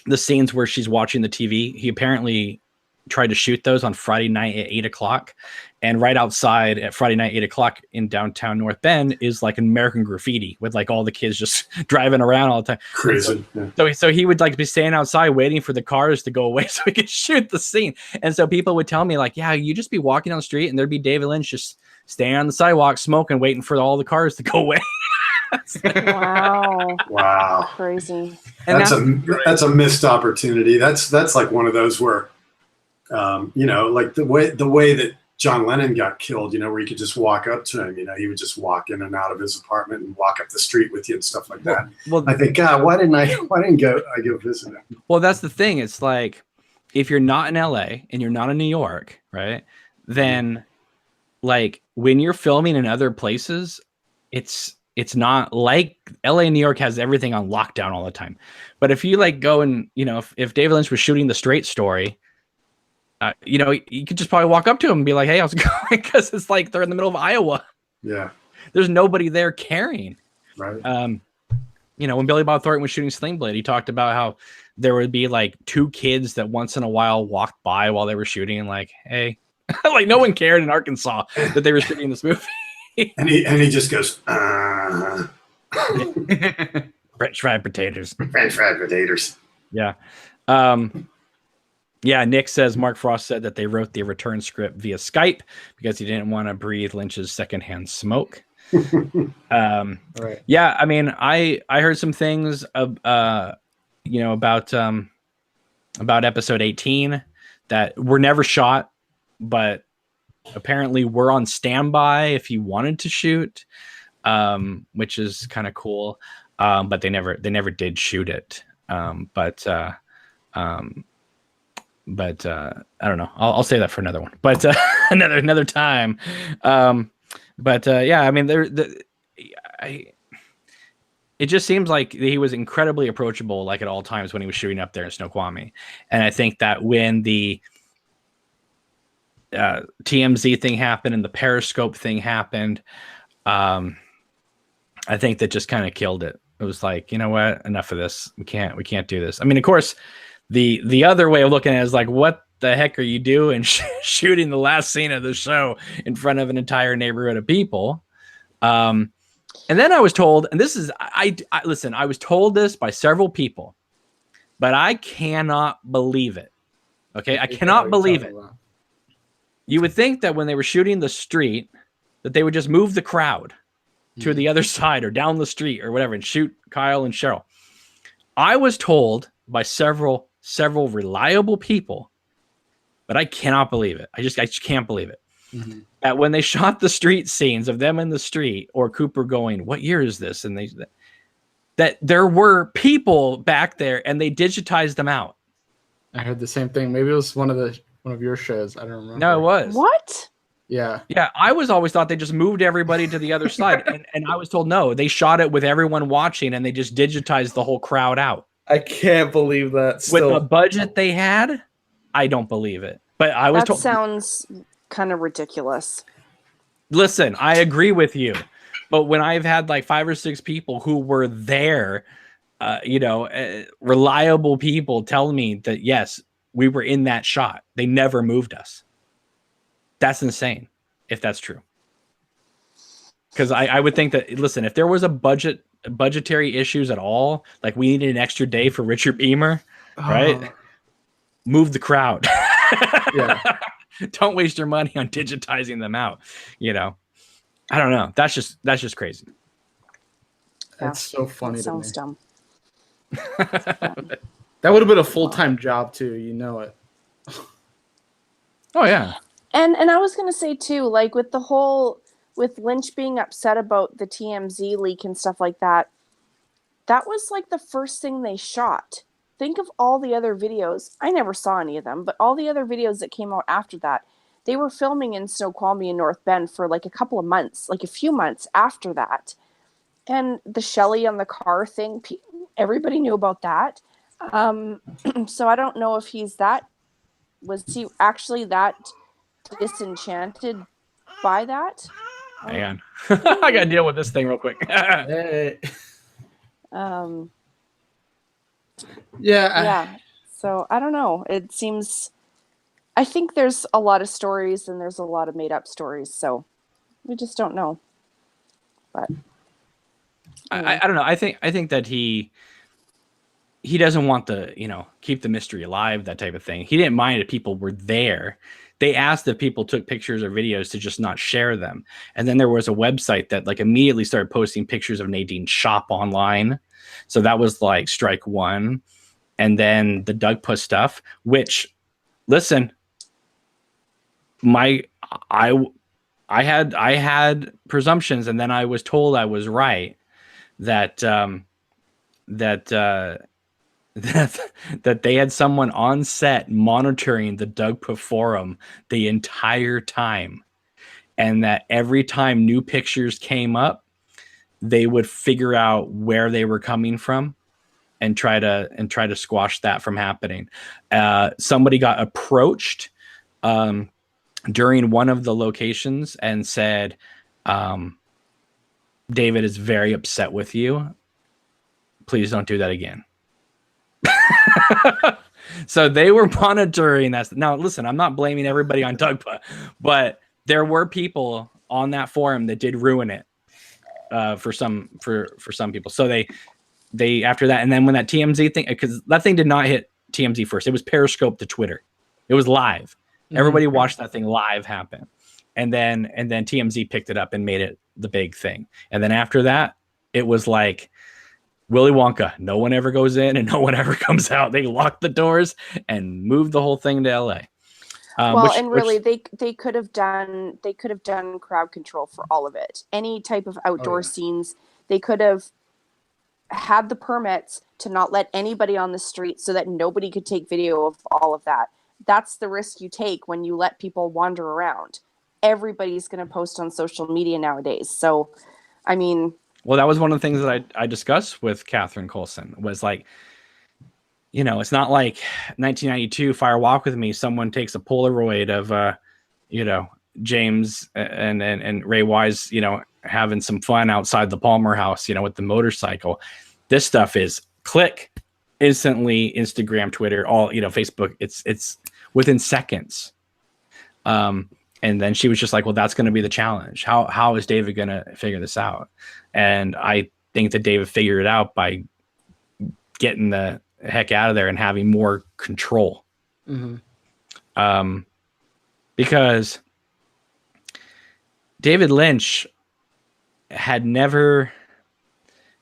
[SPEAKER 1] the scenes where she's watching the TV, he apparently tried to shoot those on Friday night at 8 o'clock. And right outside at Friday night, 8 o'clock in downtown North Bend is like an American Graffiti with like all the kids just driving around all the time.
[SPEAKER 4] Crazy.
[SPEAKER 1] So he would be standing outside waiting for the cars to go away so he could shoot the scene. And so people would tell me like, yeah, you just be walking down the street and there'd be David Lynch just standing on the sidewalk smoking, waiting for all the cars to go away.
[SPEAKER 3] Wow. Crazy.
[SPEAKER 4] That's a missed opportunity. That's like one of those where, like the way that John Lennon got killed, where you could just walk up to him, he would just walk in and out of his apartment and walk up the street with you and stuff like that. Well, I think, God, why didn't I go visit him?
[SPEAKER 1] Well, that's the thing. It's like, if you're not in LA and you're not in New York, right? Then like when you're filming in other places, it's not like LA and New York has everything on lockdown all the time. But if you like go and, if David Lynch was shooting The Straight Story, you could just probably walk up to him and be like, "Hey, how's it going?" Because it's like they're in the middle of Iowa.
[SPEAKER 4] Yeah.
[SPEAKER 1] There's nobody there caring.
[SPEAKER 4] Right.
[SPEAKER 1] When Billy Bob Thornton was shooting Sling Blade, he talked about how there would be like 2 kids that once in a while walked by while they were shooting and like, "Hey," like no one cared in Arkansas that they were shooting this movie.
[SPEAKER 4] and he just goes,
[SPEAKER 1] French fried potatoes.
[SPEAKER 4] French fried potatoes.
[SPEAKER 1] Yeah. Yeah, Nick says Mark Frost said that they wrote the return script via Skype because he didn't want to breathe Lynch's secondhand smoke.
[SPEAKER 2] Right.
[SPEAKER 1] Yeah, I mean, I heard some things about episode 18 that were never shot, but apparently were on standby if you wanted to shoot, which is kind of cool. But they never did shoot it. But I don't know. I'll say that for another one. But another time. Yeah, I mean, it just seems like he was incredibly approachable, like at all times when he was shooting up there in Snoqualmie. And I think that when the TMZ thing happened and the Periscope thing happened, I think that just kind of killed it. It was like, you know what? Enough of this. We can't do this. I mean, of course. The other way of looking at it is like, what the heck are you doing shooting the last scene of the show in front of an entire neighborhood of people? And then I was told, and this is, listen, I was told this by several people, but I cannot believe it. Okay. I cannot believe it. You would think that when they were shooting the street, that they would just move the crowd to the other side or down the street or whatever and shoot Kyle and Cheryl. I was told by several reliable people, but I cannot believe it. I just can't believe it. Mm-hmm. That when they shot the street scenes of them in the street or Cooper going, what year is this? And that there were people back there and they digitized them out.
[SPEAKER 2] I heard the same thing. Maybe it was one of your shows. I don't remember.
[SPEAKER 1] No, it was.
[SPEAKER 3] What?
[SPEAKER 2] Yeah.
[SPEAKER 1] Yeah. I was always thought they just moved everybody to the other side. And I was told, no, they shot it with everyone watching and they just digitized the whole crowd out.
[SPEAKER 2] I can't believe that.
[SPEAKER 1] Still. With the budget they had, I don't believe it. But I was told.
[SPEAKER 3] That sounds kind of ridiculous.
[SPEAKER 1] Listen, I agree with you. But when I've had like 5 or 6 people who were there, reliable people tell me that, yes, we were in that shot. They never moved us. That's insane if that's true. Because I would think that, listen, if there was a budgetary issues at all, like we needed an extra day for Richard Beamer, right? Move the crowd.
[SPEAKER 2] Yeah.
[SPEAKER 1] Don't waste your money on digitizing them out. I don't know. That's just crazy.
[SPEAKER 2] That's so funny.
[SPEAKER 3] That sounds dumb.
[SPEAKER 2] That would have been a full-time job too. You know it.
[SPEAKER 1] Oh yeah.
[SPEAKER 3] And I was gonna say too, like with Lynch being upset about the TMZ leak and stuff like that, that was like the first thing they shot. Think of all the other videos. I never saw any of them, but all the other videos that came out after that, they were filming in Snoqualmie and North Bend for like a couple of months, like a few months after that. And the Shelly on the car thing, everybody knew about that. So I don't know if was he actually that disenchanted by that?
[SPEAKER 1] Hang on. I got to deal with this thing real quick.
[SPEAKER 2] Hey.
[SPEAKER 3] Yeah. So I don't know. It seems, I think there's a lot of stories and there's a lot of made up stories. So we just don't know. But
[SPEAKER 1] I don't know. I think that he doesn't want keep the mystery alive, that type of thing. He didn't mind if people were there. They asked if people took pictures or videos to just not share them. And then there was a website that like immediately started posting pictures of Nadine's shop online. So that was like strike one. And then the Doug Puss stuff, which, listen, I had presumptions, and then I was told I was right that they had someone on set monitoring the Doug Puss forum the entire time, and that every time new pictures came up, they would figure out where they were coming from and try to squash that from happening. Somebody got approached during one of the locations and said, David is very upset with you. Please don't do that again. So they were monitoring that. Now, listen, I'm not blaming everybody on Doug, but there were people on that forum that did ruin it for some people. So they after that, and then when that TMZ thing, because that thing did not hit TMZ first, it was Periscope to Twitter. It was live. Mm-hmm. Everybody watched that thing live happen, and then TMZ picked it up and made it the big thing. And then after that, it was like Willy Wonka. No one ever goes in and no one ever comes out. They locked the doors and moved the whole thing to LA. They could have done crowd control for all of it. Any type of outdoor scenes, they could have had the permits to not let anybody on the street so that nobody could take video of all of that. That's the risk you take when you let people wander around. Everybody's going to post on social media nowadays. So, I mean, well, that was one of the things that I discussed with Catherine Coulson, was like, it's not like 1992 Fire Walk with Me. Someone takes a Polaroid of, James and Ray Wise, having some fun outside the Palmer house, with the motorcycle. This stuff is click, instantly Instagram, Twitter, all, Facebook. It's within seconds. And then she was just like, well, that's going to be the challenge. How is David going to figure this out? And I think that David figured it out by getting the heck out of there and having more control. Because David Lynch had never,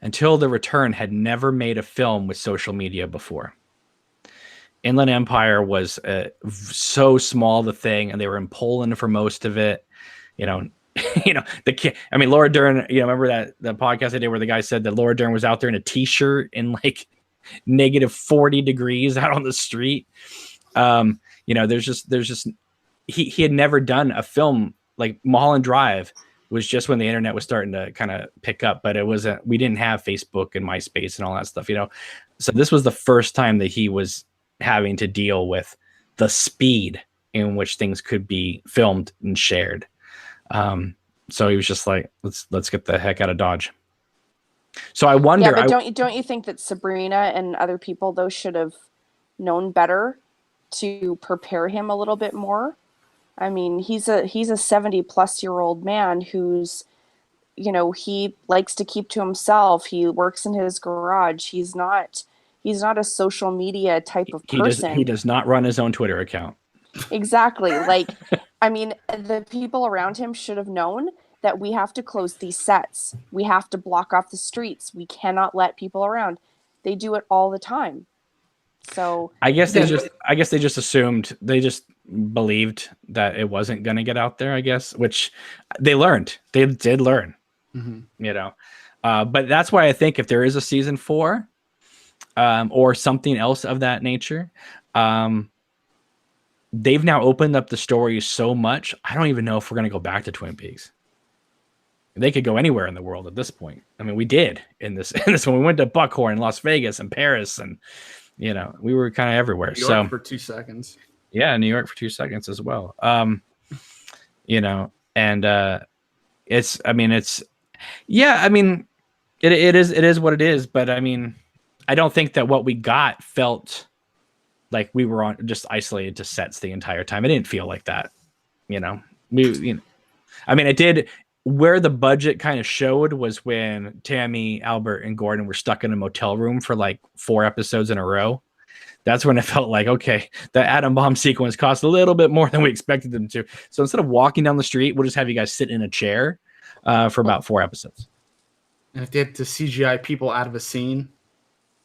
[SPEAKER 1] until The Return, had never made a film with social media before. Inland Empire was so small, the thing, and they were in Poland for most of it. The kid. I mean, Laura Dern. Remember that the podcast I did where the guy said that Laura Dern was out there in a t-shirt in like negative 40 degrees out on the street. There's just he had never done a film like Mulholland Drive. Was just when the internet was starting to kind of pick up, but we didn't have Facebook and MySpace and all that stuff. So this was the first time that he was having to deal with the speed in which things could be filmed and shared. So he was just like, let's get the heck out of Dodge. So I wonder.
[SPEAKER 3] Yeah, but don't you think that Sabrina and other people though should have known better to prepare him a little bit more? I mean, he's a 70-plus-year-old man who's, he likes to keep to himself. He works in his garage. He's not a social media type of person.
[SPEAKER 1] He does not run his own Twitter account.
[SPEAKER 3] Exactly. Like, I mean, the people around him should have known that we have to close these sets. We have to block off the streets. We cannot let people around. They do it all the time. So
[SPEAKER 1] I guess they just assumed, they just believed that it wasn't going to get out there, I guess, which they learned. They did learn, but that's why I think if there is a season 4 or something else of that nature, they've now opened up the story so much. I don't even know if we're going to go back to Twin Peaks. They could go anywhere in the world at this point. I mean, we did in this when we went to Buckhorn, Las Vegas, and Paris, and we were kind of everywhere.
[SPEAKER 2] New York for 2 seconds.
[SPEAKER 1] Yeah, New York for 2 seconds as well. And it is what it is. But I mean, I don't think that what we got felt like we were on just isolated to sets the entire time. It didn't feel like that. It did. Where the budget kind of showed was when Tammy, Albert, and Gordon were stuck in a motel room for like 4 episodes in a row. That's when it felt like, okay, the atom bomb sequence cost a little bit more than we expected them to. So instead of walking down the street, we'll just have you guys sit in a chair for about 4 episodes.
[SPEAKER 2] And if they had to CGI people out of a scene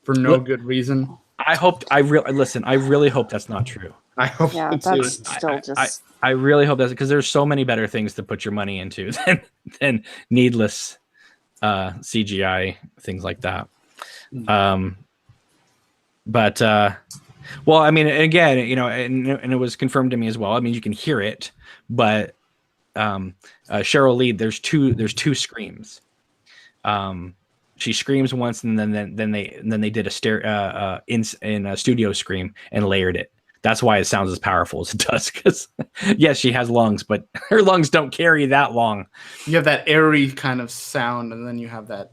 [SPEAKER 2] for no good reason.
[SPEAKER 1] I really hope that's not true.
[SPEAKER 2] I hope
[SPEAKER 3] that's still just.
[SPEAKER 1] I really hope that's because there's so many better things to put your money into than needless CGI things like that. But again, and it was confirmed to me as well. I mean, you can hear it, but Cheryl Lee, there's two screams. She screams once, and then they did a in a studio scream and layered it. That's why it sounds as powerful as it does. Because yes, she has lungs, but her lungs don't carry that long.
[SPEAKER 2] You have that airy kind of sound, and then you have that.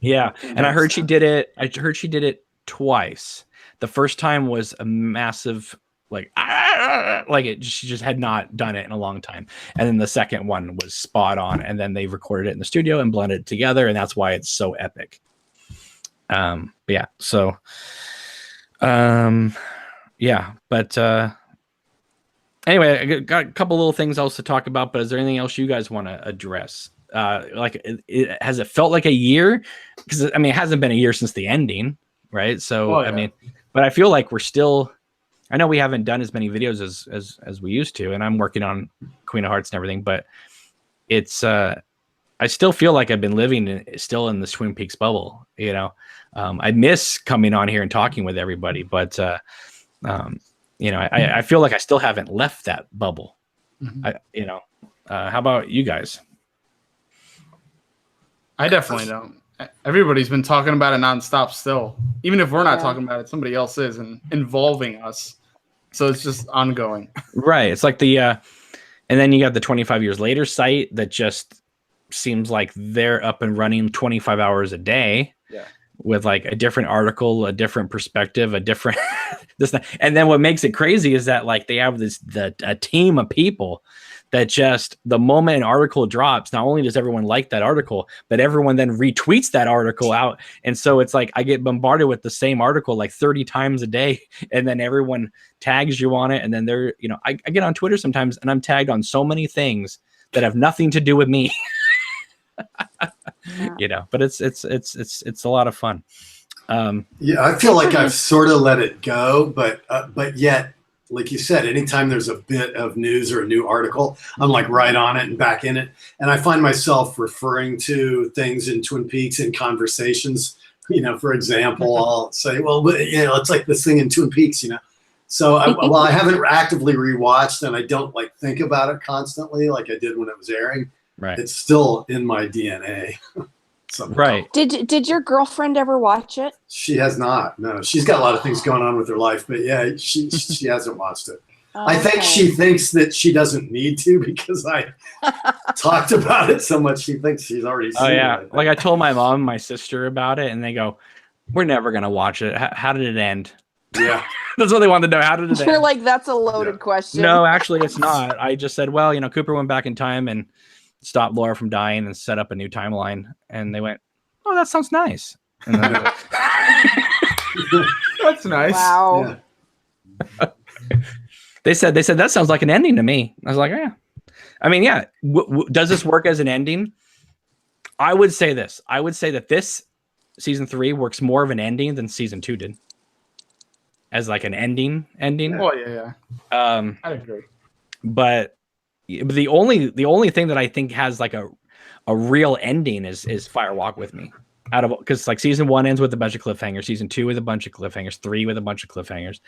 [SPEAKER 1] Yeah, and I heard she did it. I heard she did it twice. The first time was a massive she just had not done it in a long time, and then the second one was spot on. And then they recorded it in the studio and blended it together, and that's why it's so epic. But anyway, I got a couple little things else to talk about, but is there anything else you guys want to address? Has it felt like a year? Because it hasn't been a year since the ending, right? So but I feel like we're still. I know we haven't done as many videos as we used to, and I'm working on Queen of Hearts and everything, but it's I still feel like I've been living still in this Twin Peaks bubble. I miss coming on here and talking with everybody, but I feel like I still haven't left that bubble. Mm-hmm. How about you guys?
[SPEAKER 2] I definitely don't. Everybody's been talking about it nonstop still. Even if we're not talking about it, somebody else is and involving us. So it's just ongoing.
[SPEAKER 1] Right. It's like and then you got the 25 years later site that just seems like they're up and running 25 hours a day.
[SPEAKER 2] Yeah.
[SPEAKER 1] with like a different article, a different perspective, a different this. And then what makes it crazy is that like they have a team of people that just the moment an article drops, not only does everyone like that article, but everyone then retweets that article out. And so it's like I get bombarded with the same article like 30 times a day, and then everyone tags you on it. And then they're, you know, I get on Twitter sometimes and I'm tagged on so many things that have nothing to do with me. You know, but it's a lot of fun.
[SPEAKER 4] Yeah, I feel like I've sort of let it go, but yet, like you said, anytime there's a bit of news or a new article, I'm like right on it and back in it. And I find myself referring to things in Twin Peaks in conversations. You know, for example, I'll say, well, you know, it's like this thing in Twin Peaks, you know. So while I haven't actively rewatched and I don't like think about it constantly like I did when it was airing,
[SPEAKER 1] Right.
[SPEAKER 4] It's still in my DNA.
[SPEAKER 1] Right.
[SPEAKER 3] Did your girlfriend ever watch it?
[SPEAKER 4] She has not. No, she's got a lot of things going on with her life, but yeah, she hasn't watched it.
[SPEAKER 3] Oh,
[SPEAKER 4] I think she thinks that she doesn't need to because I talked about it so much. She thinks she's already seen it.
[SPEAKER 1] Like I told my mom and my sister about it, and they go, "We're never gonna watch it. How did it end?"
[SPEAKER 4] Yeah.
[SPEAKER 1] That's what they wanted to know. How did it end?
[SPEAKER 3] You're like, that's a loaded question.
[SPEAKER 1] No, actually, it's not. I just said, well, you know, Cooper went back in time and stopped Laura from dying and set up a new timeline. And they went, oh, that sounds nice. And then
[SPEAKER 2] That's nice.
[SPEAKER 3] Wow.
[SPEAKER 4] Yeah.
[SPEAKER 1] they said that sounds like an ending to me. I was like, yeah. I mean, yeah. Does this work as an ending? I would say this. I would say that this season 3 works more of an ending than season 2 did. As like an ending.
[SPEAKER 2] Oh yeah. I agree.
[SPEAKER 1] But the only thing that I think has like a real ending is Fire Walk with Me. Out of because like season 1 ends with a bunch of cliffhangers, season 2 with a bunch of cliffhangers, 3 with a bunch of cliffhangers.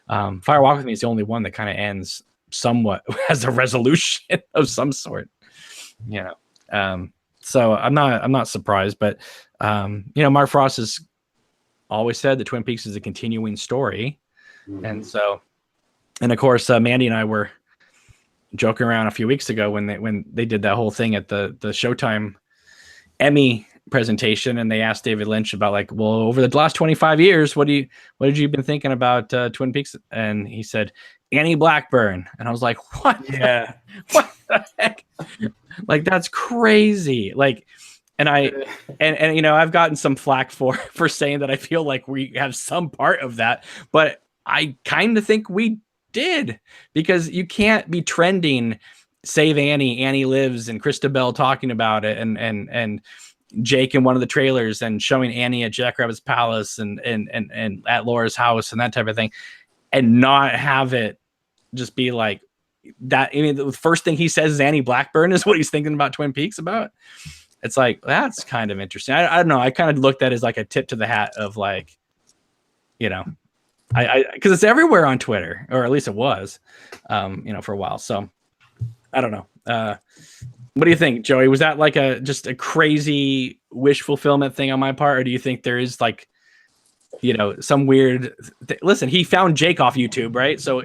[SPEAKER 1] Fire Walk with Me is the only one that kind of ends somewhat as a resolution of some sort. You know, so I'm not surprised, but you know, Mark Frost has always said that Twin Peaks is a continuing story, and so, and of course, Mandy and I were joking around a few weeks ago when they did that whole thing at the Showtime Emmy presentation, and they asked David Lynch about like, well, over the last 25 years, what did you been thinking about Twin Peaks? And he said Annie Blackburn, and I was like, what?
[SPEAKER 2] Yeah.
[SPEAKER 1] What the heck? Like that's crazy. Like, and and you know, I've gotten some flack for saying that I feel like we have some part of that, but I kind of think we did, because you can't be trending Save Annie Lives and Christabel talking about it and Jake in one of the trailers and showing Annie at Jackrabbit's Palace and at Laura's house and that type of thing, and not have it just be like that. I mean, the first thing he says is Annie Blackburn is what he's thinking about Twin Peaks about. It's like, that's kind of interesting. I don't know. I kind of looked at it as like a tip to the hat of like, you know, I because it's everywhere on Twitter, or at least it was, you know, for a while. So I don't know. What do you think, Joey? Was that like just a crazy wish fulfillment thing on my part, or do you think there is like, you know, some weird listen, he found Jake off YouTube, right? So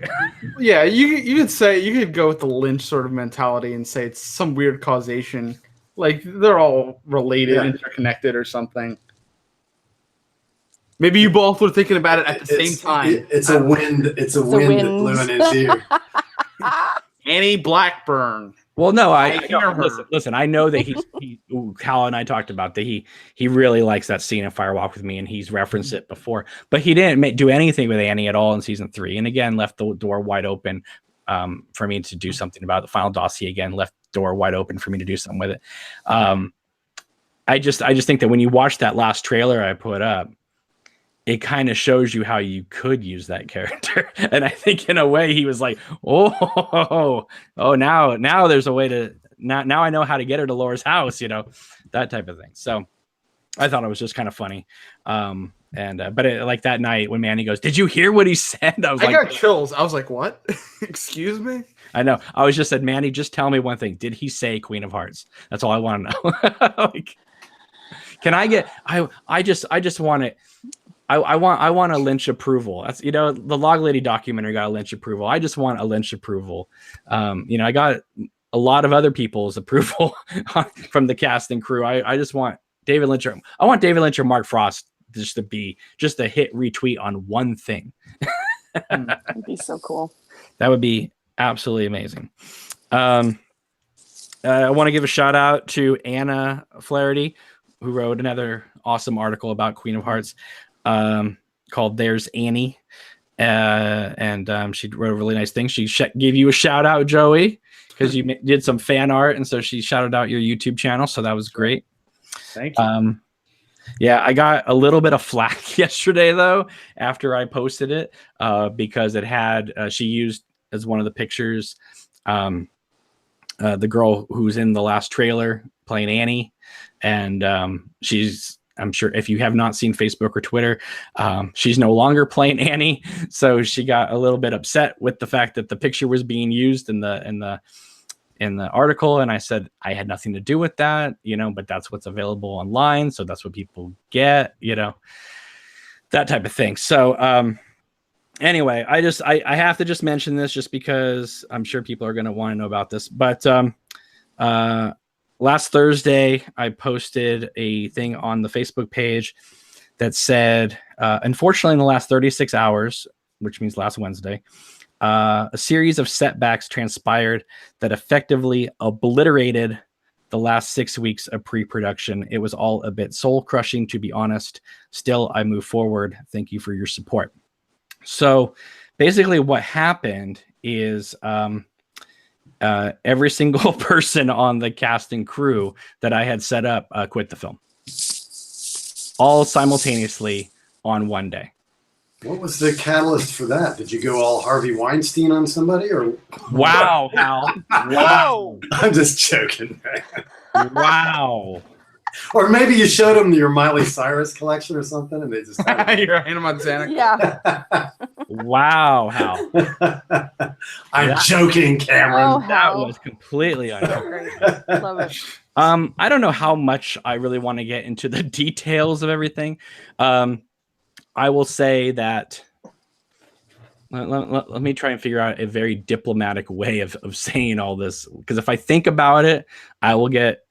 [SPEAKER 2] yeah, you could go with the Lynch sort of mentality and say it's some weird causation. Like they're all related, interconnected, or something. Maybe you both were thinking about it at the same time.
[SPEAKER 4] It's a wind. It's a wind that blew in his ear.
[SPEAKER 2] Annie Blackburn.
[SPEAKER 1] Well, no, listen. I know that Hal and I talked about that. He really likes that scene in Fire Walk with Me, and he's referenced it before. But he didn't do anything with Annie at all in season 3, and again left the door wide open for me to do something about it. The final dossier again left the door wide open for me to do something with it. I just think that when you watch that last trailer I put up, it kind of shows you how you could use that character. And I think in a way he was like, oh, now there's a way to, now I know how to get her to Laura's house, you know, that type of thing. So I thought it was just kind of funny. But like that night when Mandy goes, did you hear what he said? I
[SPEAKER 2] got chills. I was like, what? Excuse me?
[SPEAKER 1] I know. I was just said, Mandy, just tell me one thing. Did he say Queen of Hearts? That's all I want to know. Like, can I get, I just want it. I want a Lynch approval. That's, you know, the Log Lady documentary got a Lynch approval. I just want a Lynch approval. You know, I got a lot of other people's approval from the cast and crew. I just want David Lynch. I want David Lynch or Mark Frost just a hit retweet on one thing.
[SPEAKER 3] That'd be so cool.
[SPEAKER 1] That would be absolutely amazing. I want to give a shout out to Anna Flaherty, who wrote another awesome article about Queen of Hearts called There's Annie. And she wrote a really nice thing. She gave you a shout out, Joey, because you did some fan art. And so she shouted out your YouTube channel. So that was great.
[SPEAKER 2] Thank you.
[SPEAKER 1] Yeah, I got a little bit of flack yesterday, though, after I posted it, because it had, she used as one of the pictures, the girl who's in the last trailer playing Annie. And I'm sure if you have not seen Facebook or Twitter, she's no longer playing Annie. So she got a little bit upset with the fact that the picture was being used in the article. And I said, I had nothing to do with that, but that's what's available online. So that's what people get, that type of thing. So, anyway, I have to just mention this just because I'm sure people are going to want to know about this, but, last Thursday, I posted a thing on the Facebook page that said, unfortunately, in the last 36 hours, which means last Wednesday, a series of setbacks transpired that effectively obliterated the last 6 weeks of pre-production. It was all a bit soul-crushing, to be honest. Still, I move forward. Thank you for your support. So basically what happened is every single person on the cast and crew that I had set up quit the film, all simultaneously on one day.
[SPEAKER 4] What was the catalyst for that? Did you go all Harvey Weinstein on somebody, or?
[SPEAKER 1] Wow, Hal! Wow!
[SPEAKER 4] I'm just joking, man.
[SPEAKER 1] Wow!
[SPEAKER 4] Or maybe you showed them your Miley Cyrus collection or something, and they just
[SPEAKER 2] You're Hannah Montana.
[SPEAKER 3] Yeah.
[SPEAKER 1] Wow, Hal!
[SPEAKER 4] I'm joking, Cameron.
[SPEAKER 3] Oh,
[SPEAKER 1] That
[SPEAKER 3] Hal.
[SPEAKER 1] was completely unfair.
[SPEAKER 3] Great. Love it.
[SPEAKER 1] I don't know how much I really want to get into the details of everything. I will say that let me try and figure out a very diplomatic way of saying all this, because if I think about it, I will get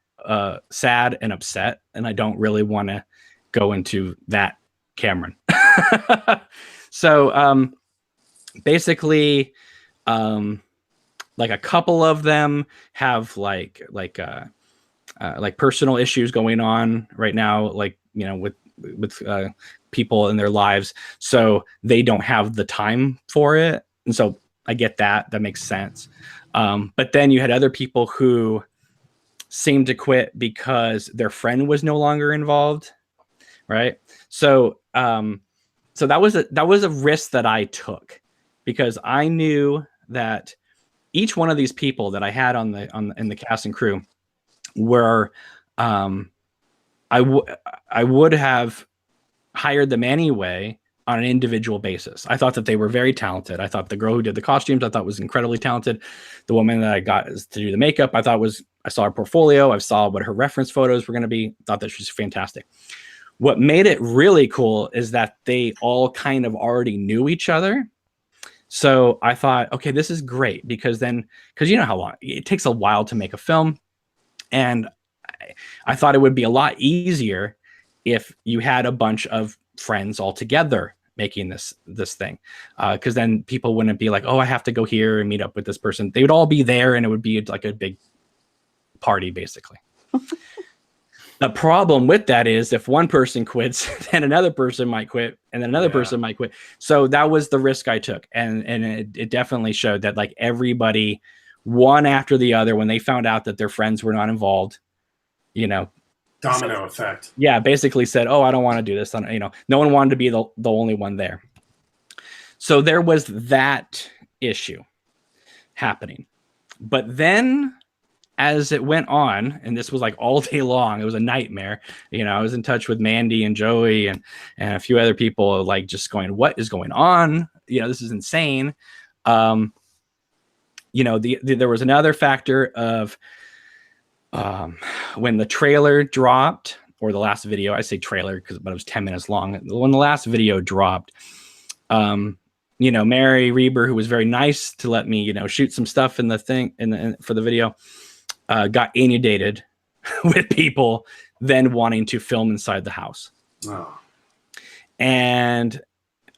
[SPEAKER 1] sad and upset, and I don't really want to go into that, Cameron. So basically, like a couple of them have like personal issues going on right now, like with people in their lives, so they don't have the time for it. And so I get that makes sense. But then you had other people who seemed to quit because their friend was no longer involved, right? So so that was a risk that I took, because I knew that each one of these people that I had in the cast and crew were I would have hired them anyway on an individual basis. I thought that they were very talented. I thought the girl who did the costumes, I thought was incredibly talented. The woman that I got to do the makeup, I saw her portfolio. I saw what her reference photos were going to be. Thought that she was fantastic. What made it really cool is that they all kind of already knew each other. So I thought, okay, this is great, because you know how long it takes a while to make a film. And I thought it would be a lot easier if you had a bunch of friends all together making this thing, because then people wouldn't be like, oh, I have to go here and meet up with this person. They would all be there, and it would be like a big party, basically. The problem with that is if one person quits, then another person might quit, and then another person might quit. So that was the risk I took, and it definitely showed that, like, everybody, one after the other, when they found out that their friends were not involved,
[SPEAKER 4] Domino effect.
[SPEAKER 1] Yeah, basically said, oh, I don't want to do this. No one wanted to be the only one there. So there was that issue happening. But then as it went on, and this was like all day long, it was a nightmare. I was in touch with Mandy and Joey and a few other people, like, just going, what is going on? This is insane. There was another factor of, when the trailer dropped, or the last video, I say trailer but it was 10 minutes long. When the last video dropped, Mary Reber, who was very nice to let me, shoot some stuff in the thing for the video, got inundated with people then wanting to film inside the house.
[SPEAKER 4] Oh.
[SPEAKER 1] And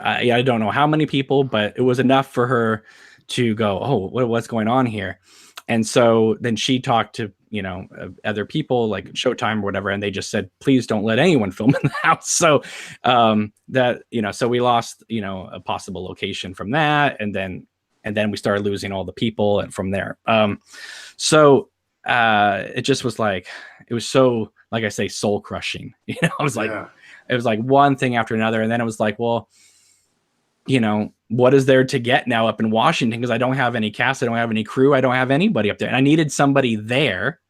[SPEAKER 1] I don't know how many people, but it was enough for her to go, oh, what's going on here? And so then she talked to, other people like Showtime or whatever, and they just said, please don't let anyone film in the house. So so we lost, a possible location from that. And then we started losing all the people and from there. So it just was like, it was so, like I say, soul crushing. I was like, it was like one thing after another. And then it was like, well, what is there to get now up in Washington? Because I don't have any cast, I don't have any crew, I don't have anybody up there. And I needed somebody there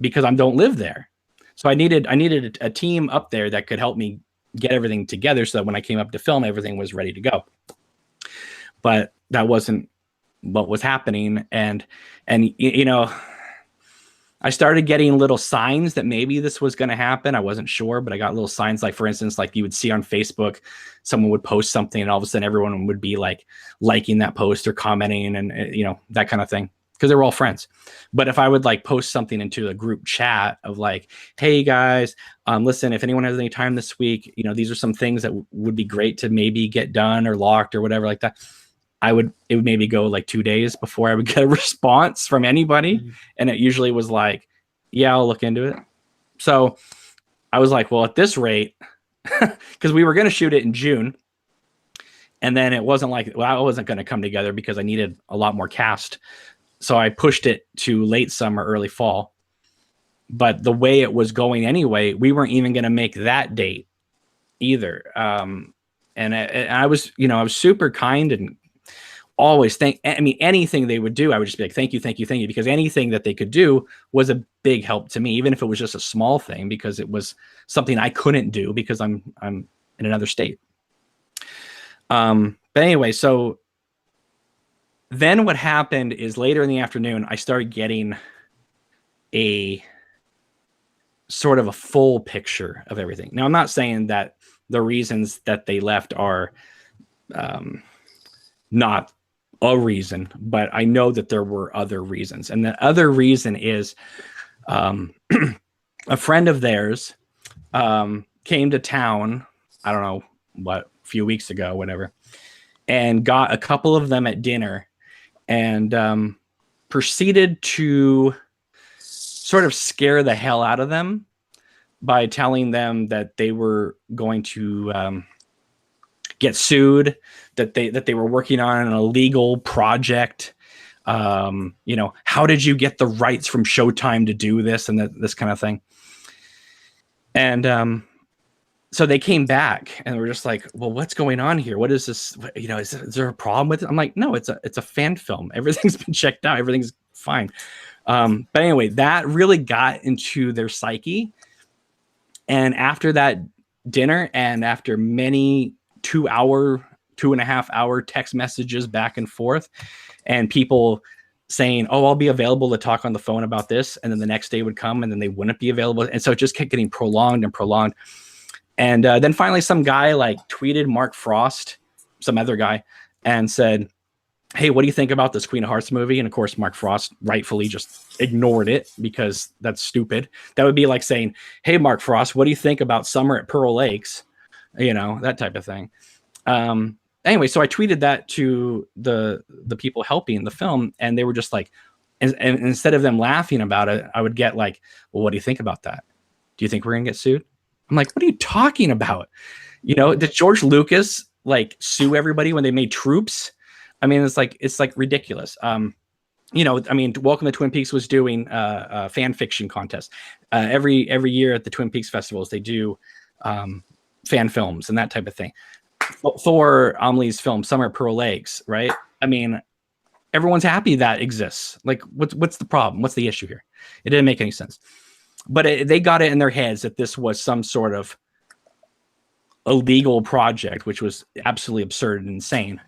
[SPEAKER 1] because I don't live there. So I needed a team up there that could help me get everything together so that when I came up to film, everything was ready to go. But that wasn't what was happening. And I started getting little signs that maybe this was going to happen. I wasn't sure, but I got little signs, like, for instance, like you would see on Facebook, someone would post something and all of a sudden everyone would be like liking that post or commenting and, that kind of thing, because they were all friends. But if I would like post something into a group chat of like, hey guys, listen, if anyone has any time this week, these are some things that would be great to maybe get done or locked or whatever like that. It would maybe go like 2 days before I would get a response from anybody. Mm-hmm. And it usually was like, yeah, I'll look into it. So I was like, well, at this rate, because we were going to shoot it in June. And then it wasn't like, well, I wasn't going to come together because I needed a lot more cast. So I pushed it to late summer, early fall. But the way it was going anyway, we weren't even going to make that date either. And I was super kind and always anything they would do, I would just be like, thank you, because anything that they could do was a big help to me, even if it was just a small thing, because it was something I couldn't do because I'm in another state. But anyway, so then what happened is later in the afternoon, I started getting a sort of a full picture of everything. Now, I'm not saying that the reasons that they left are not a reason, but I know that there were other reasons. And the other reason is a friend of theirs came to town, I don't know what, a few weeks ago, whatever, and got a couple of them at dinner and proceeded to sort of scare the hell out of them by telling them that they were going to get sued, that they were working on an illegal project. How did you get the rights from Showtime to do this and this kind of thing? And so they came back and were just like, well, what's going on here? What is this? Is there a problem with it? I'm like, no, it's a fan film. Everything's been checked out. Everything's fine. But anyway, that really got into their psyche. And after that dinner and after many 2.5 hour text messages back and forth and people saying, oh, I'll be available to talk on the phone about this. And then the next day would come and then they wouldn't be available. And so it just kept getting prolonged and prolonged. And then finally some guy like tweeted Mark Frost, some other guy, and said, hey, what do you think about this Queen of Hearts movie? And of course, Mark Frost rightfully just ignored it because that's stupid. That would be like saying, hey, Mark Frost, what do you think about Summer at Pearl Lakes? That type of thing. Anyway, so I tweeted that to the people helping the film, and they were just like, and instead of them laughing about it, I would get like, well, what do you think about that? Do you think we're gonna get sued? I'm like, what are you talking about? Did George Lucas like sue everybody when they made Troops? I mean, it's like ridiculous. Welcome to Twin Peaks was doing a fan fiction contest. Every year at the Twin Peaks festivals, they do fan films and that type of thing. Thor Amelie's film, Summer at Pearl Lakes, right? I mean, everyone's happy that exists. Like, what's the problem? What's the issue here? It didn't make any sense. But they got it in their heads that this was some sort of illegal project, which was absolutely absurd and insane.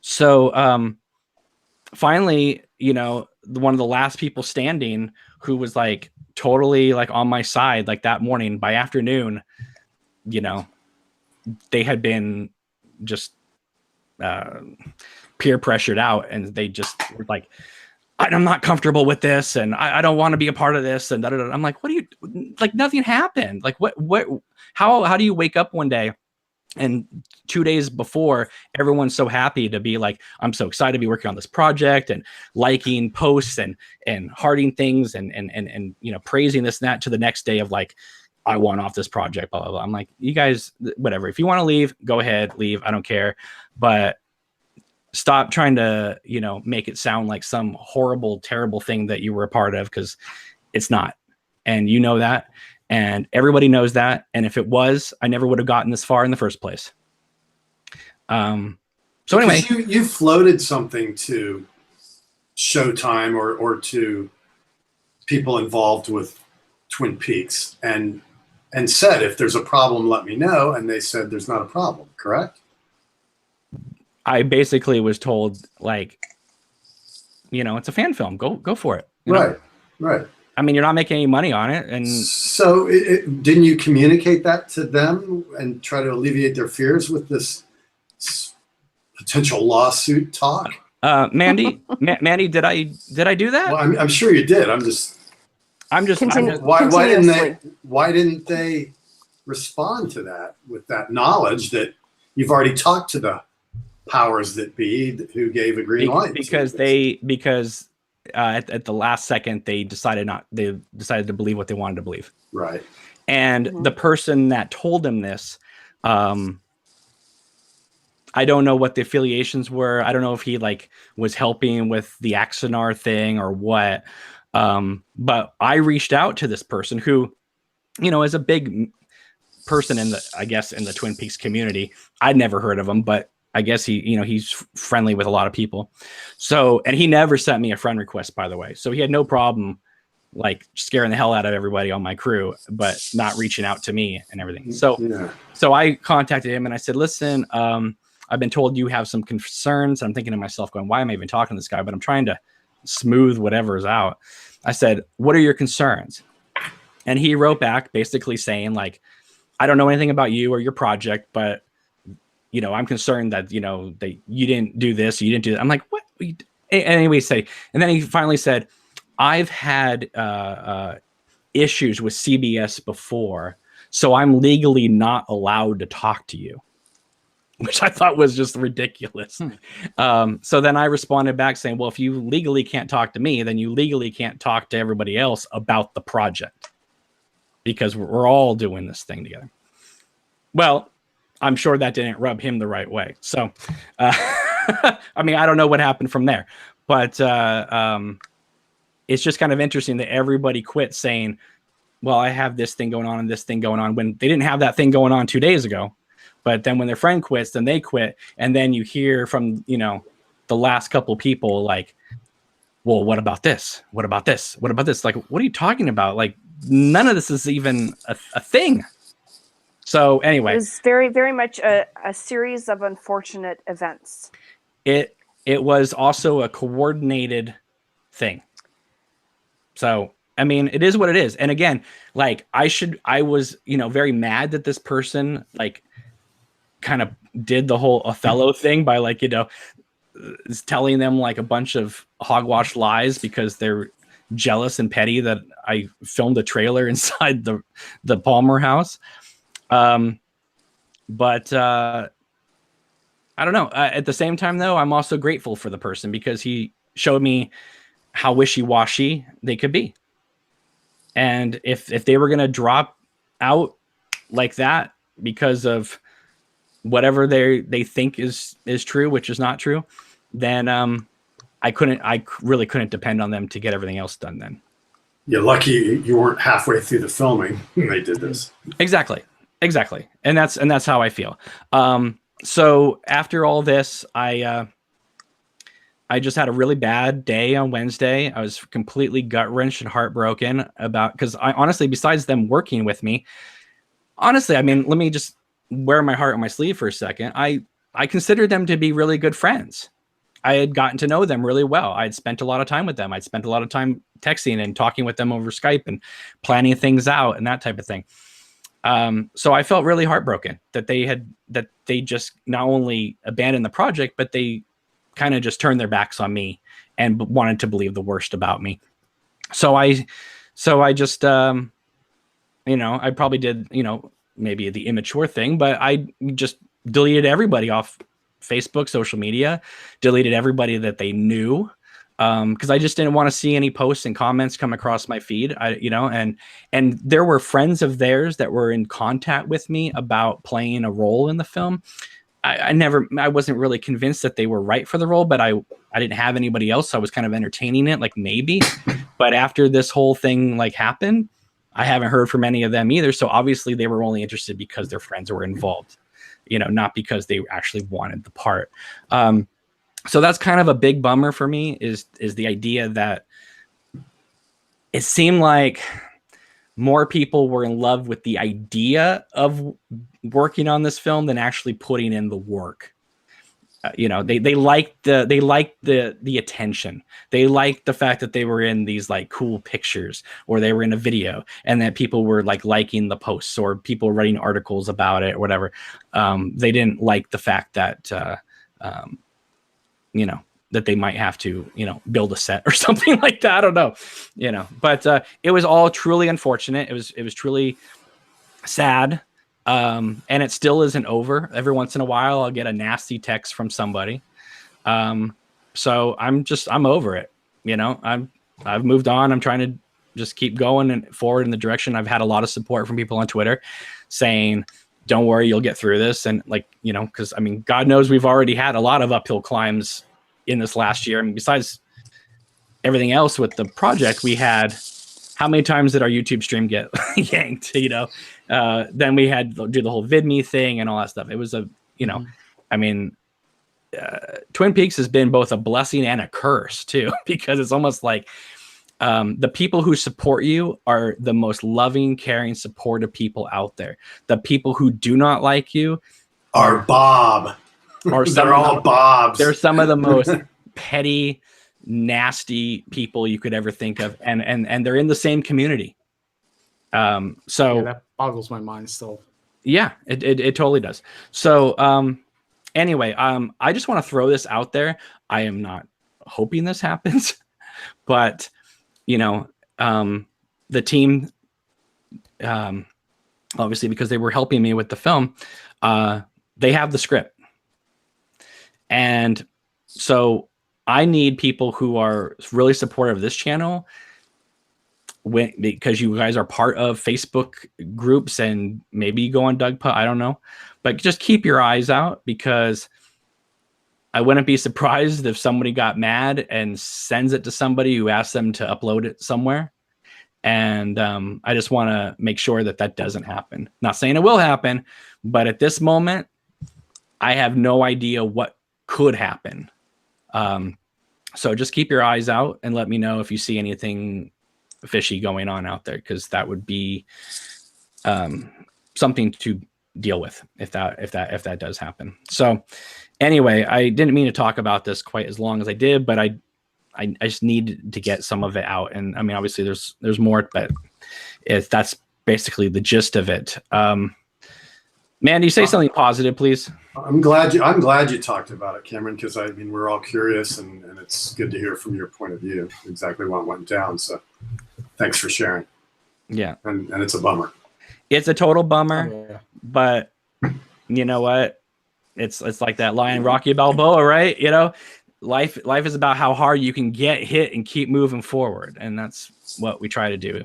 [SPEAKER 1] So finally, one of the last people standing who was like totally like on my side, like that morning, by afternoon, they had been just peer pressured out, and they just were like, I'm not comfortable with this, and I don't want to be a part of this, and da-da-da. I'm like, what do you, like, nothing happened. Like, how do you wake up one day and 2 days before, everyone's so happy to be like, I'm so excited to be working on this project and liking posts and hearting things and you know, praising this and that, to the next day of like, I want off this project, blah, blah, blah. I'm like, you guys, whatever. If you want to leave, go ahead, leave. I don't care. But stop trying to, you know, make it sound like some horrible, terrible thing that you were a part of, because it's not. And you know that. And everybody knows that. And if it was, I never would have gotten this far in the first place. So anyway,
[SPEAKER 4] you floated something to Showtime or to people involved with Twin Peaks and said, if there's a problem, let me know. And they said, there's not a problem, correct?
[SPEAKER 1] I basically was told, like, you know, it's a fan film. Go for it.
[SPEAKER 4] Right. Right.
[SPEAKER 1] I mean, you're not making any money on it. And
[SPEAKER 4] so didn't you communicate that to them and try to alleviate their fears with this potential lawsuit talk?
[SPEAKER 1] Mandy, Mandy, did I do that?
[SPEAKER 4] Well, I'm sure you did. I'm just why didn't they respond to that with that knowledge that you've already talked to the powers that be who gave a green light?
[SPEAKER 1] Because at the last second they decided to believe what they wanted to believe.
[SPEAKER 4] Right.
[SPEAKER 1] And the person that told him this, I don't know what the affiliations were. I don't know if he like was helping with the Axonar thing or what. But I reached out to this person who, you know, is a big person in the Twin Peaks community. I'd never heard of him, but I guess he's friendly with a lot of people. So, and he never sent me a friend request, by the way. So he had no problem like scaring the hell out of everybody on my crew, but not reaching out to me and everything. So, So I contacted him and I said, listen, I've been told you have some concerns. I'm thinking to myself going, why am I even talking to this guy? But I'm trying to smooth whatever is out. I said, what are your concerns? And he wrote back basically saying like, I don't know anything about you or your project, but you know, I'm concerned that, you know, that you didn't do this, you didn't do that. I'm like, what? Anyway, and then he finally said, I've had issues with CBS before, so I'm legally not allowed to talk to you, which I thought was just ridiculous. So then I responded back saying, well, if you legally can't talk to me, then you legally can't talk to everybody else about the project, because we're all doing this thing together. Well, I'm sure that didn't rub him the right way. So, I mean, I don't know what happened from there, but it's just kind of interesting that everybody quit saying, well, I have this thing going on and this thing going on, when they didn't have that thing going on 2 days ago. But then when their friend quits, then they quit. And then you hear from, you know, the last couple people like, well, what about this? What about this? What about this? Like, what are you talking about? Like, none of this is even a thing. So anyway,
[SPEAKER 3] it was very, very much a series of unfortunate events.
[SPEAKER 1] It was also a coordinated thing. So, I mean, it is what it is. And again, like I was, you know, very mad that this person like kind of did the whole Othello thing by like, you know, telling them like a bunch of hogwash lies because they're jealous and petty that I filmed a trailer inside the Palmer house. But I don't know. At the same time, though, I'm also grateful for the person because he showed me how wishy-washy they could be. And if they were going to drop out like that because of whatever they think is true, which is not true, then I really couldn't depend on them to get everything else done then.
[SPEAKER 4] You're lucky you weren't halfway through the filming when they did this.
[SPEAKER 1] Exactly. And that's how I feel. So after all this, I just had a really bad day on Wednesday. I was completely gut-wrenched and heartbroken because I honestly, besides them working with me, honestly, I mean, let me just wear my heart on my sleeve for a second. I considered them to be really good friends. I had gotten to know them really well. I'd spent a lot of time with them. I'd spent a lot of time texting and talking with them over Skype and planning things out and that type of thing. So I felt really heartbroken that they just not only abandoned the project, but they kind of just turned their backs on me and wanted to believe the worst about me. So I just, I probably did, maybe the immature thing, but I just deleted everybody off Facebook, social media, deleted everybody that they knew. Because I just didn't want to see any posts and comments come across my feed. And there were friends of theirs that were in contact with me about playing a role in the film. I wasn't really convinced that they were right for the role, but I didn't have anybody else. So I was kind of entertaining it, like maybe. But after this whole thing like happened, I haven't heard from any of them either. So obviously they were only interested because their friends were involved, not because they actually wanted the part. So that's kind of a big bummer for me is the idea that it seemed like more people were in love with the idea of working on this film than actually putting in the work. They liked the attention. They liked the fact that they were in these like cool pictures or they were in a video and that people were like liking the posts or people writing articles about it or whatever. They didn't like the fact that, that they might have to, build a set or something like that. I don't know, but it was all truly unfortunate. It was truly sad. And it still isn't over. Every once in a while, I'll get a nasty text from somebody. So I'm over it. I've moved on. I'm trying to just keep going and forward in the direction. I've had a lot of support from people on Twitter saying, don't worry, you'll get through this. And because God knows we've already had a lot of uphill climbs in this last year. Besides everything else with the project, we had, how many times did our YouTube stream get yanked? Then we had to do the whole VidMe thing and all that stuff. It was Twin Peaks has been both a blessing and a curse too, because it's almost like the people who support you are the most loving, caring, supportive people out there. The people who do not like you
[SPEAKER 4] are Bob. Or they're all Bobs.
[SPEAKER 1] They're some of the most petty, nasty people you could ever think of, and they're in the same community. So
[SPEAKER 2] that boggles my mind still.
[SPEAKER 1] Yeah, it totally does. So anyway, I just want to throw this out there. I am not hoping this happens, but the team, obviously because they were helping me with the film, they have the script. And so I need people who are really supportive of this channel because you guys are part of Facebook groups and maybe you go on Doug Putt, I don't know, but just keep your eyes out because I wouldn't be surprised if somebody got mad and sends it to somebody who asks them to upload it somewhere. And I just want to make sure that doesn't happen. Not saying it will happen, but at this moment, I have no idea what could happen. So just keep your eyes out and let me know if you see anything fishy going on out there, because that would be something to deal with if that does happen. So anyway, I didn't mean to talk about this quite as long as I did, but I just need to get some of it out. And obviously there's more, but that's basically the gist of it. Mandy, say something positive, please.
[SPEAKER 4] I'm glad you talked about it, Cameron, because we're all curious and it's good to hear from your point of view exactly what went down. So thanks for sharing. Yeah. And it's a bummer.
[SPEAKER 1] It's a total bummer, but you know what? It's like that line Rocky Balboa, right? Life is about how hard you can get hit and keep moving forward. And that's what we try to do.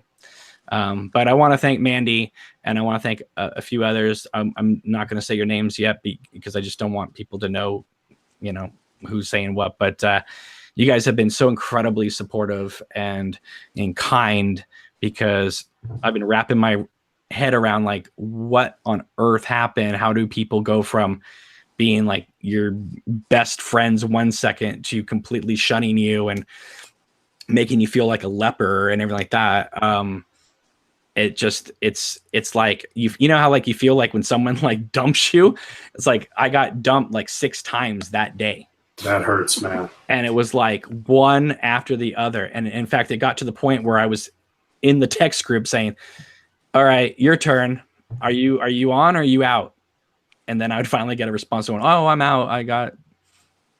[SPEAKER 1] But I want to thank Mandy and I want to thank a few others. I'm not going to say your names yet because I just don't want people to know, who's saying what, but, you guys have been so incredibly supportive and kind because I've been wrapping my head around like what on earth happened. How do people go from being like your best friends 1 second to completely shunning you and making you feel like a leper and everything like that? It's like you know how like you feel like when someone like dumps you. It's like I got dumped like 6 times that day.
[SPEAKER 4] That hurts, man.
[SPEAKER 1] And it was like one after the other. And in fact, it got to the point where I was in the text group saying, all right, your turn. Are you on or are you out? And then I would finally get a response going, oh, I'm out. I got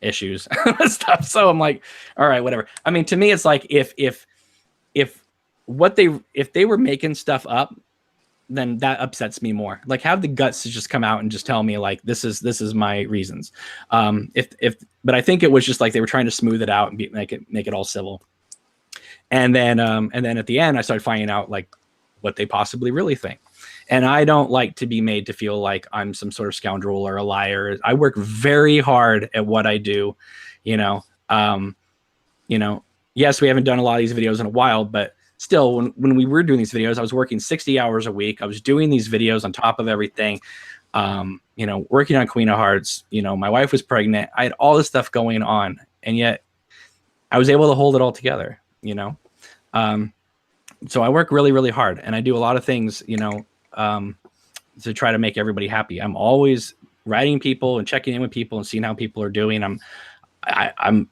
[SPEAKER 1] issues and stuff. So I'm like, all right, whatever. I mean, to me, it's like if they were making stuff up, then that upsets me more. Like, have the guts to just come out and just tell me like, this is my reasons. But I think it was just like they were trying to smooth it out and make it all civil. And then at the end, I started finding out like what they possibly really think. And I don't like to be made to feel like I'm some sort of scoundrel or a liar. I work very hard at what I do, Yes, we haven't done a lot of these videos in a while, but still, when we were doing these videos, I was working 60 hours a week. I was doing these videos on top of everything, working on Queen of Hearts. My wife was pregnant. I had all this stuff going on, and yet I was able to hold it all together, So I work really, really hard, and I do a lot of things, to try to make everybody happy. I'm always writing people and checking in with people and seeing how people are doing. I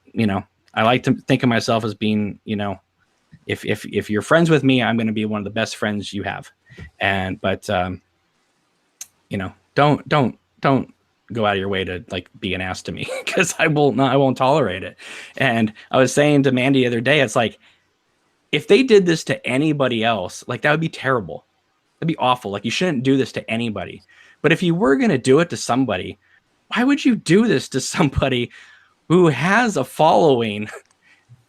[SPEAKER 1] like to think of myself as being, if you're friends with me, I'm going to be one of the best friends you have. But don't go out of your way to like be an ass to me, because I won't tolerate it. And I was saying to Mandy the other day, it's like, if they did this to anybody else, like that would be terrible. That'd be awful. Like, you shouldn't do this to anybody. But if you were going to do it to somebody, why would you do this to somebody who has a following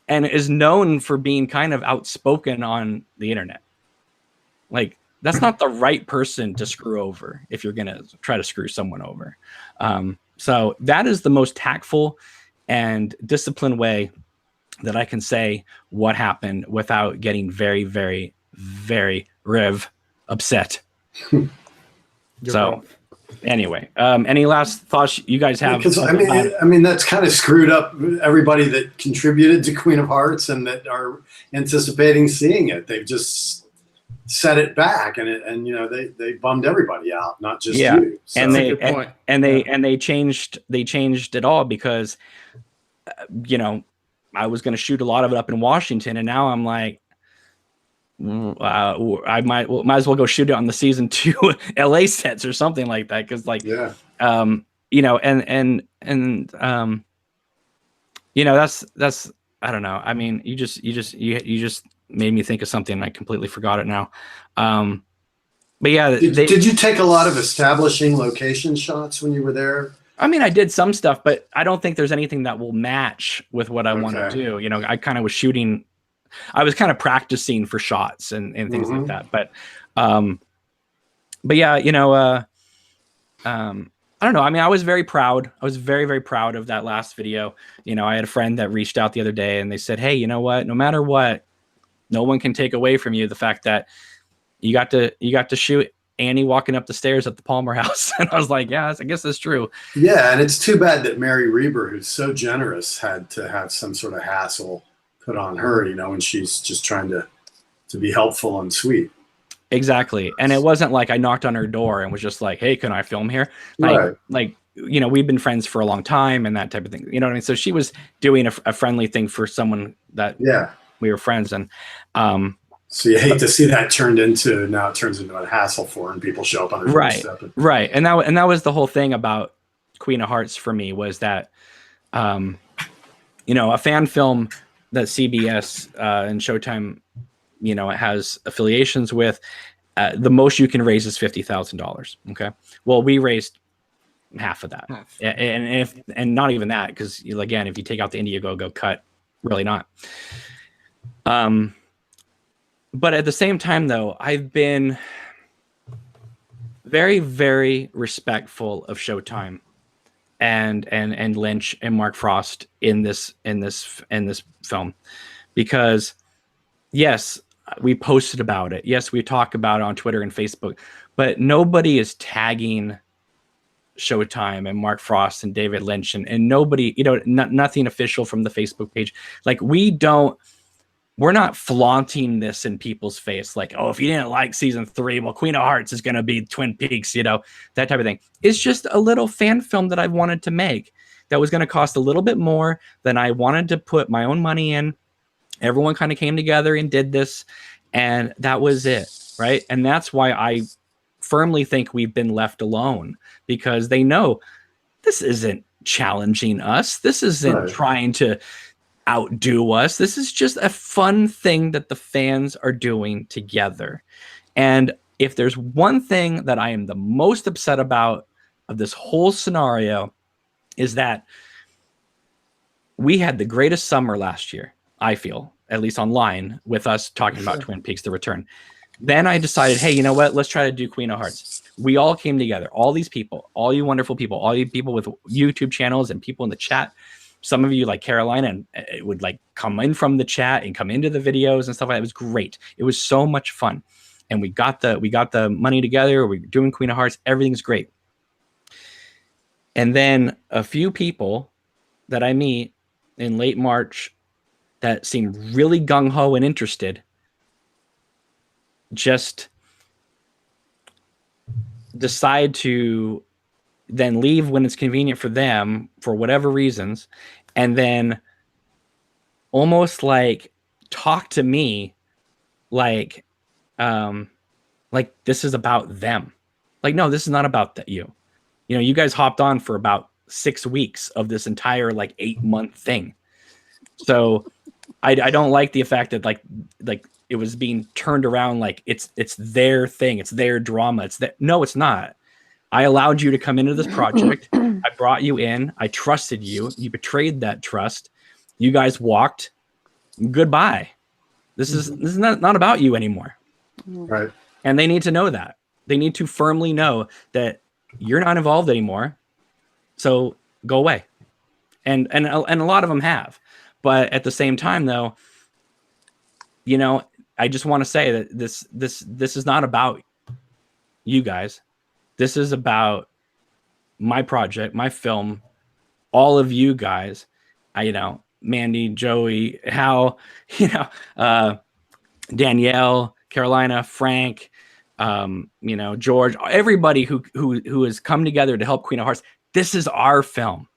[SPEAKER 1] and is known for being kind of outspoken on the internet? Like, that's not the right person to screw over if you're going to try to screw someone over. So that is the most tactful and disciplined way that I can say what happened without getting very, very, very upset. So anyway, any last thoughts you guys have?
[SPEAKER 4] Because I mean that's kind of screwed up everybody that contributed to Queen of Hearts and that are anticipating seeing it. They've just set it back, and they bummed everybody out, not just you. So.
[SPEAKER 1] And they changed it all because I was going to shoot a lot of it up in Washington, and now I'm like, I might as well go shoot it on the season 2 LA sets or something like that. Cause like, that's I don't know. I mean, you just made me think of something and I completely forgot it now. But yeah,
[SPEAKER 4] did you take a lot of establishing location shots when you were there?
[SPEAKER 1] I mean, I did some stuff, but I don't think there's anything that will match with what I want to do. I kind of was shooting. I was kind of practicing for shots and things like that. But yeah, I don't know. I mean, I was very proud. I was very, very proud of that last video. I had a friend that reached out the other day and they said, hey, you know what? No matter what, no one can take away from you the fact that you got to shoot Annie walking up the stairs at the Palmer house. And I was like, yeah, I guess that's true.
[SPEAKER 4] Yeah. And it's too bad that Mary Reber, who's so generous, had to have some sort of hassle put on her, and she's just trying to be helpful and sweet.
[SPEAKER 1] Exactly. And it wasn't like I knocked on her door and was just like, hey, can I film here? Like, we've been friends for a long time and that type of thing. You know what I mean? So she was doing a friendly thing for someone that we were friends. And,
[SPEAKER 4] so you hate to see that now it turns into a hassle for her and people show up on her doorstep.
[SPEAKER 1] Right. And that was the whole thing about Queen of Hearts for me, was that, a fan film that CBS and Showtime, it has affiliations with, the most you can raise is $50,000. Okay. Well, we raised half of that. And not even that, because again, if you take out the Indiegogo cut, really not. But at the same time, though, I've been very, very respectful of Showtime and Lynch and Mark Frost in this film, because yes, we posted about it. Yes, we talk about it on Twitter and Facebook, but nobody is tagging Showtime and Mark Frost and David Lynch and nobody, nothing official from the Facebook page. Like, we're not flaunting this in people's face. Like, oh, if you didn't like season 3, well, Queen of Hearts is going to be Twin Peaks, that type of thing. It's just a little fan film that I wanted to make that was going to cost a little bit more than I wanted to put my own money in. Everyone kind of came together and did this, and that was it. Right. And that's why I firmly think we've been left alone, because they know this isn't challenging us. This isn't
[SPEAKER 4] Right.
[SPEAKER 1] trying to outdo us. This is just a fun thing that the fans are doing together. And if there's one thing that I am the most upset about of this whole scenario, is that we had the greatest summer last year, I feel, at least online, with us talking about Twin Peaks: The Return. Then I decided, hey, you know what? Let's try to do Queen of Hearts. We all came together, all these people, all you wonderful people, all you people with YouTube channels and people in the chat. Some of you, like Carolina, and it would like come in from the chat and come into the videos and stuff like that. It was great. It was so much fun. And we got the money together. We're doing Queen of Hearts. Everything's great. And then a few people that I meet in late March that seem really gung-ho and interested just decide to then leave when it's convenient for them for whatever reasons, and then almost like talk to me like this is about them. Like, no, this is not about you. You know, you guys hopped on for about 6 weeks of this entire like 8-month thing. So I don't like the fact that like it was being turned around like it's their thing, it's their drama. No, it's not. I allowed you to come into this project. I brought you in. I trusted you. You betrayed that trust. You guys walked. Goodbye. This is not about you anymore.
[SPEAKER 4] Right.
[SPEAKER 1] And they need to know that. They need to firmly know that you're not involved anymore. So go away. And a lot of them have. But at the same time, though, you know, I just want to say that this is not about you guys. This is about my project, my film, all of you guys. Mandy, Joey, Hal, Danielle, Carolina, Frank, George, everybody who has come together to help Queen of Hearts. This is our film.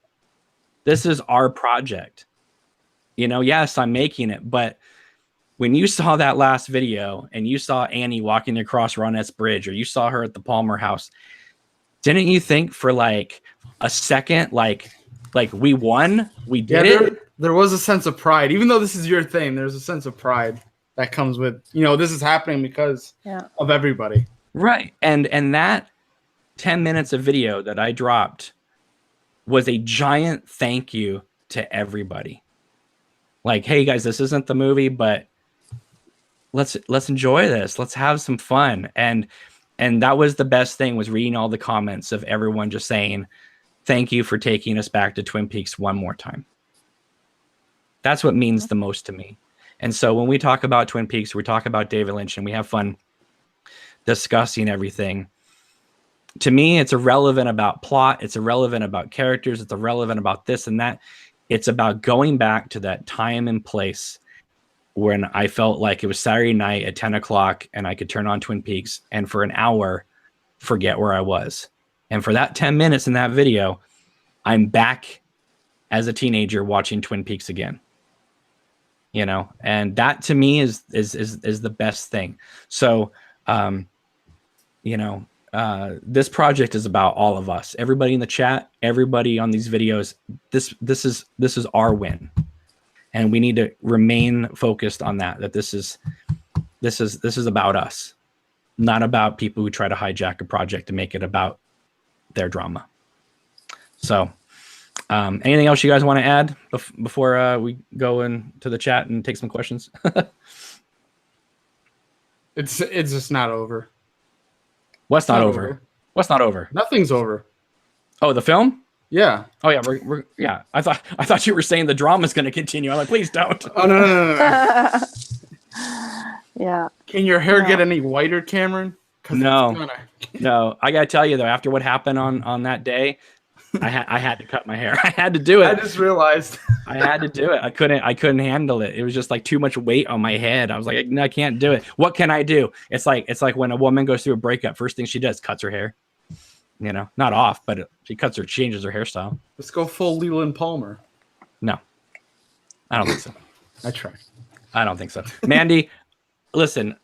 [SPEAKER 1] This is our project. Yes, I'm making it, but when you saw that last video and you saw Annie walking across Ronette's Bridge, or you saw her at the Palmer House, didn't you think for like a second, like we won, we did it?
[SPEAKER 2] There was a sense of pride, even though this is your thing. There's a sense of pride that comes with, this is happening because of everybody.
[SPEAKER 1] Right. And that 10 minutes of video that I dropped was a giant thank you to everybody. Like, hey guys, this isn't the movie, but let's enjoy this. Let's have some fun. And that was the best thing, was reading all the comments of everyone just saying, thank you for taking us back to Twin Peaks one more time. That's what means the most to me. And so when we talk about Twin Peaks, we talk about David Lynch, and we have fun discussing everything. To me, it's irrelevant about plot. It's irrelevant about characters. It's irrelevant about this and that. It's about going back to that time and place when I felt like it was Saturday night at 10 o'clock and I could turn on Twin Peaks and for an hour forget where I was. And for that 10 minutes in that video, I'm back as a teenager watching Twin Peaks again. And that to me is the best thing. So, this project is about all of us, everybody in the chat, everybody on these videos. This is our win, and we need to remain focused on that this is about us, not about people who try to hijack a project and make it about their drama. So anything else you guys want to add before we go into the chat and take some questions?
[SPEAKER 2] It's just not over.
[SPEAKER 1] What's not over? What's not over?
[SPEAKER 2] Nothing's over.
[SPEAKER 1] Oh, the film?
[SPEAKER 2] Yeah.
[SPEAKER 1] Oh yeah, we're yeah. I thought you were saying the drama's going to continue. I'm like, please don't.
[SPEAKER 2] Oh no.
[SPEAKER 3] Yeah.
[SPEAKER 2] Can your hair get any whiter, Cameron?
[SPEAKER 1] No. No. I gotta tell you though, after what happened on that day, I had to cut my hair. I had to do it.
[SPEAKER 2] I just realized.
[SPEAKER 1] I had to do it. I couldn't handle it. It was just like too much weight on my head. I was like, no, I can't do it. What can I do? It's like when a woman goes through a breakup, first thing she does, cuts her hair. Not off, but she changes her hairstyle.
[SPEAKER 2] Let's go full Leland Palmer.
[SPEAKER 1] No, I don't think so.
[SPEAKER 2] I try.
[SPEAKER 1] I don't think so. Mandy, listen,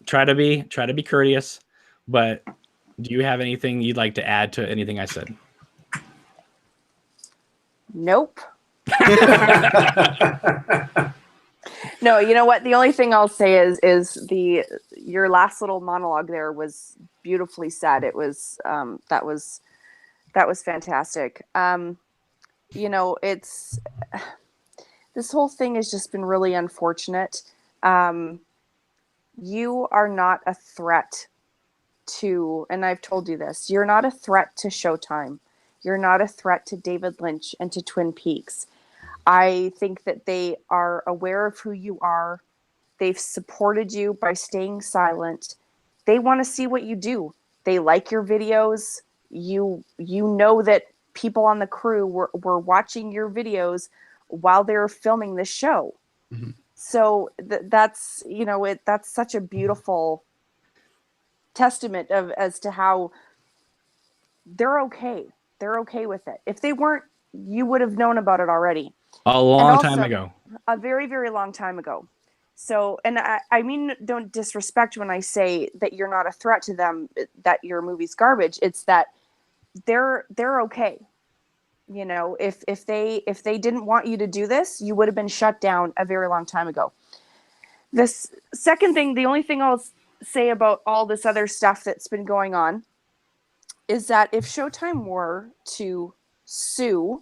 [SPEAKER 1] try to be courteous, but do you have anything you'd like to add to anything I said?
[SPEAKER 3] Nope. No, you know what? The only thing I'll say is your last little monologue there was beautifully said. It was that was fantastic. You know, it's this whole thing has just been really unfortunate. You are not a threat to, and I've told you this, you're not a threat to Showtime. You're not a threat to David Lynch and to Twin Peaks. I think that they are aware of who you are. They've supported you by staying silent. They want to see what you do. They like your videos. You know that people on the crew were watching your videos while they were filming this show. Mm-hmm. So that's, you know, that's such a beautiful testament as to how they're okay. They're okay with it. If they weren't, you would have known about it already.
[SPEAKER 1] A long time ago.
[SPEAKER 3] A very, very long time ago. So, and I mean, don't disrespect when I say that you're not a threat to them, that your movie's garbage. It's that they're okay. You know, if they didn't want you to do this, you would have been shut down a very long time ago. This second thing, the only thing I'll say about all this other stuff that's been going on is that if Showtime were to sue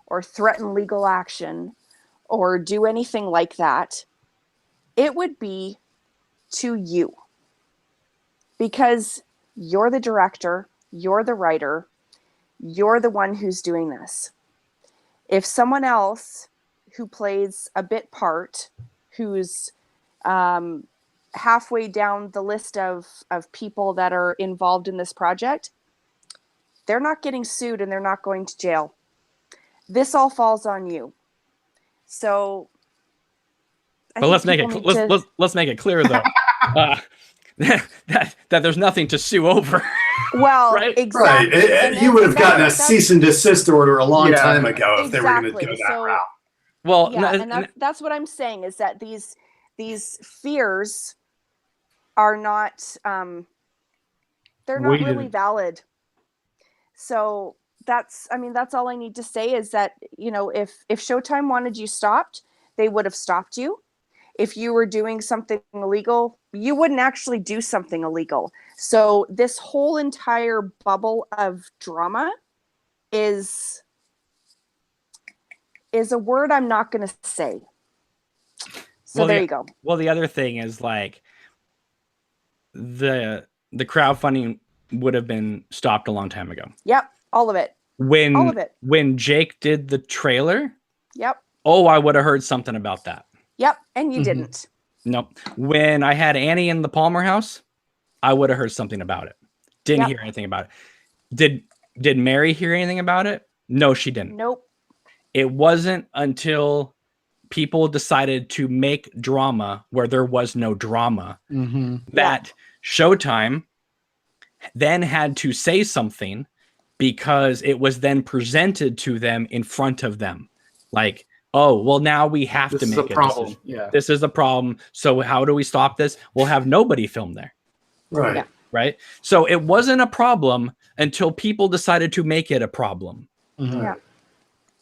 [SPEAKER 3] or threaten legal action or do anything like that, it would be to you. Because you're the director, you're the writer, you're the one who's doing this. If someone else who plays a bit part, who's halfway down the list of people that are involved in this project, they're not getting sued and they're not going to jail. This all falls on you. So,
[SPEAKER 1] but let's make it clear though that there's nothing to sue over.
[SPEAKER 3] Well,
[SPEAKER 1] right?
[SPEAKER 3] Exactly.
[SPEAKER 4] Right. You would have gotten a cease and desist order a long time ago if they were going to go that route.
[SPEAKER 3] Well, yeah, that's what I'm saying is that these fears are not they're not really valid. So that's all I need to say is that, you know, if Showtime wanted you stopped, they would have stopped you. If you were doing something illegal, you wouldn't actually do something illegal. So this whole entire bubble of drama is a word I'm not going to say. So there you go.
[SPEAKER 1] Well, the other thing is like the crowdfunding would have been stopped a long time ago.
[SPEAKER 3] Yep. All of it.
[SPEAKER 1] When Jake did the trailer.
[SPEAKER 3] Yep.
[SPEAKER 1] Oh, I would have heard something about that.
[SPEAKER 3] Yep. And you didn't.
[SPEAKER 1] Nope. When I had Annie in the Palmer house, I would have heard something about it. Didn't hear anything about it. Did Mary hear anything about it? No, she didn't.
[SPEAKER 3] Nope.
[SPEAKER 1] It wasn't until people decided to make drama where there was no drama that Showtime then had to say something, because it was then presented to them in front of them. Like, oh, well, now we have to make a problem. Decision.
[SPEAKER 2] Yeah.
[SPEAKER 1] This is a problem. So how do we stop this? We'll have nobody film there.
[SPEAKER 4] Right.
[SPEAKER 3] Yeah.
[SPEAKER 1] Right. So it wasn't a problem until people decided to make it a problem.
[SPEAKER 2] Mm-hmm.
[SPEAKER 3] Yeah.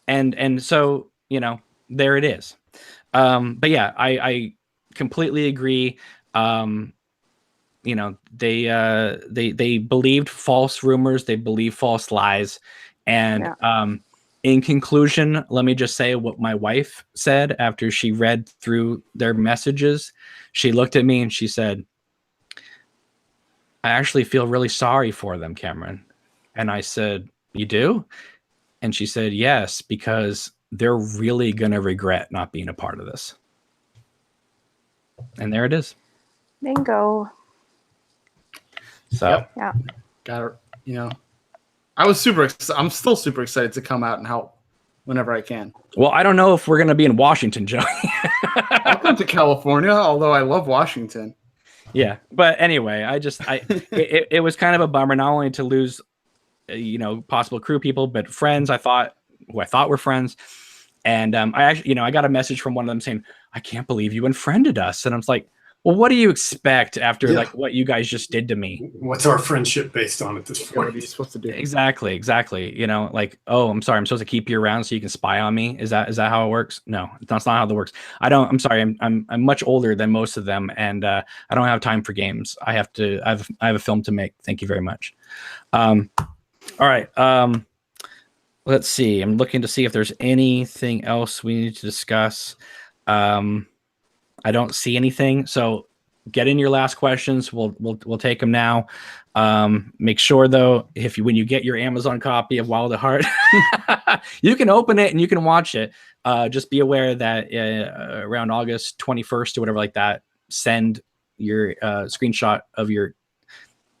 [SPEAKER 1] And so, you know, there it is. But yeah, I completely agree. You know, they believed false rumors, they believed false lies. And in conclusion, let me just say what my wife said after she read through their messages. She looked at me and she said, I actually feel really sorry for them, Cameron. And I said, you do? And she said, yes, because they're really going to regret not being a part of this. And there it is.
[SPEAKER 3] Bingo.
[SPEAKER 1] So,
[SPEAKER 3] yeah.
[SPEAKER 2] Got it. You know, I'm still super excited to come out and help whenever I can.
[SPEAKER 1] Well, I don't know if we're going to be in Washington, Joey.
[SPEAKER 2] I'll come to California, although I love Washington.
[SPEAKER 1] Yeah. But anyway, it was kind of a bummer, not only to lose, you know, possible crew people, but friends who I thought were friends. And I actually, you know, I got a message from one of them saying, I can't believe you unfriended us. And I was like, Well, what do you expect after
[SPEAKER 4] Yeah.
[SPEAKER 1] like what you guys just did to me?
[SPEAKER 4] What's our friendship based on at this
[SPEAKER 2] Yeah, what are you
[SPEAKER 4] point?
[SPEAKER 2] supposed to do?
[SPEAKER 1] Exactly. You know, like, oh, I'm sorry, I'm supposed to keep you around so you can spy on me. Is that how it works? No, that's not how that works. I'm sorry. I'm much older than most of them, and I don't have time for games. I have a film to make. Thank you very much. All right. Let's see. I'm looking to see if there's anything else we need to discuss. I don't see anything. So get in your last questions. We'll take them now. Make sure though, when you get your Amazon copy of Wild at Heart, you can open it and you can watch it. Just be aware that around August 21st or whatever like that, send your screenshot of your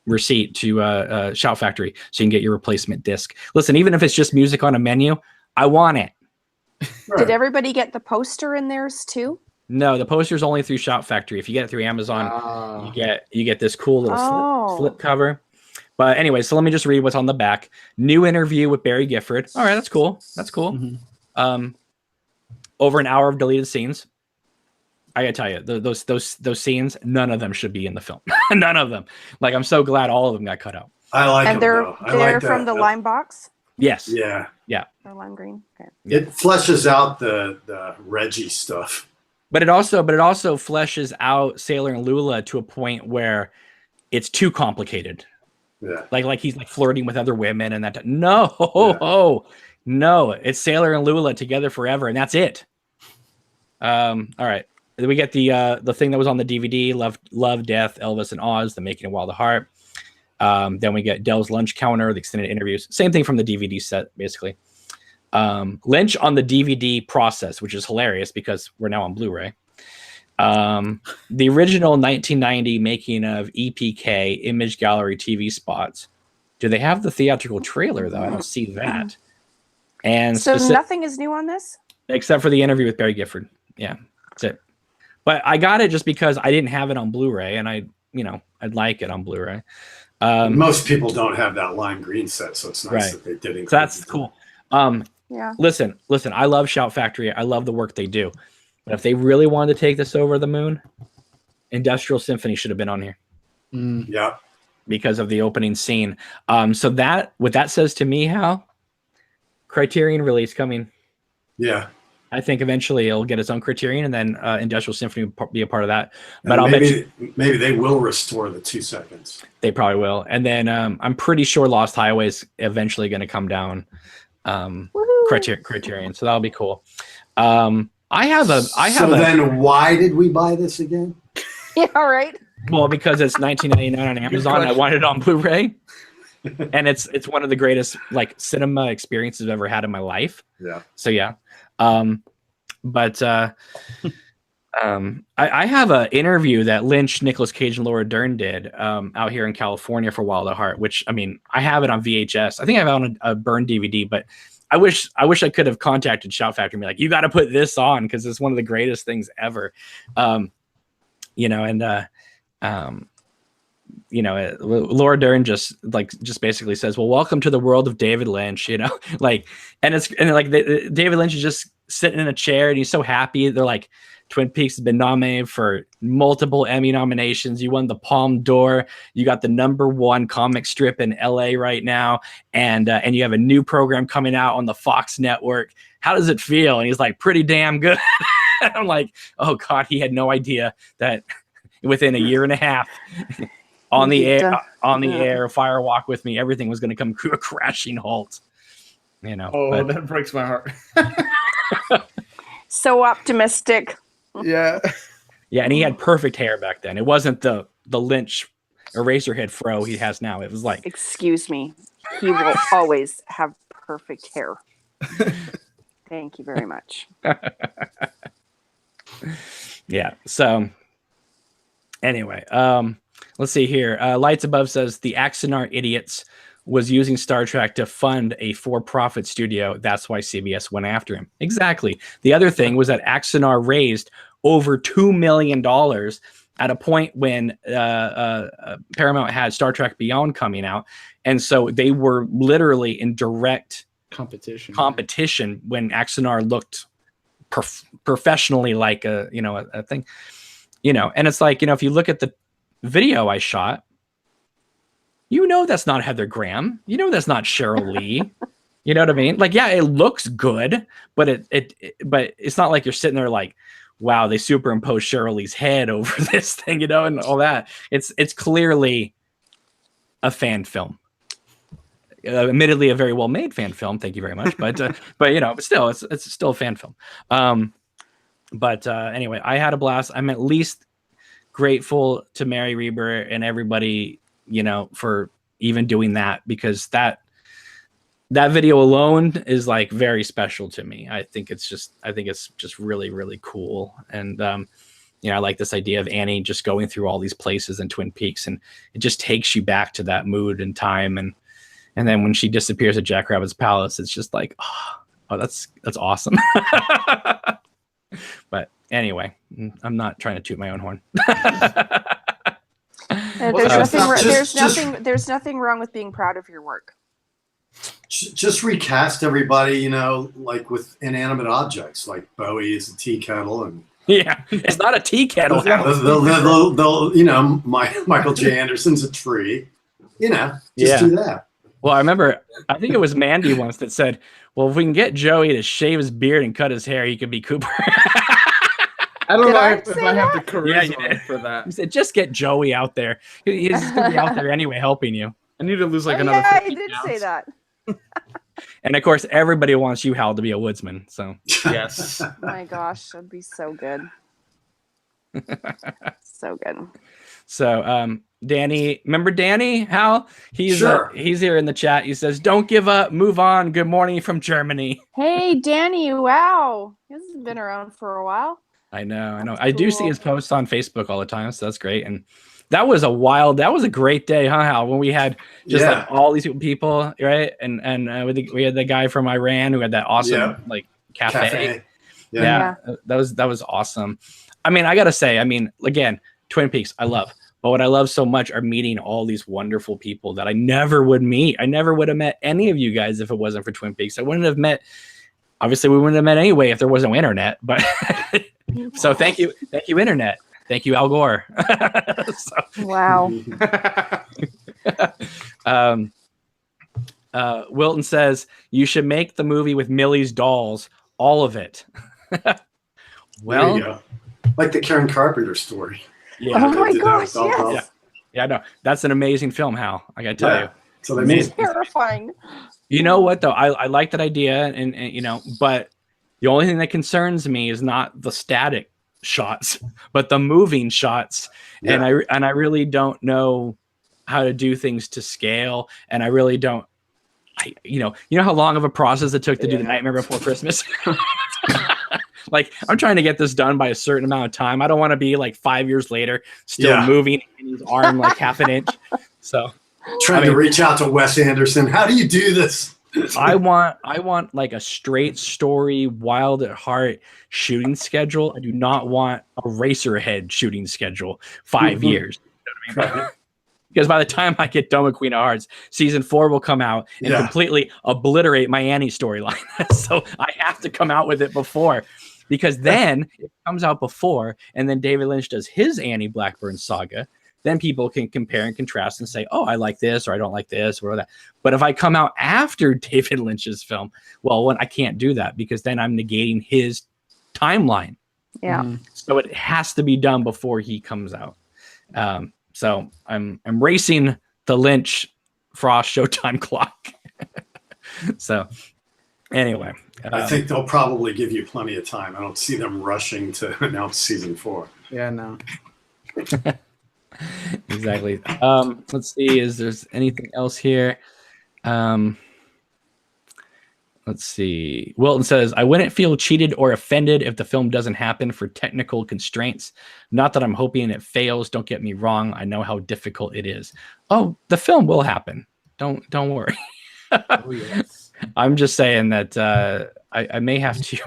[SPEAKER 1] receipt to Shout Factory so you can get your replacement disc. Listen, even if it's just music on a menu, I want it.
[SPEAKER 3] Did everybody get the poster in theirs too?
[SPEAKER 1] No, the poster's only through Shout Factory. If you get it through Amazon, you get this cool little slip cover. But anyway, so let me just read what's on the back. New interview with Barry Gifford. All right, that's cool. That's cool. Mm-hmm. Over an hour of deleted scenes. I gotta tell you, those scenes, none of them should be in the film. None of them. Like, I'm so glad all of them got cut out.
[SPEAKER 4] I like
[SPEAKER 3] and
[SPEAKER 4] them,
[SPEAKER 3] they're from the lime box.
[SPEAKER 1] Yes.
[SPEAKER 4] Yeah.
[SPEAKER 3] Or lime green. Okay.
[SPEAKER 4] It fleshes out the Reggie stuff.
[SPEAKER 1] But it also fleshes out Sailor and Lula to a point where it's too complicated.
[SPEAKER 4] Yeah.
[SPEAKER 1] Like he's like flirting with other women and that. No, it's Sailor and Lula together forever, and that's it. All right. Then we get the thing that was on the DVD, Love, Death, Elvis and Oz, The Making of Wild at Heart. Then we get Dell's lunch counter, the extended interviews. Same thing from the DVD set, basically. Lynch on the DVD process, which is hilarious because we're now on Blu-ray. The original 1990 making of EPK Image Gallery TV spots. Do they have the theatrical trailer though? I don't see that. And
[SPEAKER 3] so nothing is new on this,
[SPEAKER 1] except for the interview with Barry Gifford. Yeah, that's it. But I got it just because I didn't have it on Blu-ray, and I'd like it on Blu-ray.
[SPEAKER 4] Most people don't have that lime green set, so it's nice that they did include.
[SPEAKER 1] So that's cool.
[SPEAKER 3] Yeah.
[SPEAKER 1] Listen. I love Shout Factory. I love the work they do. But if they really wanted to take this over the moon, Industrial Symphony should have been on here.
[SPEAKER 4] Yeah.
[SPEAKER 1] Because of the opening scene. So what that says to me, Hal, Criterion release coming.
[SPEAKER 4] Yeah.
[SPEAKER 1] I think eventually it'll get its own Criterion, and then Industrial Symphony will be a part of that. But
[SPEAKER 4] maybe they will restore the 2 seconds.
[SPEAKER 1] They probably will. And then I'm pretty sure Lost Highway is eventually going to come down. Criterion. So that'll be cool. Then
[SPEAKER 4] why did we buy this again?
[SPEAKER 3] Yeah, right.
[SPEAKER 1] Well, because it's $19.99 on Amazon. I wanted it on Blu-ray, and it's one of the greatest like cinema experiences I've ever had in my life.
[SPEAKER 4] Yeah.
[SPEAKER 1] So yeah, I have an interview that Lynch, Nicolas Cage, and Laura Dern did out here in California for Wild at Heart, which I mean I have it on VHS. I think I have it on a burned DVD, but I wish I could have contacted Shout Factory and be like, you got to put this on because it's one of the greatest things ever. Laura Dern just basically says, well, welcome to the world of David Lynch, David Lynch is just sitting in a chair and he's so happy. They're like, Twin Peaks has been nominated for multiple Emmy nominations. You won the Palme d'Or. You got the #1 comic strip in LA right now. And you have a new program coming out on the Fox network. How does it feel? And he's like, pretty damn good. I'm like, oh God, he had no idea that within a year and a half on the air, Fire Walk With Me, everything was going to come to a crashing halt.
[SPEAKER 2] That breaks my heart.
[SPEAKER 3] So optimistic.
[SPEAKER 2] Yeah.
[SPEAKER 1] Yeah, and he had perfect hair back then. It wasn't the Lynch Eraserhead fro he has now. It was like,
[SPEAKER 3] excuse me, he will always have perfect hair. Thank you very much.
[SPEAKER 1] Yeah. So anyway, let's see here. Lights Above says the Axanar idiots was using Star Trek to fund a for-profit studio. That's why CBS went after him. Exactly. The other thing was that Axanar raised over $2 million at a point when Paramount had Star Trek Beyond coming out. And so they were literally in direct competition when Axanar looked professionally like a thing. and it's like, if you look at the video I shot, that's not Heather Graham. That's not Cheryl Lee. You know what I mean? Like, yeah, it looks good, but but it's not like you're sitting there like, wow, they superimposed Cheryl Lee's head over this thing, and all that. It's clearly a fan film. Admittedly, a very well-made fan film. Thank you very much. But still, it's still a fan film. But anyway, I had a blast. I'm at least grateful to Mary Reber and everybody, for even doing that, because that video alone is like very special to me. I think it's just really, really cool. And I like this idea of Annie just going through all these places in Twin Peaks, and it just takes you back to that mood and time. And then when she disappears at Jack Rabbit's palace, it's just like, oh, that's awesome. But anyway, I'm not trying to toot my own horn.
[SPEAKER 3] There's nothing wrong with being proud of your work.
[SPEAKER 4] Just recast everybody, like with inanimate objects, like Bowie is a tea kettle, and
[SPEAKER 1] yeah, it's not a tea kettle.
[SPEAKER 4] They'll Michael J. Anderson's a tree. Do that.
[SPEAKER 1] Well, I remember, I think it was Mandy once that said, well, if we can get Joey to shave his beard and cut his hair, he could be Cooper.
[SPEAKER 2] I don't know if I have the charisma for
[SPEAKER 1] He
[SPEAKER 2] that.
[SPEAKER 1] said, just get Joey out there. He's going to be out there anyway helping you.
[SPEAKER 2] I need to lose another 50
[SPEAKER 3] I did
[SPEAKER 2] pounds.
[SPEAKER 3] say that.
[SPEAKER 1] And of course, everybody wants you, Hal, to be a woodsman. So
[SPEAKER 2] Yes.
[SPEAKER 3] My gosh, that'd be so good. So good.
[SPEAKER 1] So, Danny, remember Danny, Hal? He's here in the chat. He says, don't give up, move on. Good morning from Germany.
[SPEAKER 3] Hey, Danny, wow. He hasn't been around for a while.
[SPEAKER 1] I know. I do see his posts on Facebook all the time, so that's great. And that was a great day, huh, Hal? When we had just like all these people, right? And we had the guy from Iran who had that awesome like cafe. Yeah. That was awesome. I mean, I gotta say, again, Twin Peaks, I love. But what I love so much are meeting all these wonderful people that I never would meet. I never would have met any of you guys if it wasn't for Twin Peaks. I wouldn't have met. Obviously, we wouldn't have met anyway if there wasn't no internet. But so thank you, internet. Thank you, Al Gore.
[SPEAKER 3] Wow.
[SPEAKER 1] Wilton says you should make the movie with Millie's dolls, all of it.
[SPEAKER 4] Well, there you go. Like the Karen Carpenter story.
[SPEAKER 1] Yeah.
[SPEAKER 3] Oh my gosh, yes.
[SPEAKER 1] Yeah, no, that's an amazing film, Hal. I gotta tell you.
[SPEAKER 4] So amazing.
[SPEAKER 3] Terrifying.
[SPEAKER 1] You know what though? I like that idea, and but the only thing that concerns me is not the static shots, but the moving shots. Yeah. And I really don't know how to do things to scale, and I really don't. You know how long of a process it took to do The Nightmare Before Christmas. Like, I'm trying to get this done by a certain amount of time. I don't want to be like 5 years later still moving in his arm like half an inch. So
[SPEAKER 4] trying to reach out to Wes Anderson. How do you do this?
[SPEAKER 1] I want like a straight story, wild at heart shooting schedule. I do not want a Eraserhead shooting schedule 5 years. You know what I mean? Because by the time I get done with Queen of Hearts, season 4 will come out and completely obliterate my Annie storyline. So I have to come out with it before. Because then it comes out before, and then David Lynch does his Annie Blackburn saga. Then people can compare and contrast and say, oh, I like this, or I don't like this, or that. But if I come out after David Lynch's film, well, I can't do that because then I'm negating his timeline.
[SPEAKER 3] Yeah.
[SPEAKER 1] So it has to be done before he comes out. So I'm racing the Lynch Frost Showtime clock. So anyway.
[SPEAKER 4] I think they'll probably give you plenty of time. I don't see them rushing to announce season 4.
[SPEAKER 2] Yeah, no.
[SPEAKER 1] Exactly. Let's see. Is there's anything else here? Let's see. Wilton says, I wouldn't feel cheated or offended if the film doesn't happen for technical constraints. Not that I'm hoping it fails. Don't get me wrong. I know how difficult it is. Oh, the film will happen. Don't worry.
[SPEAKER 2] Oh, yes.
[SPEAKER 1] I'm just saying that I may have to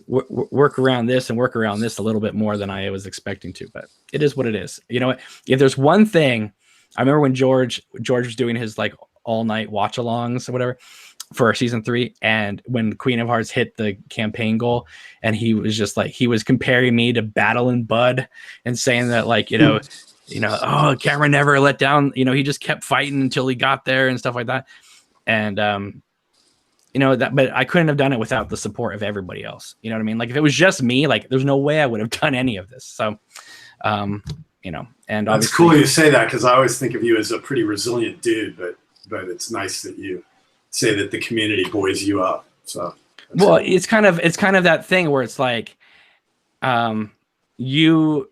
[SPEAKER 1] work around this and work around this a little bit more than I was expecting to, but it is what it is. You know what? If there's one thing, I remember when George was doing his like all night watch alongs or whatever. for season 3, and when Queen of Hearts hit the campaign goal, and he was just like, he was comparing me to Battle and Bud and saying that, like, oh, Cameron never let down, he just kept fighting until he got there and stuff like that. And but I couldn't have done it without the support of everybody else. You know what I mean? Like, if it was just me, like, there's no way I would have done any of this. So and
[SPEAKER 4] that's cool you say that, because I always think of you as a pretty resilient dude, but it's nice that you say that the community buoys you up. So
[SPEAKER 1] well, it's kind of that thing where it's like you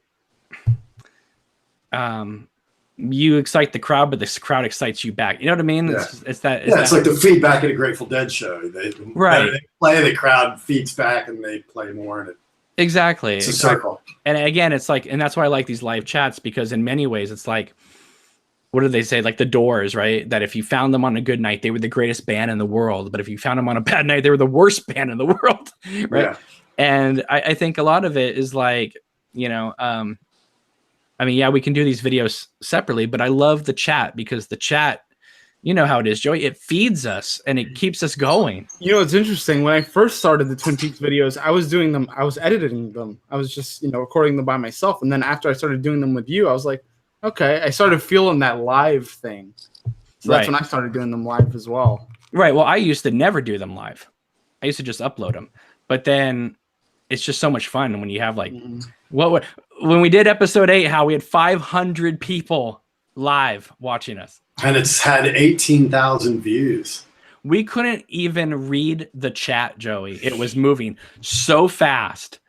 [SPEAKER 1] excite the crowd, but this crowd excites you back. You know what I mean?
[SPEAKER 4] Yeah.
[SPEAKER 1] It's that
[SPEAKER 4] like the feedback at a Grateful Dead show. They play, the crowd feeds back, and they play more, and
[SPEAKER 1] exactly.
[SPEAKER 4] It's a circle.
[SPEAKER 1] And again, it's like, and that's why I like these live chats, because in many ways it's like, what do they say? Like the Doors, right? That if you found them on a good night, they were the greatest band in the world. But if you found them on a bad night, they were the worst band in the world, right? Yeah. And I think a lot of it is like, we can do these videos separately, but I love the chat, because the chat, you know how it is, Joey. It feeds us and it keeps us going.
[SPEAKER 2] It's interesting. When I first started the Twin Peaks videos, I was doing them. I was editing them. I was just, recording them by myself. And then after I started doing them with you, I was like, okay. I started feeling that live thing. So that's when I started doing them live as well.
[SPEAKER 1] Right. Well, I used to never do them live. I used to just upload them. But then it's just so much fun when you have like, when we did episode 8, how we had 500 people live watching us.
[SPEAKER 4] And it's had 18,000 views.
[SPEAKER 1] We couldn't even read the chat, Joey. It was moving so fast.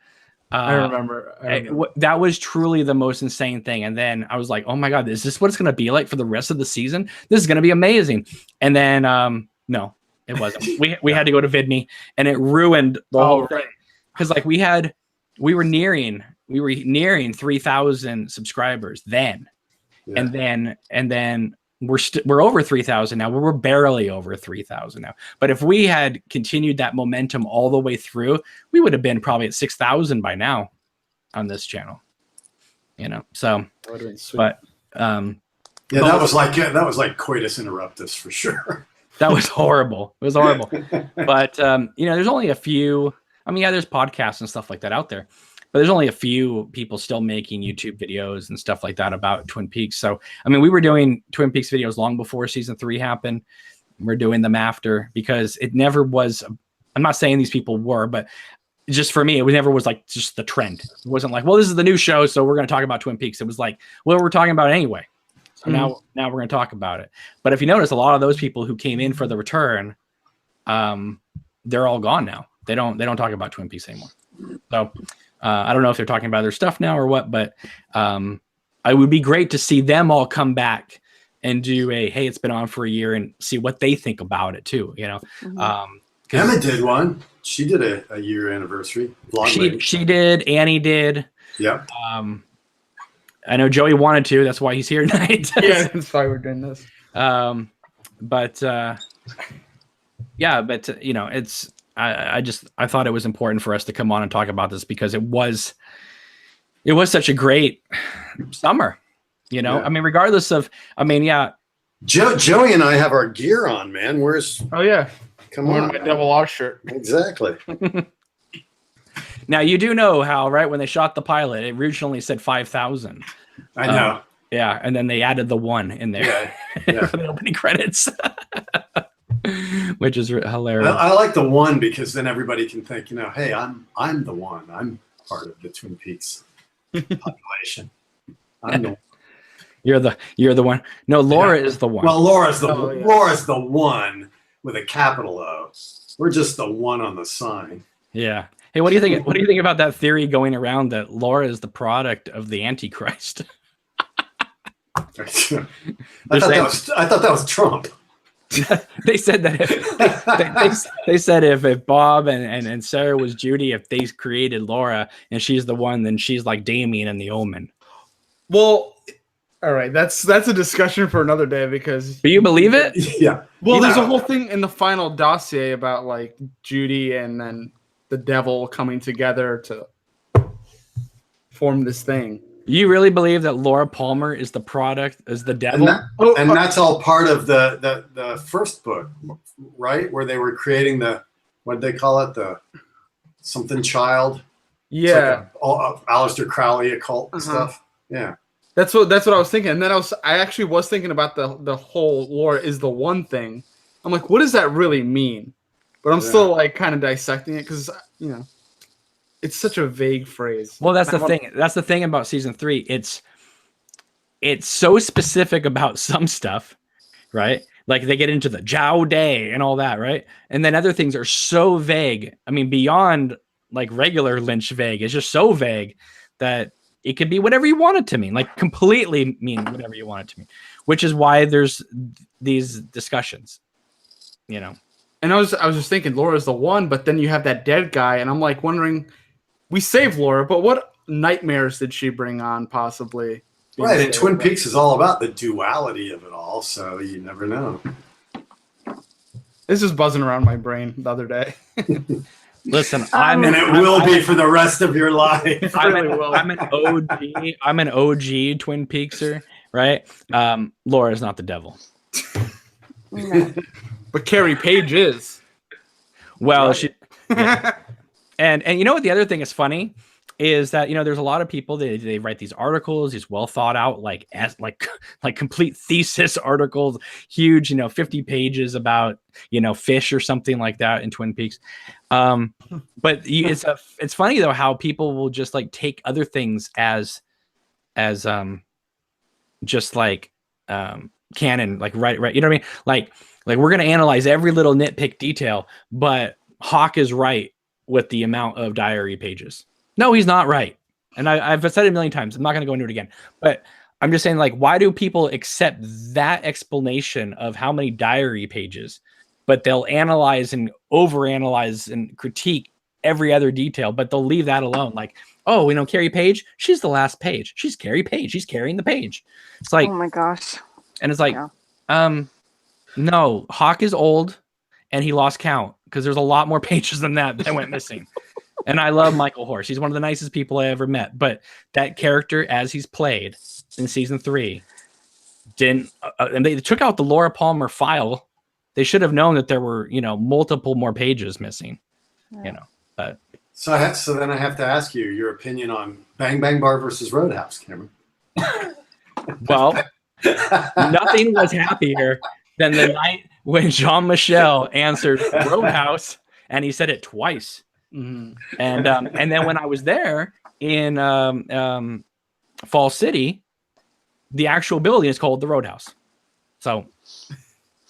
[SPEAKER 2] I remember.
[SPEAKER 1] That was truly the most insane thing. And then I was like, oh my God, is this what it's going to be like for the rest of the season? This is going to be amazing. And then, no, it wasn't. We had to go to VidMe, and it ruined the whole thing. Because like we were nearing 3,000 subscribers then. Yeah. And then we're over 3,000 now. We're barely over 3,000 now. But if we had continued that momentum all the way through, we would have been probably at 6,000 by now on this channel. So, but
[SPEAKER 4] that was like coitus interruptus for sure.
[SPEAKER 1] That was horrible. It was horrible. But there's only a few. There's podcasts and stuff like that out there, but there's only a few people still making YouTube videos and stuff like that about Twin Peaks. So, we were doing Twin Peaks videos long before season 3 happened. We're doing them after, because it never was. I'm not saying these people were, but just for me, it never was like just the trend. It wasn't like, well, this is the new show, so we're going to talk about Twin Peaks. It was like, well, we're talking about it anyway. So now we're going to talk about it. But if you notice, a lot of those people who came in for the return, they're all gone now. They don't talk about Twin Peaks anymore. So I don't know if they're talking about their stuff now or what, but it would be great to see them all come back and do hey, it's been on for a year, and see what they think about it too.
[SPEAKER 4] Emma did one. She did a year anniversary.
[SPEAKER 1] She did. Annie did.
[SPEAKER 4] Yeah.
[SPEAKER 1] I know Joey wanted to. That's why he's here tonight.
[SPEAKER 2] Yeah, that's why we're doing this.
[SPEAKER 1] It's. I thought it was important for us to come on and talk about this, because it was such a great summer, Yeah. Regardless of,
[SPEAKER 4] Joey and I have our gear on, man.
[SPEAKER 2] Oh yeah.
[SPEAKER 4] Come on.
[SPEAKER 2] My double R shirt.
[SPEAKER 4] Exactly.
[SPEAKER 1] Now you do know how, right? When they shot the pilot, it originally said 5,000.
[SPEAKER 4] I know.
[SPEAKER 1] Yeah. And then they added the 1 in there for the opening credits. Which is hilarious.
[SPEAKER 4] I like the 1, because then everybody can think, hey, I'm the one. I'm part of the Twin Peaks population. I'm the one.
[SPEAKER 1] You're the one. No, Laura is the one.
[SPEAKER 4] Well, Laura's the one with a capital O. We're just the one on the sign.
[SPEAKER 1] Yeah. Hey, what do you think? What do you think about that theory going around that Laura is the product of the Antichrist?
[SPEAKER 4] I thought that was Trump.
[SPEAKER 1] They said that they said if Bob and Sarah was Judy, if they created Laura and she's the one, then she's like Damien and the Omen.
[SPEAKER 2] Well, all right, that's a discussion for another day, because.
[SPEAKER 1] Do you believe it?
[SPEAKER 4] Yeah.
[SPEAKER 2] Well, there's a whole thing in the final dossier about like Judy and then the devil coming together to form this thing.
[SPEAKER 1] You really believe that Laura Palmer is the product, is the devil?
[SPEAKER 4] And that's all part of the first book, right? Where they were creating what did they call it? The something child.
[SPEAKER 2] Yeah.
[SPEAKER 4] Like Aleister Crowley occult stuff. Yeah.
[SPEAKER 2] That's what I was thinking. And then I actually was thinking about the whole Laura is the one thing. I'm like, what does that really mean? But I'm still like kind of dissecting it because, it's such a vague phrase.
[SPEAKER 1] Well, that's the thing. That's the thing about season 3. It's so specific about some stuff, right? Like they get into the Jiao Day and all that, right? And then other things are so vague. I mean, beyond like regular Lynch vague. It's just so vague that it could be whatever you want it to mean, like completely mean whatever you want it to mean, which is why there's these discussions, And
[SPEAKER 2] I was just thinking Laura's the one, but then you have that dead guy, and I'm like wondering, we saved Laura, but what nightmares did she bring on possibly?
[SPEAKER 4] Right, and Twin Peaks is all about the duality of it all, so you never know.
[SPEAKER 2] This is buzzing around my brain the other day.
[SPEAKER 1] Listen,
[SPEAKER 4] and it will be for the rest of your life.
[SPEAKER 1] I'm an OG Twin Peakser, right? Laura's not the devil.
[SPEAKER 3] No.
[SPEAKER 2] But Carrie Page is.
[SPEAKER 1] Well,
[SPEAKER 2] right.
[SPEAKER 1] she yeah. And you know what the other thing is funny is that there's a lot of people they write these articles, these well thought out like complete thesis articles, huge 50 pages about fish or something like that in Twin Peaks. But it's funny though how people will just like take other things as just like canon, like right, you know what I mean? Like we're gonna analyze every little nitpick detail, but Hawk is right with the amount of diary pages. No, he's not right. And I've said it a million times. I'm not going to go into it again. But I'm just saying, like, why do people accept that explanation of how many diary pages, but they'll analyze and overanalyze and critique every other detail, but they'll leave that alone? Like, oh, Carrie Page, she's the last page. She's Carrie Page. She's carrying the page. It's like,
[SPEAKER 3] oh my gosh.
[SPEAKER 1] And it's like, no, Hawk is old and he lost count because there's a lot more pages than that went missing. And I love Michael Horse. He's one of the nicest people I ever met. But that character, as he's played in season 3, didn't. And they took out the Laura Palmer file. They should have known that there were, multiple more pages missing.
[SPEAKER 3] Yeah.
[SPEAKER 1] But
[SPEAKER 4] so then I have to ask you your opinion on Bang Bang Bar versus Roadhouse, Cameron.
[SPEAKER 1] Well, nothing was happier than the night when Jean-Michel answered Roadhouse, and he said it twice.
[SPEAKER 2] Mm-hmm.
[SPEAKER 1] And then when I was there in Fall City, the actual building is called the Roadhouse. So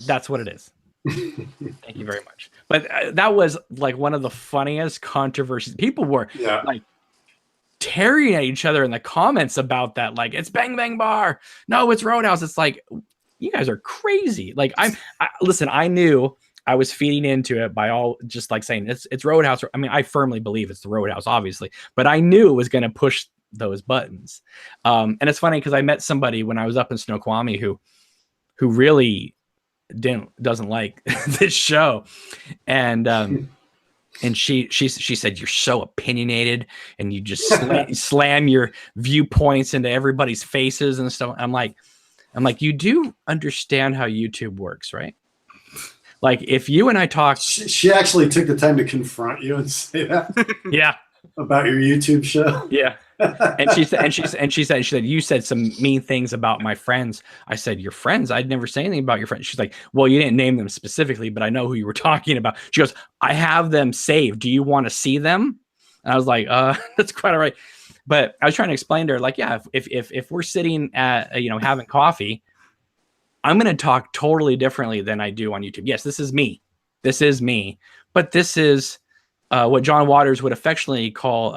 [SPEAKER 1] that's what it is. Thank you very much. But that was like one of the funniest controversies. People were like tearing at each other in the comments about that. Like, it's Bang Bang Bar. No, it's Roadhouse. It's like, you guys are crazy. Like, listen, I knew I was feeding into it by all just like saying it's Roadhouse. I mean, I firmly believe it's the Roadhouse, obviously, but I knew it was going to push those buttons. And it's funny because I met somebody when I was up in Snoqualmie who really doesn't like this show. And she said, you're so opinionated and you just slam your viewpoints into everybody's faces and stuff. I'm like, you do understand how YouTube works, right? Like, if you and I talk,
[SPEAKER 4] she actually took the time to confront you and say that.
[SPEAKER 1] Yeah,
[SPEAKER 4] about your YouTube show.
[SPEAKER 1] Yeah, and she said you said some mean things about my friends. I said, your friends? I'd never say anything about your friends. She's like, well, you didn't name them specifically, but I know who you were talking about. She goes, I have them saved. Do you want to see them? And I was like, that's quite all right. But I was trying to explain to her, like, yeah, if we're sitting at having coffee, I'm going to talk totally differently than I do on YouTube. Yes, this is me. But this is what John Waters would affectionately call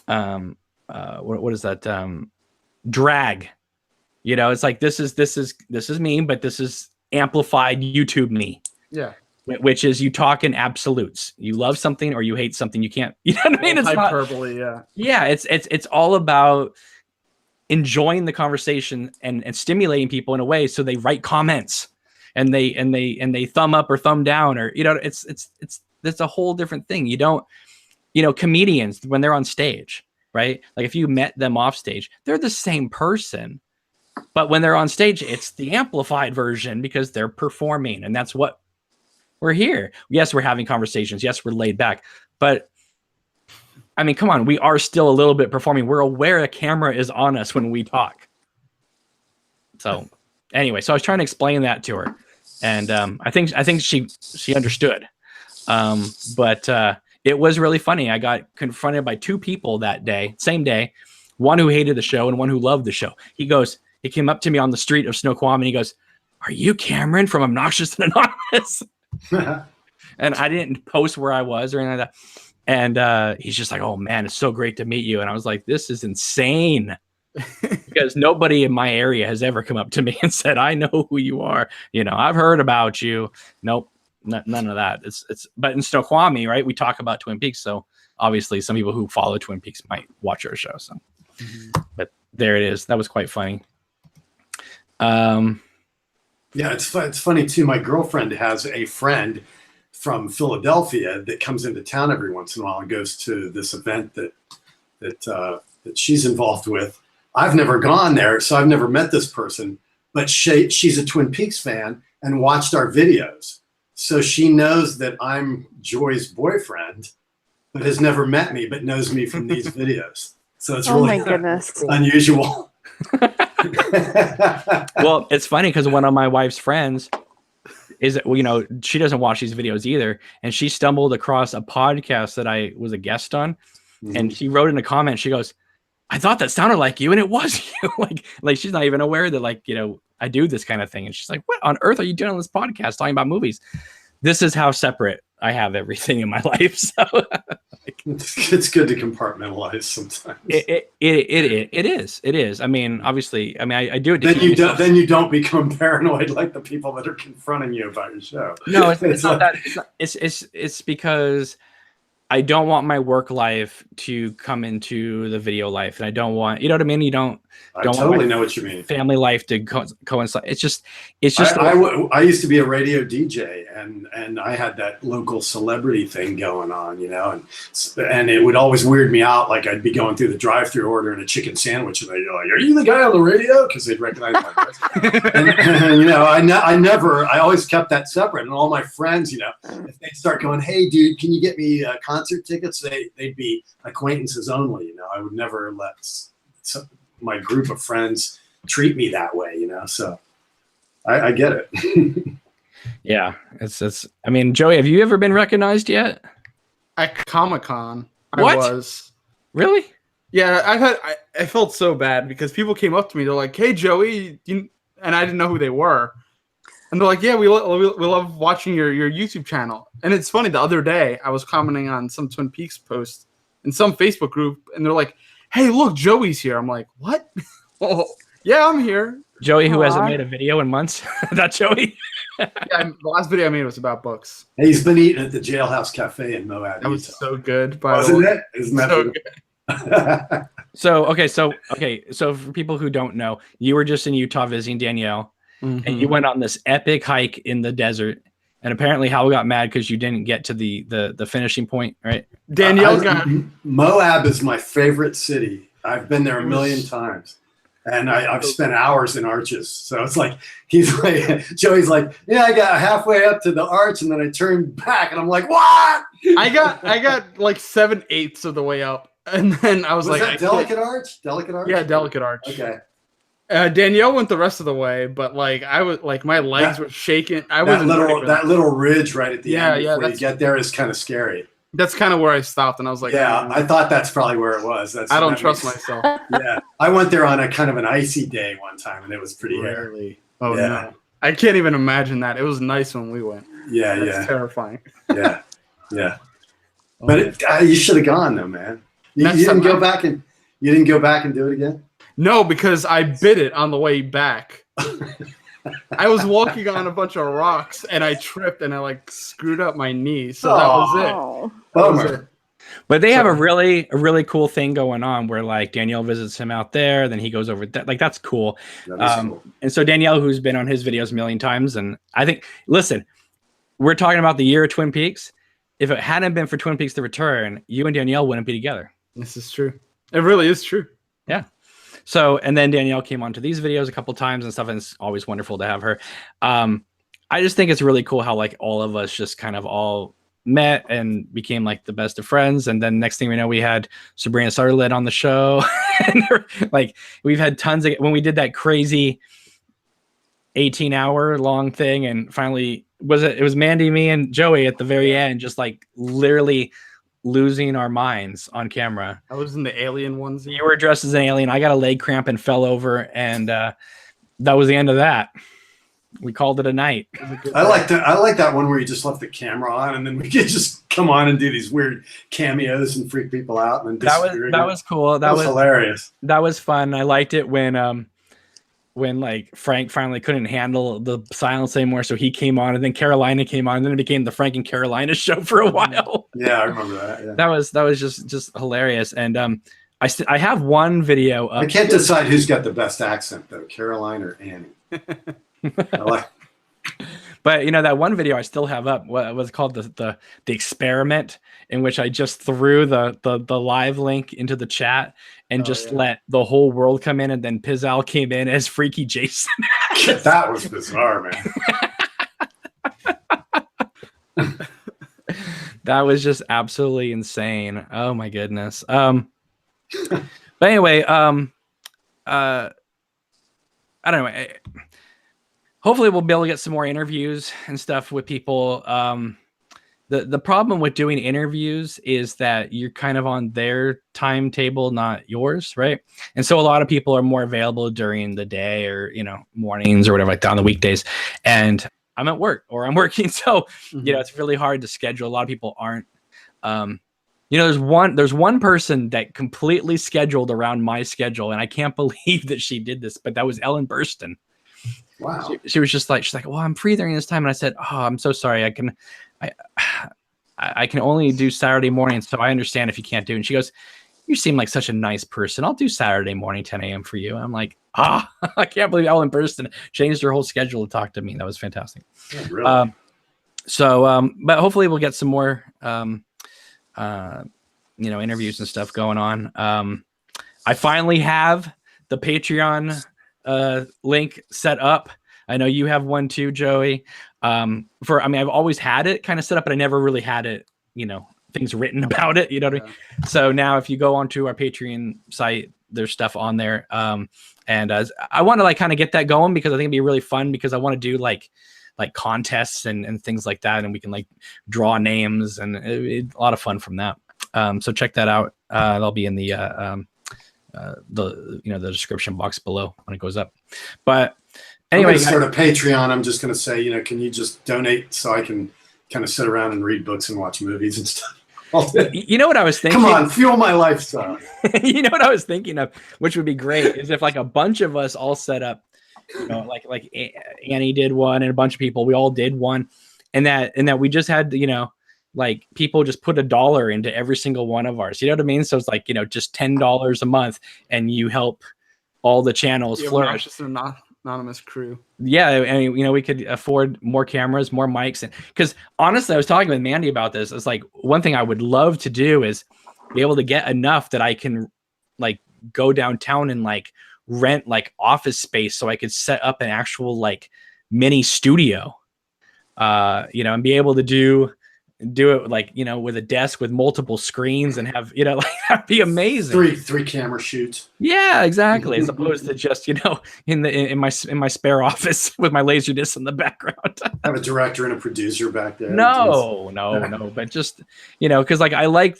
[SPEAKER 1] what is that? Drag. It's like this is me, but this is amplified YouTube me.
[SPEAKER 2] Yeah.
[SPEAKER 1] Which is you talk in absolutes. You love something or you hate something. You can't. You know what I mean? It's
[SPEAKER 2] hyperbole.
[SPEAKER 1] Yeah. It's all about enjoying the conversation and stimulating people in a way so they write comments and they thumb up or thumb down, or it's a whole different thing. You don't, comedians when they're on stage, right? Like if you met them off stage, they're the same person. But when they're on stage, it's the amplified version because they're performing. And that's what we're here. Yes, we're having conversations. Yes, we're laid back. But I mean, come on, we are still a little bit performing. We're aware a camera is on us when we talk. So anyway, so I was trying to explain that to her. And I think she understood. But it was really funny. I got confronted by 2 people that day, same day, one who hated the show and one who loved the show. He came up to me on the street of Snoqualmie and he goes, "Are you Cameron from Obnoxious and Anonymous?" And I didn't post where I was or anything like that. And he's just like, "Oh man, it's so great to meet you." And I was like, "This is insane." Because nobody in my area has ever come up to me and said, "I know who you are. You know, I've heard about you." Nope, none of that. But in Snoqualmie, right? We talk about Twin Peaks, so obviously some people who follow Twin Peaks might watch our show. So, but there it is. That was quite funny.
[SPEAKER 4] Yeah, it's funny too. My girlfriend has a friend from Philadelphia that comes into town every once in a while and goes to this event that she's involved with. I've never gone there, so I've never met this person, but she's a Twin Peaks fan and watched our videos. So she knows that I'm Joy's boyfriend, but has never met me, but knows me from these videos. So it's really
[SPEAKER 3] my goodness.
[SPEAKER 4] unusual.
[SPEAKER 1] Well, it's funny because one of my wife's friends is, you know, she doesn't watch these videos either. And she stumbled across a podcast that I was a guest on. And she wrote in a comment, she goes, "I thought that sounded like you," and it was you. like she's not even aware that, like, you know, I do this kind of thing. And she's like, "What on earth are you doing on this podcast talking about movies?" This is how separate I have everything in my life. So
[SPEAKER 4] it's good to compartmentalize sometimes.
[SPEAKER 1] It is. I mean, obviously, I do it.
[SPEAKER 4] Then you don't become paranoid like the people that are confronting you about your show.
[SPEAKER 1] No, it's not that. It's because I don't want my work life to come into the video life, and I don't want, you know what I mean? I
[SPEAKER 4] totally know what you mean.
[SPEAKER 1] Family life to coincide. It's just.
[SPEAKER 4] I used to be a radio DJ, and I had that local celebrity thing going on, you know, and it would always weird me out. Like I'd be going through the drive-through ordering a chicken sandwich, and they'd be like, "Are you the guy on the radio?" Because they'd recognize my voice. and, you know, I always kept that separate. And all my friends, you know, if they'd start going, "Hey, dude, can you get me concert tickets?" They'd be acquaintances only. You know, I would never let my group of friends treat me that way, you know. So I get it.
[SPEAKER 1] Yeah, it's. I mean, Joey, have you ever been recognized yet?
[SPEAKER 2] At Comic-Con,
[SPEAKER 1] What?
[SPEAKER 2] I was.
[SPEAKER 1] Really?
[SPEAKER 2] Yeah, I felt so bad because people came up to me. They're like, "Hey, Joey," and I didn't know who they were. And they're like, "Yeah, we love watching your YouTube channel." And it's funny, the other day I was commenting on some Twin Peaks post in some Facebook group, and they're like, "Hey, look, Joey's here." I'm like, "What?" "Oh, yeah, I'm here."
[SPEAKER 1] Joey, who hasn't made a video in months. That Joey.
[SPEAKER 2] Yeah, the last video I made was about books.
[SPEAKER 4] He's been eating at the Jailhouse Cafe in Moab.
[SPEAKER 2] That was so good. By
[SPEAKER 4] Wasn't it? Isn't that
[SPEAKER 2] so good?
[SPEAKER 1] So for people who don't know, you were just in Utah visiting Danielle, and you went on this epic hike in the desert. And apparently Hal got mad because you didn't get to the finishing point, right?
[SPEAKER 2] Danielle got
[SPEAKER 4] Moab is my favorite city. I've been there a million times. And I've spent hours in arches. So it's like, Joey's like, "Yeah, I got halfway up to the arch and then I turned back." And I'm like, "What?"
[SPEAKER 2] I got like 7/8 of the way up. And then I was like,
[SPEAKER 4] that Delicate Arch? Delicate Arch?
[SPEAKER 2] Yeah, Delicate Arch.
[SPEAKER 4] Okay.
[SPEAKER 2] Danielle went the rest of the way, but like I was like my legs were shaking.
[SPEAKER 4] That little ridge right at the end before you get there is kind of scary.
[SPEAKER 2] That's kind of where I stopped, and I was like,
[SPEAKER 4] "Yeah, I thought that's probably where it was."
[SPEAKER 2] I don't trust myself.
[SPEAKER 4] Yeah, I went there on a kind of an icy day one time, and it was pretty hairy.
[SPEAKER 2] Oh yeah. No, I can't even imagine that. It was nice when we went.
[SPEAKER 4] Yeah,
[SPEAKER 2] terrifying.
[SPEAKER 4] Yeah. But you should have gone though, man. You didn't go back and do it again.
[SPEAKER 2] No, because I bit it on the way back. I was walking on a bunch of rocks and I tripped and I like screwed up my knee. So that was it.
[SPEAKER 4] Bummer.
[SPEAKER 1] But they have a really cool thing going on where like Danielle visits him out there, then he goes over that. Like that's cool. Cool. And so Danielle, who's been on his videos a million times, and I think, listen, we're talking about the year of Twin Peaks. If it hadn't been for Twin Peaks: The Return, you and Danielle wouldn't be together.
[SPEAKER 2] This is true. It really is true.
[SPEAKER 1] Yeah. So, and then Danielle came onto these videos a couple times and stuff, and it's always wonderful to have her. I just think it's really cool how like all of us just kind of all met and became like the best of friends. And then next thing we know, we had Sabrina Sutherland on the show. And like we've had tons of, when we did that crazy 18-hour long thing, and finally it was Mandy, me, and Joey at the very end, just like literally losing our minds on camera.
[SPEAKER 2] I was in the alien onesie.
[SPEAKER 1] You were dressed as an alien. I got a leg cramp and fell over, and that was the end of that. We called it a night.
[SPEAKER 4] I like that one where you just left the camera on, and then we could just come on and do these weird cameos and freak people out. And then
[SPEAKER 1] that was cool. That was
[SPEAKER 4] hilarious.
[SPEAKER 1] That was fun. I liked it when like Frank finally couldn't handle the silence anymore, so he came on, and then Carolina came on, and then it became the Frank and Carolina show for a while.
[SPEAKER 4] Yeah, I remember that. Yeah.
[SPEAKER 1] That was just hilarious. And I have one video up.
[SPEAKER 4] I can't decide who's got the best accent though, Caroline or Annie.
[SPEAKER 1] But you know, that one video I still have up, what was called the experiment, in which I just threw the live link into the chat and let the whole world come in, and then Pizzal came in as Freaky Jason.
[SPEAKER 4] That was bizarre, man.
[SPEAKER 1] That was just absolutely insane. Oh my goodness. But anyway, I don't know. Hopefully we'll be able to get some more interviews and stuff with people. The problem with doing interviews is that you're kind of on their timetable, not yours, right? And so a lot of people are more available during the day, or mornings or whatever, like on the weekdays. And I'm at work or I'm working, so it's really hard to schedule. A lot of people aren't. There's one person that completely scheduled around my schedule, and I can't believe that she did this, but that was Ellen Burstyn.
[SPEAKER 4] Wow.
[SPEAKER 1] She was just like, well, I'm free during this time. And I said, oh, I'm so sorry. I can only do Saturday morning. So I understand if you can't do it. And she goes, you seem like such a nice person. I'll do Saturday morning, 10 a.m. for you. And I'm like, I can't believe Ellen Burstyn changed her whole schedule to talk to me. That was fantastic.
[SPEAKER 4] Yeah, really?
[SPEAKER 1] But hopefully we'll get some more, interviews and stuff going on. I finally have the Patreon link set up. I know you have one too, Joey. I've always had it kind of set up, but I never really had it, things written about it. You know what I mean? So now if you go onto our Patreon site, there's stuff on there. And I want to like kind of get that going, because I think it'd be really fun, because I want to do like contests and things like that. And we can like draw names, and a lot of fun from that. So check that out. That'll be in the description box below when it goes up. But anyway,
[SPEAKER 4] I'm gonna start a Patreon. I'm just gonna say, can you just donate so I can kind of sit around and read books and watch movies and stuff?
[SPEAKER 1] You know what I was thinking?
[SPEAKER 4] Come on, fuel my lifestyle.
[SPEAKER 1] You know what I was thinking of, which would be great, is if like a bunch of us all set up, like Annie did one, and a bunch of people, we all did one, and that we just had, like people just put $1 into every single one of ours. You know what I mean? So it's like, just $10 a month, and you help all the channels flourish.
[SPEAKER 2] Just an anonymous crew.
[SPEAKER 1] Yeah, and we could afford more cameras, more mics, and because honestly, I was talking with Mandy about this. It's like one thing I would love to do is be able to get enough that I can like go downtown and like rent like office space, so I could set up an actual like mini studio, and be able to do it like with a desk with multiple screens, and have like that'd be amazing.
[SPEAKER 4] Three camera shoots.
[SPEAKER 1] Yeah, exactly. As opposed to just in my spare office with my laser disc in the background.
[SPEAKER 4] Have a director and a producer back there.
[SPEAKER 1] No, but just because like I like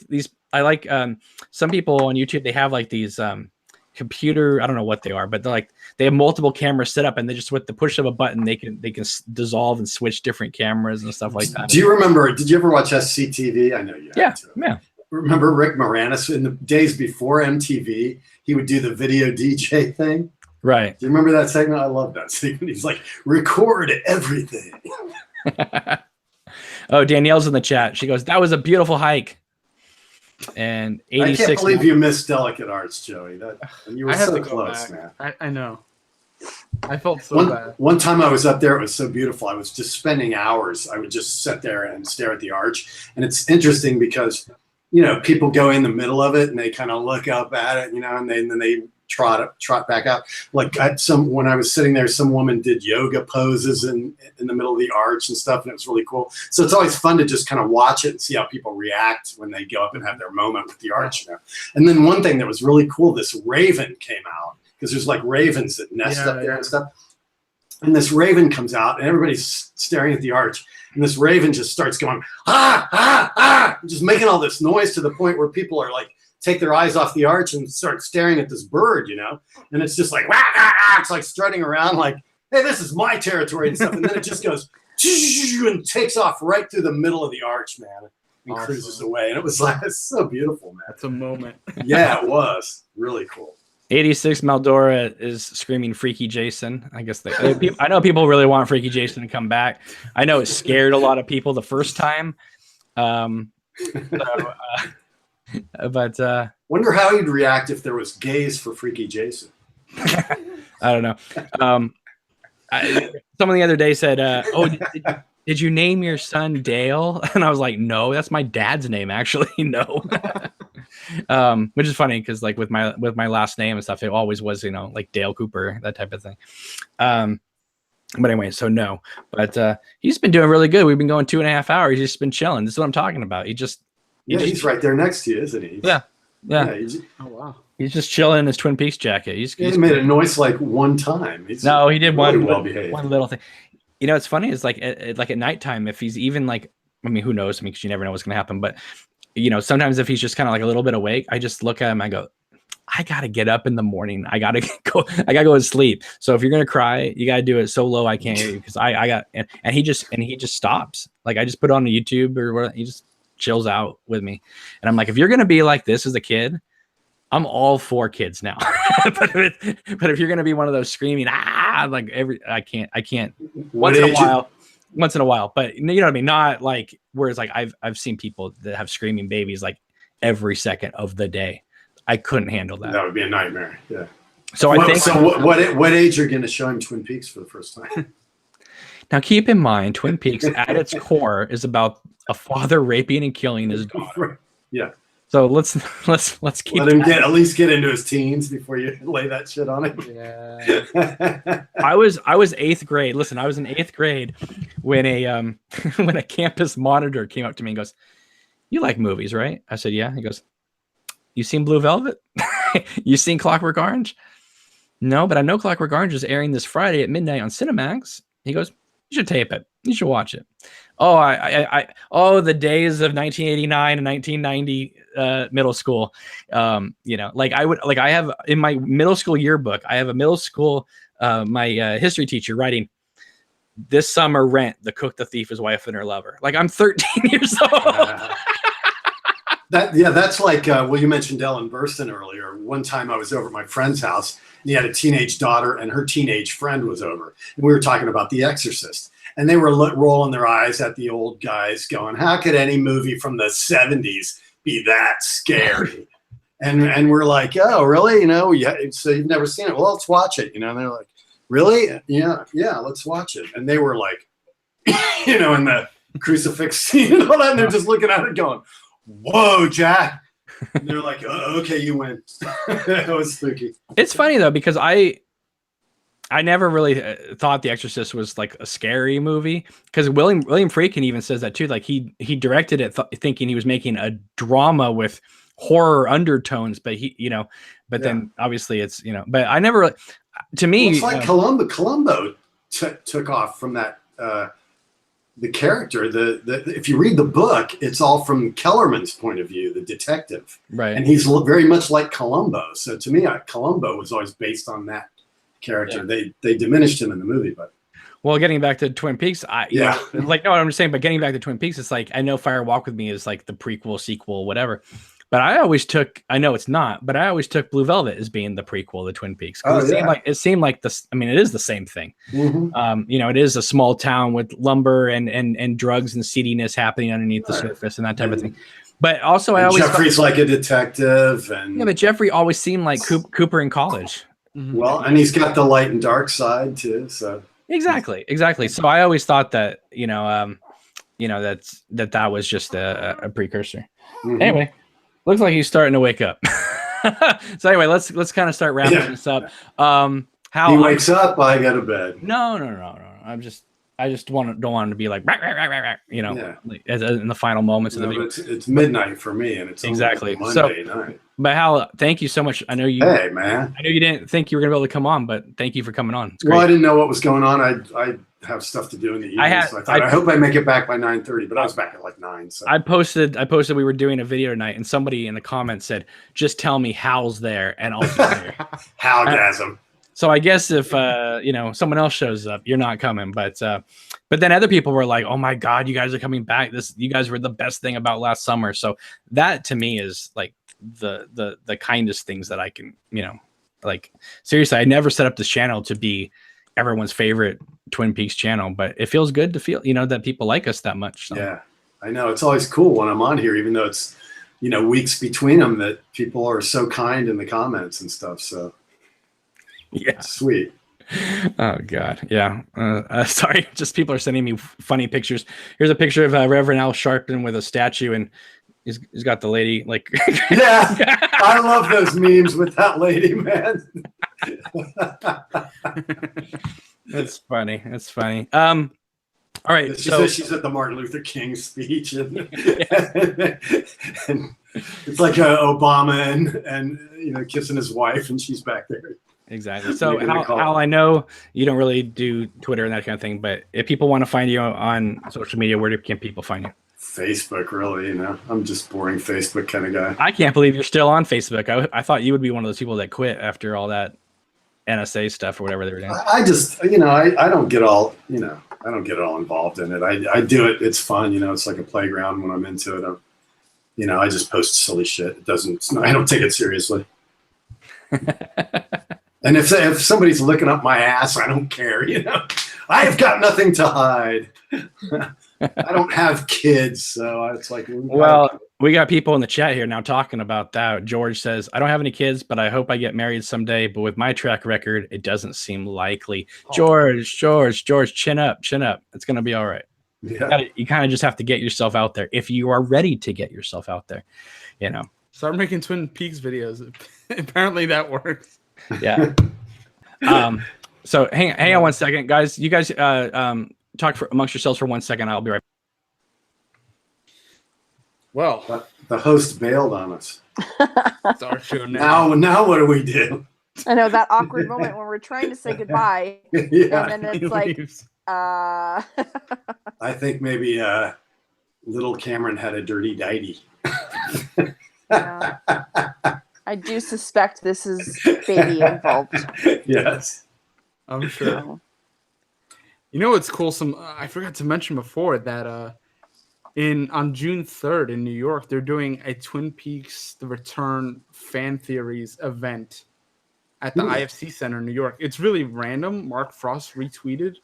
[SPEAKER 1] some people on YouTube, they have like these computer, I don't know what they are, but they have multiple cameras set up, and they just with the push of a button they can dissolve and switch different cameras and stuff like that.
[SPEAKER 4] Do you remember? Did you ever watch SCTV? I know you.
[SPEAKER 1] Yeah, yeah.
[SPEAKER 4] Remember Rick Moranis in the days before MTV? He would do the video DJ thing.
[SPEAKER 1] Right.
[SPEAKER 4] Do you remember that segment? I love that segment. He's like, record everything.
[SPEAKER 1] Oh, Danielle's in the chat. She goes, "That was a beautiful hike." And 86.
[SPEAKER 4] I can't believe you missed Delicate Arts, Joey. You were so close, man.
[SPEAKER 2] I know. I felt so bad.
[SPEAKER 4] One time I was up there, it was so beautiful. I was just spending hours. I would just sit there and stare at the arch. And it's interesting because you know, people go in the middle of it and they kind of look up at it, you know, and then they trot back out. Like when I was sitting there, some woman did yoga poses in the middle of the arch and stuff, and it was really cool. So it's always fun to just kind of watch it and see how people react when they go up and have their moment with the arch. You know? And then one thing that was really cool, this raven came out, because there's like ravens that nest up there and stuff. And this raven comes out and everybody's staring at the arch. And this raven just starts going, ah, ah, ah, just making all this noise to the point where people are like, take their eyes off the arch and start staring at this bird, you know? And it's just like, wah, ah, ah. It's like strutting around like, hey, this is my territory and stuff. And then it just goes and takes off right through the middle of the arch, man, and cruises away. And it was like, it's so beautiful, man.
[SPEAKER 2] That's a moment.
[SPEAKER 4] Yeah, it was really cool.
[SPEAKER 1] 86 Maldora is screaming Freaky Jason. I guess I know people really want Freaky Jason to come back. I know it scared a lot of people the first time. But
[SPEAKER 4] wonder how he'd react if there was gays for Freaky Jason.
[SPEAKER 1] I don't know. Someone the other day said, "Oh, did you name your son Dale?" And I was like, "No, that's my dad's name, actually." No. Which is funny because like with my last name and stuff, it always was, you know, like Dale Cooper, that type of thing. But anyway, so no. But he's been doing really good. We've been going 2.5 hours. He's just been chilling. This is what I'm talking about. He's
[SPEAKER 4] right there next to you, isn't he?
[SPEAKER 1] Yeah.
[SPEAKER 2] Oh wow.
[SPEAKER 1] He's just chilling in his Twin Peaks jacket. He's
[SPEAKER 4] made a noise like one time.
[SPEAKER 1] He did
[SPEAKER 4] really
[SPEAKER 1] one little thing. You know, it's funny. It's like at nighttime, if he's even like, I mean, who knows? I mean, because you never know what's going to happen. But you know, sometimes if he's just kind of like a little bit awake, I just look at him. I go, I gotta get up in the morning. I gotta go to sleep. So if you're gonna cry, you gotta do it so low I can't hear you, because I got and he just stops. Like I just put it on YouTube or whatever. He just chills out with me, and I'm like, if you're gonna be like this as a kid, I'm all for kids now. but if you're gonna be one of those screaming like I can't once in a while, but you know what I mean? Not like, whereas like I've seen people that have screaming babies like every second of the day. I couldn't handle that.
[SPEAKER 4] That would be a nightmare. Yeah.
[SPEAKER 1] So I think.
[SPEAKER 4] So what age are you going to show him Twin Peaks for the first time?
[SPEAKER 1] Now keep in mind, Twin Peaks at its core is about a father raping and killing his daughter.
[SPEAKER 4] Yeah.
[SPEAKER 1] So let's keep.
[SPEAKER 4] Let him at least get into his teens before you lay that shit on it.
[SPEAKER 2] Yeah.
[SPEAKER 1] I was 8th grade. Listen, I was in 8th grade when a campus monitor came up to me and goes, "You like movies, right?" I said, "Yeah." He goes, "You seen Blue Velvet? You seen Clockwork Orange?" "No, but I know Clockwork Orange is airing this Friday at midnight on Cinemax." He goes, "You should tape it. You should watch it." Oh, the days of 1989 and 1990 middle school. You know, like I have in my middle school yearbook, I have a middle school my history teacher writing, "This summer rent the cook, the thief, his wife, and her lover." Like I'm 13 years old.
[SPEAKER 4] That's like you mentioned Ellen Burstyn earlier. One time I was over at my friend's house, and he had a teenage daughter, and her teenage friend was over, and we were talking about The Exorcist, and they were rolling their eyes at the old guys, going, "How could any movie from the 70s be that scary?" and we're like, "Oh, really? You know, yeah. So you've never seen it? Well, let's watch it." You know, and they're like, "Really? Yeah, let's watch it." And they were like, you know, in the crucifix scene and all that, and they're just looking at it, going, "Whoa, Jack." And they're like, "Oh, okay, you win." That was spooky.
[SPEAKER 1] It's funny though, because I never really thought The Exorcist was like a scary movie, because William Friedkin even says that too. Like he directed it thinking he was making a drama with horror undertones, but then obviously it's, you know, but I never, to me,
[SPEAKER 4] it's like Columbo took off from that. The character, if you read the book, it's all from Kellerman's point of view, the detective,
[SPEAKER 1] right?
[SPEAKER 4] And he's very much like Columbo. So to me, Columbo was always based on that character. Yeah. They diminished him in the movie, but
[SPEAKER 1] well, getting back to Twin Peaks, I'm just saying. But getting back to Twin Peaks, it's like I know Fire Walk with Me is like the prequel, sequel, whatever. But I always took, I know it's not, but I always took Blue Velvet as being the prequel to Twin Peaks. It seemed like this. I mean, it is the same thing.
[SPEAKER 4] Mm-hmm.
[SPEAKER 1] You know, it is a small town with lumber and drugs and seediness happening underneath the surface and that type of thing. But also,
[SPEAKER 4] Jeffrey's like a detective, and
[SPEAKER 1] but Jeffrey always seemed like Cooper in college.
[SPEAKER 4] Well, and he's got the light and dark side too. So
[SPEAKER 1] exactly. So I always thought that that was just a precursor. Mm-hmm. Anyway. Looks like he's starting to wake up. So anyway, let's kind of start wrapping this up. How
[SPEAKER 4] he wakes up, I go to bed.
[SPEAKER 1] No. I just don't want him to be like, rah, rah, rah, rah, rah, you know,
[SPEAKER 4] Yeah.
[SPEAKER 1] like, in the final moments of the video.
[SPEAKER 4] It's midnight for me, and it's
[SPEAKER 1] Exactly.
[SPEAKER 4] Monday night.
[SPEAKER 1] But Hal, thank you so much. I know you.
[SPEAKER 4] Hey, man.
[SPEAKER 1] I know you didn't think you were gonna be able to come on, but thank you for coming on. It's great.
[SPEAKER 4] Well, I didn't know what was going on. I have stuff to do in the evening, so I hope I make it back by 9:30. But I was back at like 9. So
[SPEAKER 1] I posted we were doing a video tonight, and somebody in the comments said, "Just tell me Hal's there, and I'll be there."
[SPEAKER 4] Halgasm.
[SPEAKER 1] So I guess if someone else shows up, you're not coming. But then other people were like, "Oh my God, you guys are coming back! You guys were the best thing about last summer." So that to me is like the kindest things that I can, like seriously. I never set up this channel to be everyone's favorite Twin Peaks channel, but it feels good to feel that people like us that much. So.
[SPEAKER 4] Yeah, I know it's always cool when I'm on here, even though it's weeks between them, that people are so kind in the comments and stuff. So
[SPEAKER 1] yeah,
[SPEAKER 4] sweet.
[SPEAKER 1] Oh God, yeah. Sorry, just people are sending me funny pictures. Here's a picture of Reverend Al Sharpton with a statue, and he's got the lady like.
[SPEAKER 4] Yeah, I love those memes with that lady, man.
[SPEAKER 1] That's funny. That's funny. All right.
[SPEAKER 4] So she's at the Martin Luther King speech, and, and it's like Obama and kissing his wife, and she's back there.
[SPEAKER 1] Exactly. So Hal, I know you don't really do Twitter and that kind of thing, but if people want to find you on social media, where can people find you?
[SPEAKER 4] Facebook, really. I'm just boring Facebook kind of guy.
[SPEAKER 1] I can't believe you're still on Facebook. I thought you would be one of those people that quit after all that NSA stuff or whatever they were doing.
[SPEAKER 4] I just, I don't get all, I don't get all involved in it. I do it. It's fun. It's like a playground when I'm into it. I just post silly shit. I don't take it seriously. And if somebody's looking up my ass, I don't care. I've got nothing to hide. I don't have kids, so it's like.
[SPEAKER 1] Well, we got people in the chat here now talking about that. George says, "I don't have any kids, but I hope I get married someday. But with my track record, it doesn't seem likely." Oh. George, chin up. It's gonna be all right.
[SPEAKER 4] Yeah.
[SPEAKER 1] You kind of just have to get yourself out there if you are ready to get yourself out there.
[SPEAKER 2] Start making Twin Peaks videos. Apparently that works.
[SPEAKER 1] Yeah. So hang on one second, guys. You guys talk amongst yourselves for 1 second. I'll be right back.
[SPEAKER 2] Well,
[SPEAKER 4] the host bailed on us.
[SPEAKER 2] It's our show now.
[SPEAKER 4] Now what do we do?
[SPEAKER 3] I know that awkward moment when we're trying to say goodbye,
[SPEAKER 4] Yeah.
[SPEAKER 3] and then it's like,
[SPEAKER 4] I think maybe little Cameron had a dirty dighty.
[SPEAKER 3] I do suspect this is baby involved.
[SPEAKER 4] Yes,
[SPEAKER 2] I'm sure. You know what's cool? I forgot to mention before that on June 3rd in New York, they're doing a Twin Peaks: The Return fan theories event at the IFC Center in New York. It's really random. Mark Frost retweeted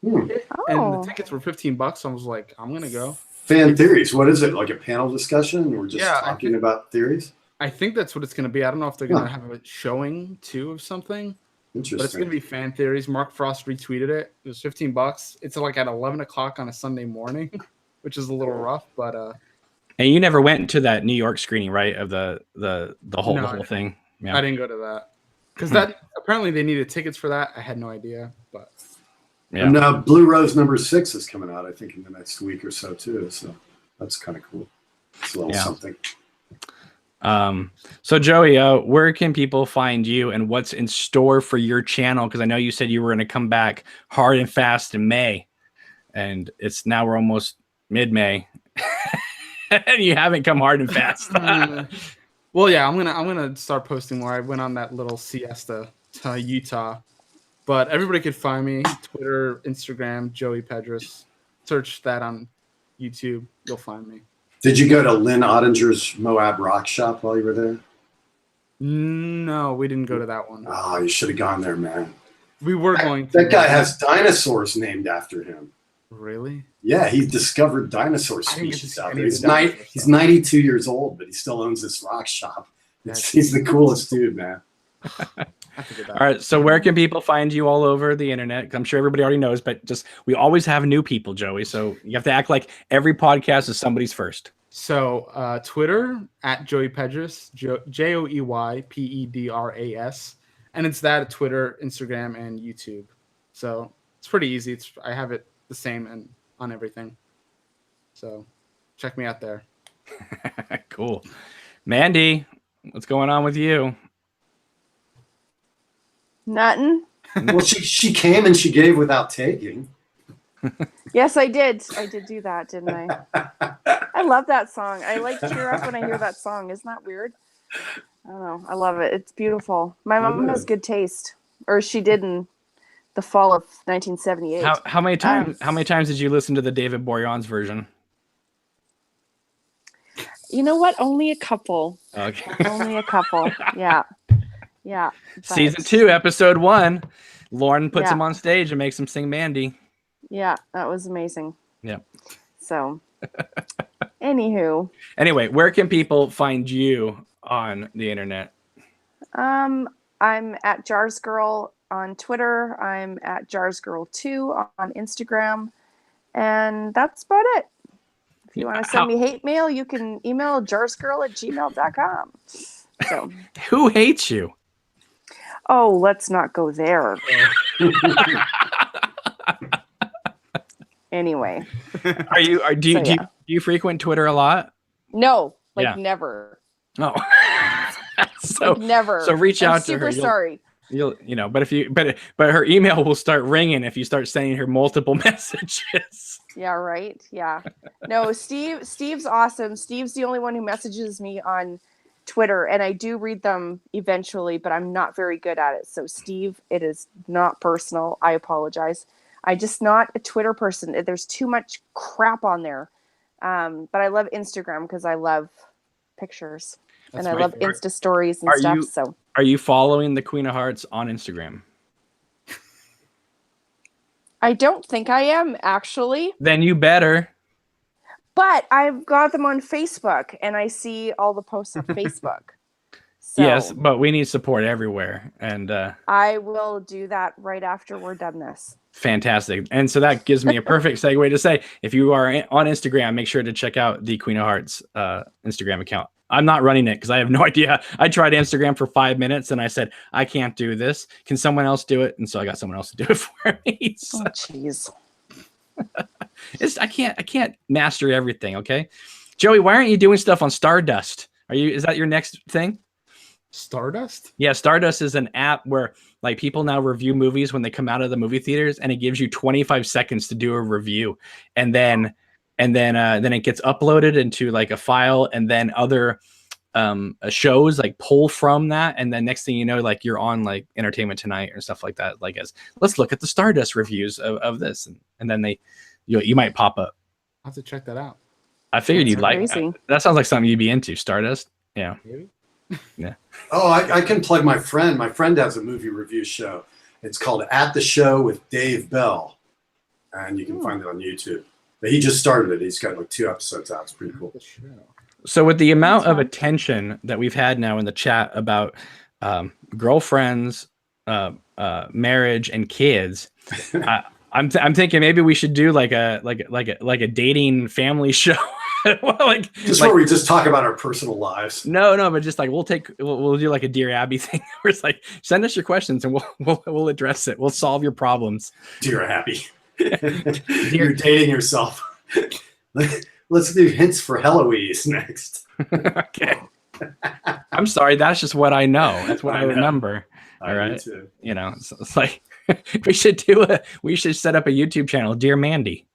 [SPEAKER 2] it, and the tickets were $15. So I was like, I'm gonna go.
[SPEAKER 4] Fan theories. What is it? Like a panel discussion? We're just talking about theories.
[SPEAKER 2] I think that's what it's going to be. I don't know if they're going to have a showing too of something.
[SPEAKER 4] Interesting.
[SPEAKER 2] But it's going to be fan theories. Mark Frost retweeted it. It was $15. It's like at 11 o'clock on a Sunday morning, which is a little rough. But
[SPEAKER 1] and you never went to that New York screening, right? Of the whole thing. Yeah.
[SPEAKER 2] I didn't go to that because that apparently they needed tickets for that. I had no idea, but
[SPEAKER 1] yeah.
[SPEAKER 4] And Blue Rose #6 is coming out, I think, in the next week or so too. So that's kind of cool. It's a little something.
[SPEAKER 1] So Joey, where can people find you and what's in store for your channel? Because I know you said you were going to come back hard and fast in May, and we're almost mid-May, and you haven't come hard and fast.
[SPEAKER 2] Well, yeah, I'm gonna start posting more. I went on that little siesta to Utah, but everybody could find me Twitter, Instagram, Joey Pedras. Search that on YouTube, you'll find me.
[SPEAKER 4] Did you go to Lynn Ottinger's Moab Rock Shop while you were there?
[SPEAKER 2] No, we didn't go to that one.
[SPEAKER 4] Oh, you should have gone there, man.
[SPEAKER 2] We were going to.
[SPEAKER 4] That guy has dinosaurs named after him.
[SPEAKER 2] Really?
[SPEAKER 4] Yeah, he discovered dinosaur species out there. He's 92 years old, but he still owns this rock shop. He's the coolest dude, man.
[SPEAKER 1] All right, so where can people find you all over the internet? I'm sure everybody already knows, but we always have new people, Joey. So you have to act like every podcast is somebody's first.
[SPEAKER 2] So Twitter at Joey Pedras, JoeyPedras, and it's that at Twitter, Instagram, and YouTube. So it's pretty easy. I have it the same and on everything. So check me out there.
[SPEAKER 1] Cool. Mandy, what's going on with you?
[SPEAKER 3] Nothing.
[SPEAKER 4] Well, she came and she gave without taking.
[SPEAKER 3] Yes, I did. I did do that, didn't I? I love that song. I like tear up when I hear that song. Isn't that weird? I don't know. I love it. It's beautiful. My mom has good taste, or she did in the fall of 1978.
[SPEAKER 1] How many times? How many times did you listen to the David Boreanaz version?
[SPEAKER 3] You know what? Only a couple.
[SPEAKER 1] Okay.
[SPEAKER 3] Only a couple. Yeah. Yeah.
[SPEAKER 1] Season 2, episode 1. Lauren puts him on stage and makes him sing Mandy.
[SPEAKER 3] Yeah, that was amazing.
[SPEAKER 1] Yeah.
[SPEAKER 3] So, anywho.
[SPEAKER 1] Anyway, where can people find you on the internet?
[SPEAKER 3] I'm at Jars Girl on Twitter. I'm at Jars Girl 2 on Instagram. And that's about it. If you want to send me hate mail, you can email jarsgirl@gmail.com. So,
[SPEAKER 1] who hates you?
[SPEAKER 3] Oh, let's not go there. Anyway.
[SPEAKER 1] Do you frequent Twitter a lot?
[SPEAKER 3] No, never.
[SPEAKER 1] Oh. So
[SPEAKER 3] never.
[SPEAKER 1] So reach out to her.
[SPEAKER 3] Super sorry.
[SPEAKER 1] But her email will start ringing if you start sending her multiple messages.
[SPEAKER 3] Yeah, right. Yeah. No, Steve's awesome. Steve's the only one who messages me on Twitter, and I do read them eventually, but I'm not very good at it. So Steve, it is not personal. I apologize. I'm just not a Twitter person. There's too much crap on there. But I love Instagram because I love pictures. That's and I love favorite. Insta stories and stuff. So
[SPEAKER 1] are you following the Queen of Hearts on Instagram?
[SPEAKER 3] I don't think I am, actually.
[SPEAKER 1] Then you better.
[SPEAKER 3] But I've got them on Facebook, and I see all the posts on Facebook. So
[SPEAKER 1] yes, but we need support everywhere. And
[SPEAKER 3] I will do that right after we're done this.
[SPEAKER 1] Fantastic. And so that gives me a perfect segue to say, if you are on Instagram, make sure to check out the Queen of Hearts Instagram account. I'm not running it because I have no idea. I tried Instagram for 5 minutes and I said, I can't do this. Can someone else do it? And so I got someone else to do it for me. So,
[SPEAKER 3] oh, jeez.
[SPEAKER 1] I can't master everything. Okay. Joey, why aren't you doing stuff on Stardust? Is that your next thing?
[SPEAKER 2] Stardust?
[SPEAKER 1] Yeah. Stardust is an app where like people now review movies when they come out of the movie theaters, and it gives you 25 seconds to do a review. And then it gets uploaded into like a file, and then other shows like pull from that, and then next thing you know, like you're on like Entertainment Tonight or stuff like that. Like, let's look at the Stardust reviews of this, and then you might pop up.
[SPEAKER 2] I'll have to check that out.
[SPEAKER 1] I figured you'd like that. That sounds like something you'd be into. Stardust, yeah.
[SPEAKER 2] Maybe.
[SPEAKER 1] Yeah.
[SPEAKER 4] Oh, I can plug my friend. My friend has a movie review show. It's called At the Show with Dave Bell, and you can find it on YouTube. But he just started it. He's got like 2 episodes out. It's pretty cool.
[SPEAKER 1] So with the amount of attention that we've had now in the chat about girlfriends, marriage, and kids, I'm thinking maybe we should do like a dating family show.
[SPEAKER 4] Where we just talk about our personal lives.
[SPEAKER 1] No, but just like we'll do like a Dear Abby thing where it's like, send us your questions and we'll address it. We'll solve your problems.
[SPEAKER 4] Dear Abby. You're dating yourself. Let's do hints for Heloise next.
[SPEAKER 1] Okay. I'm sorry. That's just what I know. That's what I remember. All right.
[SPEAKER 4] Too.
[SPEAKER 1] You know, it's like we should set up a YouTube channel, Dear Mandy.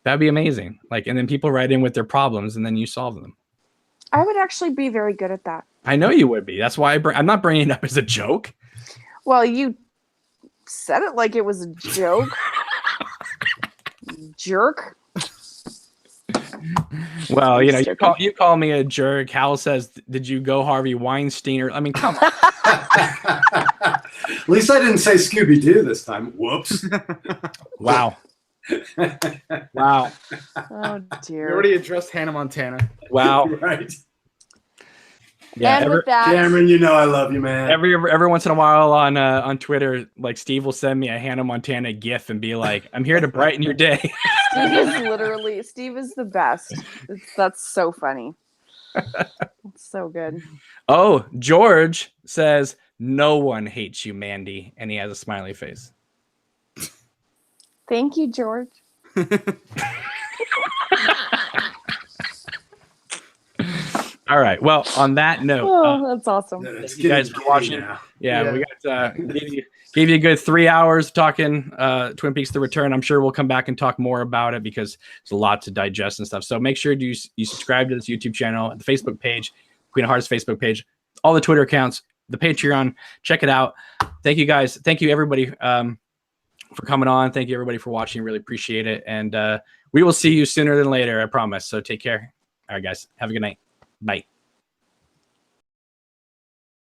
[SPEAKER 1] That'd be amazing. Like, and then people write in with their problems and then you solve them.
[SPEAKER 3] I would actually be very good at that.
[SPEAKER 1] I know you would be. That's why I'm not bringing it up as a joke.
[SPEAKER 3] Well, you said it like it was a joke. Jerk.
[SPEAKER 1] Well, you know, you call me a jerk. Hal says, "Did you go Harvey Weinstein?" I mean, come on.
[SPEAKER 4] At least I didn't say Scooby Doo this time. Whoops.
[SPEAKER 1] Wow. Wow.
[SPEAKER 3] Oh dear.
[SPEAKER 2] We already addressed Hannah Montana.
[SPEAKER 1] Wow.
[SPEAKER 4] Right.
[SPEAKER 1] Yeah,
[SPEAKER 3] and with that,
[SPEAKER 4] Cameron, you know I love you, man.
[SPEAKER 1] every once in a while on Twitter, like Steve will send me a Hannah Montana GIF and be like, "I'm here to brighten your day."
[SPEAKER 3] Steve is the best. That's so funny. It's so good.
[SPEAKER 1] Oh, George says, "No one hates you, Mandy," and he has a smiley face.
[SPEAKER 3] Thank you, George.
[SPEAKER 1] All right. Well, on that note,
[SPEAKER 3] Oh, that's awesome.
[SPEAKER 4] It's
[SPEAKER 1] you guys for
[SPEAKER 4] getting
[SPEAKER 1] watching.
[SPEAKER 4] now.
[SPEAKER 1] Yeah, we got gave you a good 3 hours talking Twin Peaks: The Return. I'm sure we'll come back and talk more about it because there's a lot to digest and stuff. So make sure you subscribe to this YouTube channel, the Facebook page, Queen of Hearts Facebook page, all the Twitter accounts, the Patreon. Check it out. Thank you guys. Thank you everybody for coming on. Thank you everybody for watching. Really appreciate it. And we will see you sooner than later, I promise. So take care. All right, guys. Have a good night. Bye.